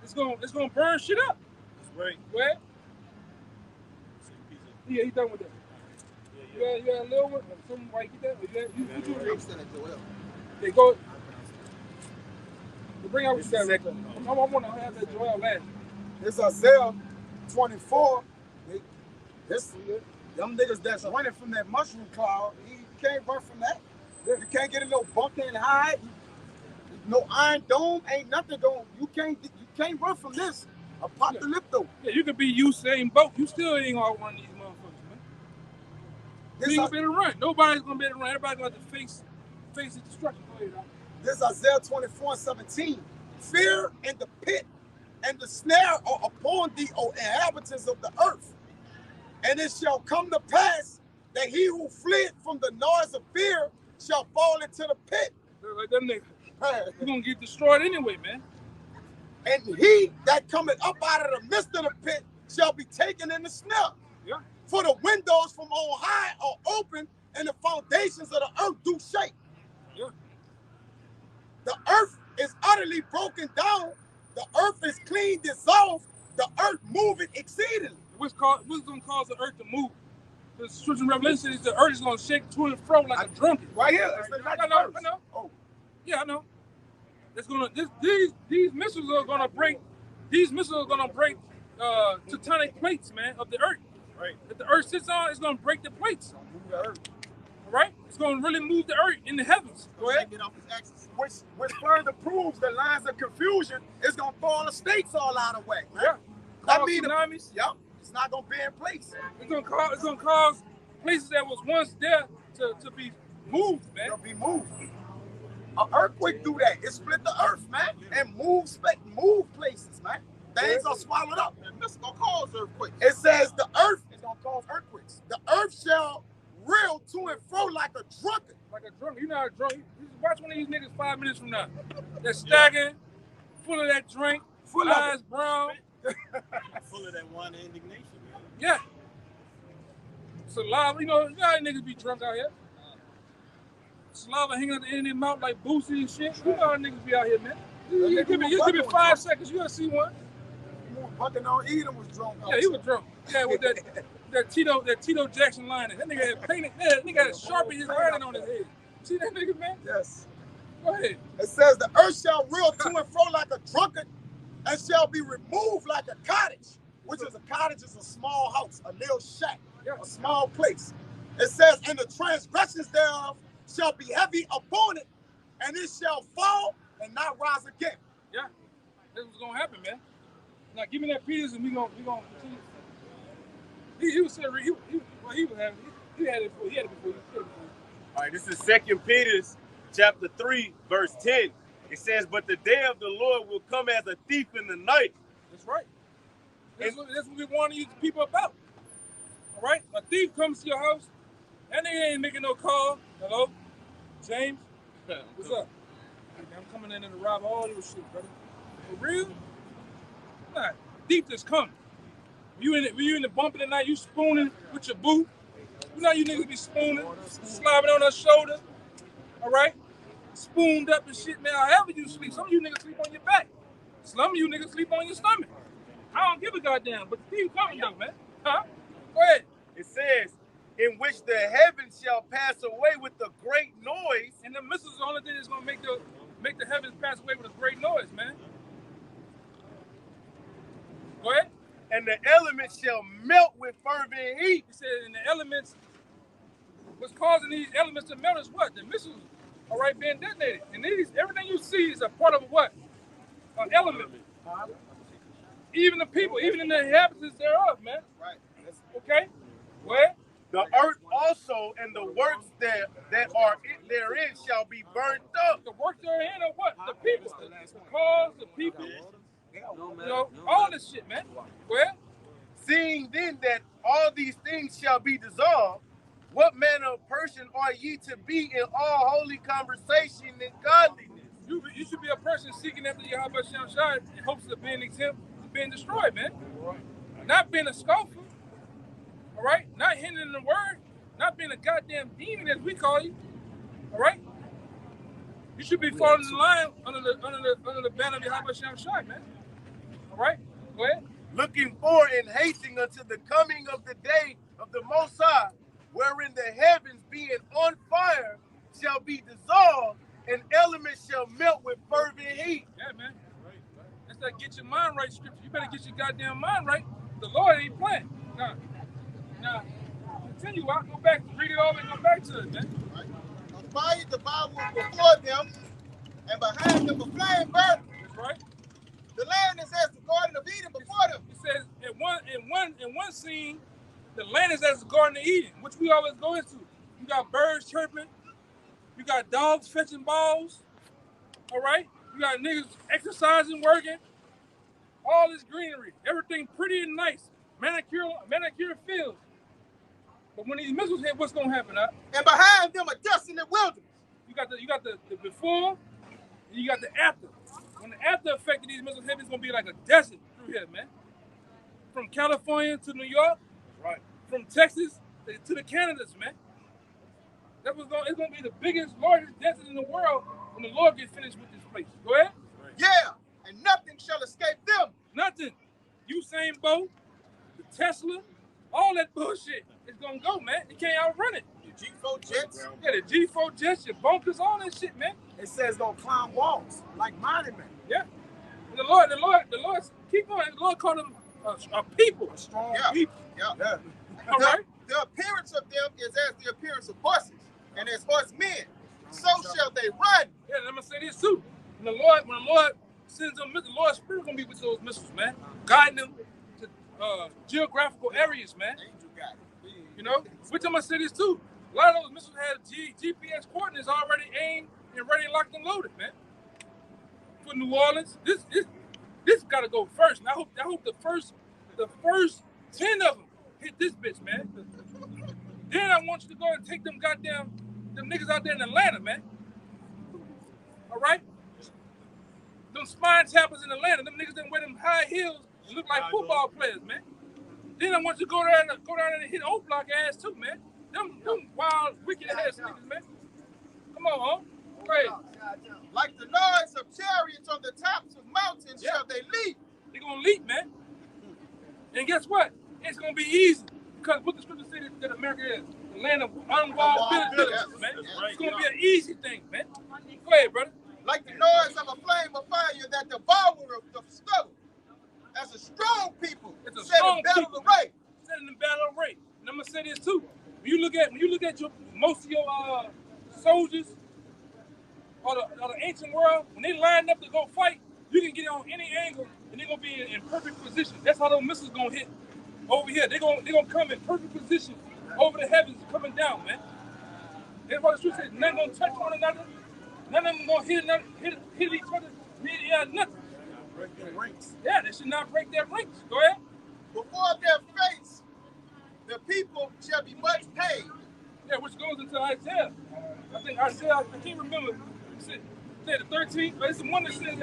It's gonna burn shit up. That's right. Where? Yeah, he's done with that. You got a little one? Something white, get that? They go. Bring out what you got. I want to have that Joel last. It's Isaiah 24. Them niggas that's running from that mushroom cloud, you can't run from that. You can't get a little bunker and hide. No iron dome, ain't nothing going. You can't run from this. Apocalypto. Yeah, you could be Usain Bolt. You still ain't gonna run these motherfuckers, man. You ain't gonna be able to run. Nobody's gonna be able to run. Everybody's gonna have to face the destruction. This is Isaiah 24:17. Fear and the pit and the snare are upon thee, O inhabitants of the earth. And it shall come to pass that he who fled from the noise of fear shall fall into the pit. Like them niggas. You're gonna get destroyed anyway, man. And he that cometh up out of the midst of the pit shall be taken in the snare. Yeah. For the windows from on high are open, and the foundations of the earth do shake. Yeah. The earth is utterly broken down. The earth is clean dissolved. The earth moving exceedingly. What's gonna cause the earth to move? The scripture in Revelation is the earth is gonna shake to and fro like a drunken. Right here. I know. Oh. Yeah, I know. It's gonna these missiles are gonna break. These missiles are gonna break tectonic plates, man, of the earth. Right. If the earth sits on, it's gonna break the plates. Move the earth. Right? It's gonna really move the earth in the heavens. Go ahead. Get off his axis. Which further proves the lines of confusion is gonna throw all the states all out of whack. Yeah. That means tsunamis. Yep. It's not gonna be in place. It's gonna cause places that was once there to be moved, man. They'll be moved. An earthquake do that. It split the earth, man, and move places, man. Things are swallowed up. And this is gonna cause earthquakes. It says the earth is gonna cause earthquakes. The earth shall reel to and fro like a drunkard. Like a drunk. You're not a drunk. Watch one of these niggas 5 minutes from now. They're staggering, full of that drink, full of eyes brown. Full of that one indignation, man. Yeah. Saliva, you know how niggas be drunk out here. Saliva hanging at the end of their mouth like Boosie and shit. You know how niggas be out here, man. You give me 5 seconds, you'll see one. Bucking on Edom was drunk. Yeah, he was drunk. Yeah, with that Tito Jackson line. That nigga had painted. That nigga had Sharpie his writing on his head. See that nigga, man? Yes. Go ahead. It says the earth shall reel to and fro like a drunkard, and shall be removed like a cottage, which is a cottage is a small house, a little shack, a small place. It says, and the transgressions thereof shall be heavy upon it, and it shall fall and not rise again. Yeah, that's what's gonna happen, man. Now give me that Peters and we gonna continue. He was saying he had it before. All right, this is 2 Peter chapter 3, verse 10. It says, but the day of the Lord will come as a thief in the night. That's right. That's what we want to use people about. All right? A thief comes to your house, that nigga ain't making no call. Hello? James? What's up? I'm coming in to rob all your shit, brother. For real? Nah, thief just come. You in the bump in the night, you spooning with your boo. You know you niggas be spooning, slobbing on her shoulder. All right? Spooned up and shit, man. However you sleep. Some of you niggas sleep on your back. Some of you niggas sleep on your stomach. I don't give a goddamn, but the thief coming though, man. Huh? Go ahead. It says, in which the heavens shall pass away with a great noise. And the missiles the only thing that's gonna make the heavens pass away with a great noise, man. Go ahead. And the elements shall melt with fervent heat. He said, and the elements, what's causing these elements to melt is what? The missiles are right being detonated. And everything you see is a part of what? An element. Even the people, even in the inhabitants thereof, man. Right. Okay? Where? The earth also and the works that are therein shall be burnt up. The works therein are what? The people. The cause, the people. You know, all this shit, man. Go ahead. Seeing then that all these things shall be dissolved, what manner of person are ye to be in all holy conversation and godliness? You should be a person seeking after Yahweh Shem Shai in hopes of being exempt, being destroyed, man. Not being a scoffer, all right? Not hindering the word, not being a goddamn demon as we call you, all right? You should be falling in line under the banner of Yahweh Shem Shai, man. All right? Go ahead. Looking for and hastening unto the coming of the day of the Most High, wherein the heavens being on fire shall be dissolved, and elements shall melt with fervent heat. Yeah, man. That's that get your mind right scripture. You better get your goddamn mind right. The Lord ain't playing. Now, continue. I'll go back, read it over and go back to it, man. A fire devoured before them, and behind them a flame burning. That's right. The land is as the Garden of Eden before them. It says in one scene, the land is as the Garden of Eden, which we always go into. You got birds chirping, you got dogs fetching balls, all right? You got niggas exercising, working, all this greenery, everything pretty and nice, manicured fields. But when these missiles hit, what's gonna happen? And behind them a desolate wilderness. You got the before, and you got the after. When the after effect of these missiles hit, it's gonna be like a desert through here, man. From California to New York, right? From Texas to the Canadas, man. It's gonna be the biggest, largest desert in the world when the Lord gets finished with this place. Go ahead. Right. Yeah, and nothing shall escape them. Nothing. Usain Bolt, the Tesla, all that bullshit is gonna go, man. You can't outrun it. The G4 jets. Yeah, the G4 jets, your bunkers, all that shit, man. It says gonna climb walls like monument. Yeah. And the Lord, keep going. The Lord called them a people, a strong people. Yeah. All right. The appearance of them is as the appearance of horses, and as horsemen, so shall they run. Yeah, and I'm gonna say this too. When the Lord sends them, the Lord's Spirit gonna be with those missiles, man, guiding them to geographical areas, man. You know, which I'm gonna say this too. A lot of those missiles had GPS coordinates already aimed and ready, locked and loaded, man. For New Orleans, this gotta go first. And I hope the first 10 of them hit this bitch, man. Then I want you to go and take them niggas out there in Atlanta, man. All right? Them spine tappers in Atlanta, them niggas that wear them high heels and look like football players, man. Then I want you to go down there and hit O Block ass too, man. Them wild, wicked ass niggas, man. Come on, huh? Right. Like the noise of chariots on the tops of mountains shall they leap. They're gonna leap, man. And guess what? It's gonna be easy. Because what the scripture said that America is, the land of unwalled villages, man. It's gonna be an easy thing, man. Go ahead, brother. Like the noise of a flame of fire that devoureth the stubble. As a strong people, it's a set strong in battle people. array. Set in battle array. And I'm gonna say this too. When you look at most of your soldiers or the ancient world, when they line up to go fight, you can get on any angle and they're gonna be in perfect position. That's how those missiles gonna hit over here. They're gonna come in perfect position over the heavens coming down, man. That's why the scripture says none gonna touch one another. None of them gonna hit each other. Yeah, nothing. Break their ranks. Yeah, they should not break their ranks. Go ahead. Before their face, the people shall be much paid. Yeah, which goes into Isaiah. I think Isaiah, I can't remember. Say the 13th, but it's the one that says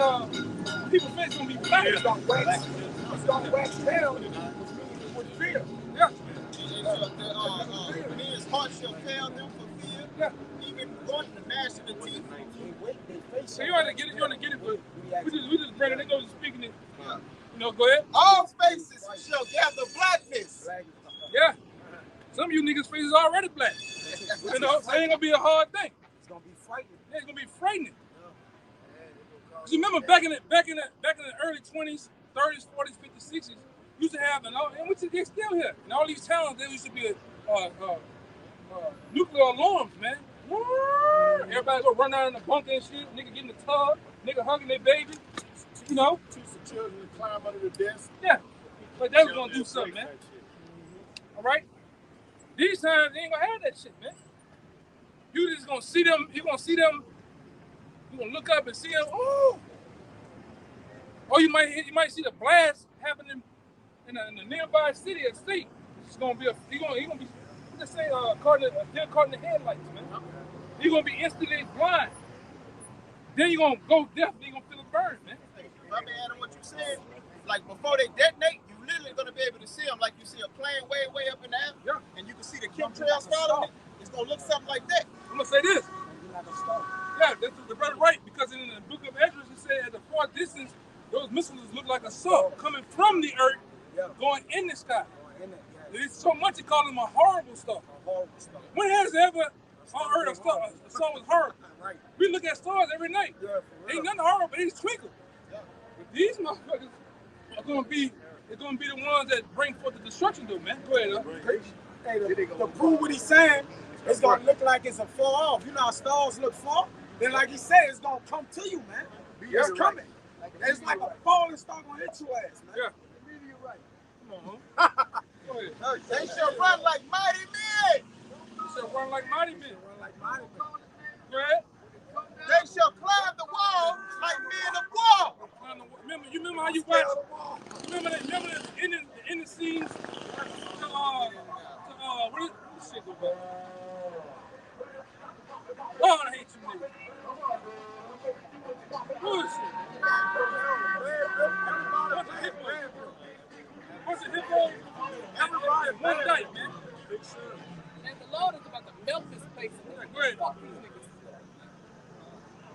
people's face gonna be black. It's gonna wax down, which means with fear. Yeah. Men's heart shall fail them for fear. Yeah. Even going to gnash of the teeth. So you ought to get it, but we just bringing it, goes speaking it. You know, go ahead. All faces shall gather blackness. Yeah. Some of you niggas' faces are already black. You know, so it ain't gonna be a hard thing. It's gonna be frightening. Yeah, it's gonna be frightening. Cause you remember back in the early 20s, 30s, 40s, 50s, 60s, used to have, and which is still here. In all these towns, there used to be nuclear alarms, man. Everybody go run out in the bunker and shit. Nigga get in the tub. Nigga hugging their baby. You know. Teach the children to climb under the desk. Yeah. But they was gonna do something, man. All right. These times they ain't gonna have that shit, man. You just gonna see them. You gonna see them. You gonna look up and see them. Ooh. Or you might see the blast happening in a nearby city or state. It's gonna be he gonna be, let's say, caught in the headlights, man. You're gonna be instantly blind. Then you're gonna go deaf. You're gonna feel a burn, man. I mean, Adam, what you said, like before they detonate, you literally gonna be able to see them, like you see a plane way up in the air, yeah. And you can see the chemtrails following it. It's gonna look something like that. I'm gonna say this. Yeah, that's the brother right, because in the book of Ezra it said at the far distance, those missiles look like a sun coming from the earth, going in the sky. It's so much they call them a horrible stuff. When has ever on earth a sun was horrible? We look at stars every night. Ain't nothing horrible, they just twinkle. But these motherfuckers are gonna be the ones that bring forth the destruction, though, man. Go ahead, Hey, to prove what he's saying, it's gonna look like it's a far off. You know how stars look far? Then, like he said, it's gonna come to you, man. It's coming. It's like a falling star gonna hit your ass, man. Yeah. You're right. Come on. They shall run like mighty men. They shall run like mighty men. Go ahead. They shall climb the wall like men of war. Remember how you watch? Remember the ending scenes? What is this shit go back? Oh, I hate you, nigga. Bullshit. What's a hippo? Everybody, one night, man. And the Lord is about to melt this place. Go ahead.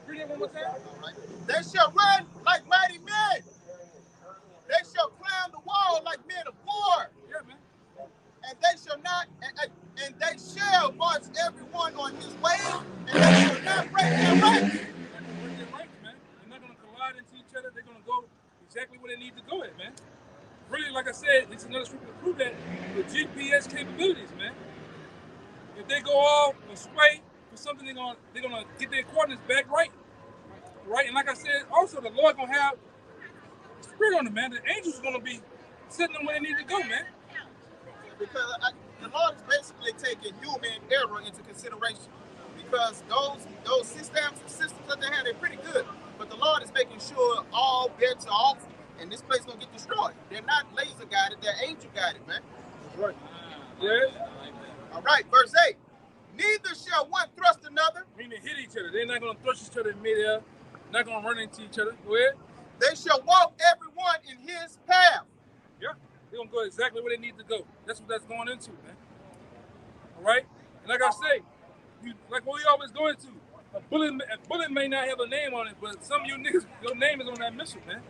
Read it one more time. They shall run like mighty men. They shall climb the wall like men of war. Yeah, man. And they shall not, and they shall march everyone on his way, and they shall not break their ranks. They're not going to collide into each other. They're going to go exactly where they need to go at, man. Really, like I said, it's another scripture to prove that with GPS capabilities, man. If they go off or sway for something, they're gonna get their coordinates back right. And like I said, also the Lord gonna have the spirit on them, man. The angels are gonna be setting them where they need to go, man. Because the Lord is basically taking human error into consideration. Because those systems that they have, they're pretty good. But the Lord is making sure all bets are off, and this place gonna get destroyed. They're not laser guided, they're angel guided, man. That's right. Yeah. All right, verse 8. Neither shall one thrust another. Meaning hit each other. They're not gonna thrust each other in midair. Not gonna run into each other. Go ahead. They shall walk everyone in his path. Yeah. They're gonna go exactly where they need to go. That's what that's going into, man. All right. And like I say, like what we always go into, a bullet may not have a name on it, but some of you niggas, your name is on that missile, man.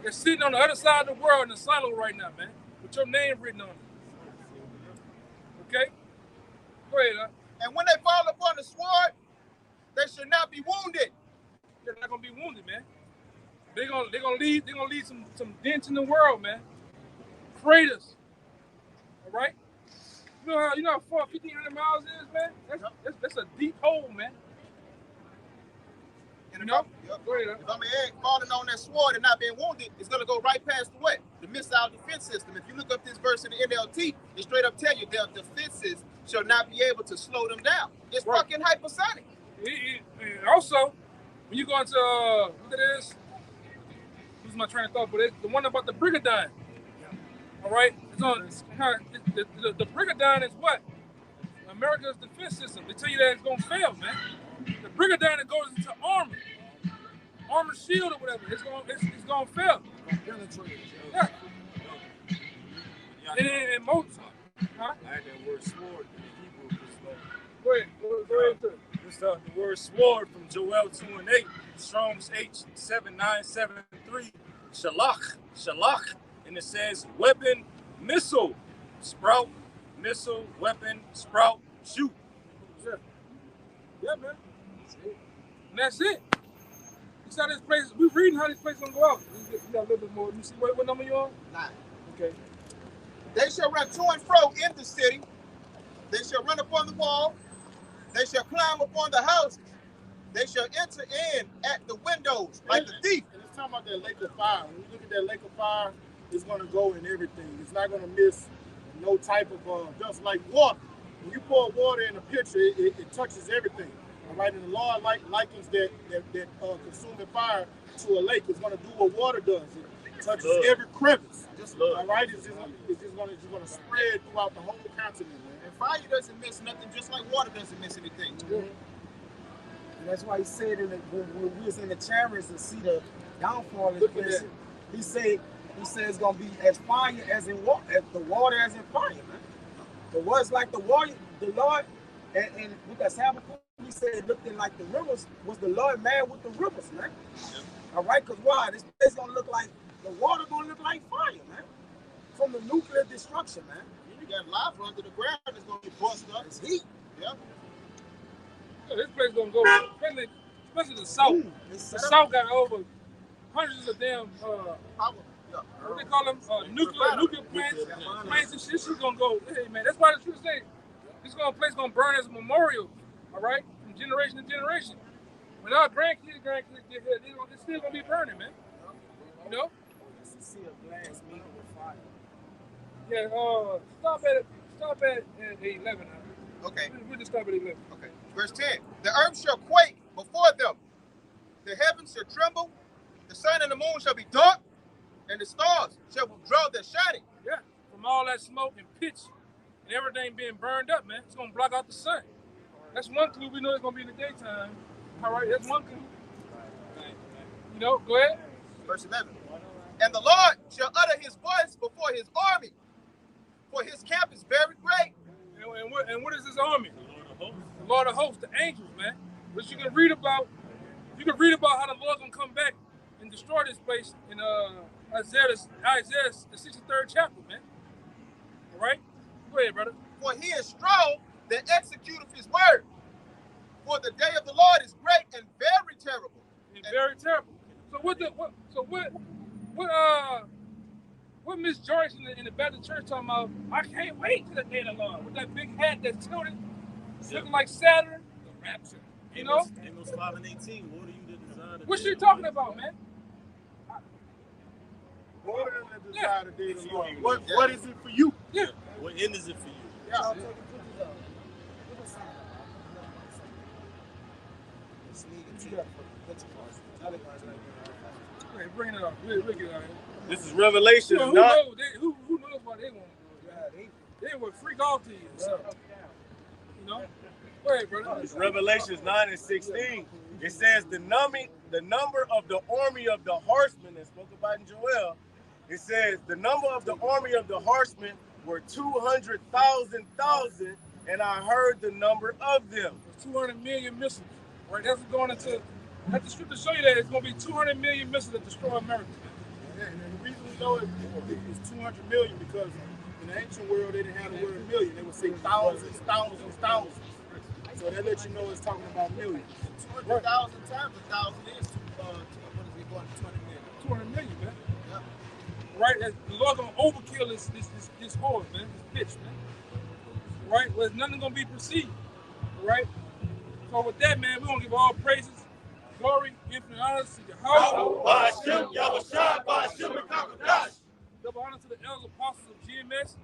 They're sitting on the other side of the world in the silo right now, man, with your name written on it. Okay? Go ahead, huh? And when they fall upon the sword, they shall not be wounded. They're not gonna be wounded, man. They're gonna leave some dents in the world, man. Craters. All right? You know how far 1,500 miles is, man? That's a deep hole, man. And if I'm falling on that sword and not being wounded, it's going to go right past the what? The missile defense system. If you look up this verse in the NLT, it straight up tell you their defenses shall not be able to slow them down. It's fucking hypersonic. And also, when you go into, look at this, lose my train of thought, but it's the one about the Brigadine. All right? The Brigadine is what? America's defense system. They tell you that it's going to fail, man. The Brigadine that goes into armor shield or whatever, it's going to fail. Yeah. And most, huh? I had that word sword in the Hebrew. Go ahead. It's the word sword from Joel 2:8, Strong's H7973, Shalach, and it says weapon, missile, sprout, missile, weapon, sprout, shoot. Yeah, man. And that's it. You saw this place, we're reading how this place is going to go out. You got a little bit more. You see what number you on? 9. Okay. They shall run to and fro in the city. They shall run upon the wall. They shall climb upon the houses. They shall enter in at the windows like the thief. And it's talking about that lake of fire. When you look at that lake of fire, it's going to go in everything. It's not going to miss no type of, just like water. When you pour water in a pitcher, it touches everything. All right, and the Lord likens that consuming fire to a lake. It's going to do what water does. It touches every crevice. All right, it's just going to spread throughout the whole continent. Man. And fire doesn't miss nothing, just like water doesn't miss anything. And that's why he said when we was in the chariots to see the downfall of this, he said it's gonna be as fire as in water, as the water as in fire, man. The water's like the water, the Lord, and with that Sabbath, he said it looked like the rivers. Was the Lord mad with the rivers, man? All right, because why? This place gonna look like, the water gonna look like fire, man. From the nuclear destruction, man. You got lava under the ground, it's gonna be busted up. It's heat. Yeah. This place gonna go, especially the South. The South got over hundreds of damn what they call them, nuclear plants and shit. She's gonna go, hey man, that's why the truth say, this place gonna burn as a memorial, all right, from generation to generation. When our grandkids get here, it's still gonna be burning, man. You know? It's a sea of glass mingled with fire. Yeah, stop at 11. Okay. We'll just stop at 11. Okay. Verse 10. The earth shall quake before them. The heavens shall tremble. The sun and the moon shall be dark. And the stars shall withdraw their shining. Yeah. From all that smoke and pitch and everything being burned up, man. It's going to block out the sun. That's one clue. We know it's going to be in the daytime. All right. That's one clue. You know, go ahead. Verse 11. And the Lord shall utter his voice before his army. For his camp is very great. And what is this army? The Lord of hosts, the angels, man. Which you can read about. You can read about how the Lord gonna come back and destroy this place in Isaiah the 63rd chapter, man. All right? Go ahead, brother. For he is strong that executeth his word. For the day of the Lord is great and very terrible. And very terrible. So what Miss Joyce in the Baptist church talking about? I can't wait to the day of the Lord with that big hat that's tilted, looking like Saturn. The rapture. You know? Amos 5 and 18. What are you the design? What's she talking about, man? What is the desire of the day of the Lord? What is it for you? Yeah. What end is it for you? Yeah. Hey, bring it up. We'll get it out here. This is Revelation. Who knows why they want to? They would freak off to you. You know? Go ahead, brother. It's Revelations 9 and 16. It says the number of the army of the horsemen that spoke about in Joel. It says the number of the army of the horsemen were 200,000, and I heard the number of them. 200 million missiles. Right? That's going into. Let the scripture show you that it's going to be 200 million missiles that destroy America. Yeah, and the reason we know it's 200 million because in the ancient world they didn't have the word million. They would say thousands. So that lets you know it's talking about millions. 200,000 times 1,000 is 200 million, man. Yeah. Right? The Lord gonna overkill this horde, man. This bitch, man. Right? Well, nothing gonna be perceived. All right? So with that, man, we're gonna give all praises, glory, infinite honor to Jehovah. Double honor to the elders apostles of GMS.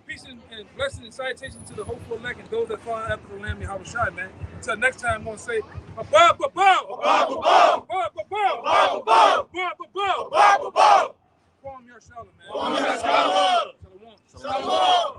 Peace and blessing and salutation to the hopeful elect and those that follow after the Lamb Yahweh Shai, man. Until next time, I'm going to say, Shalom.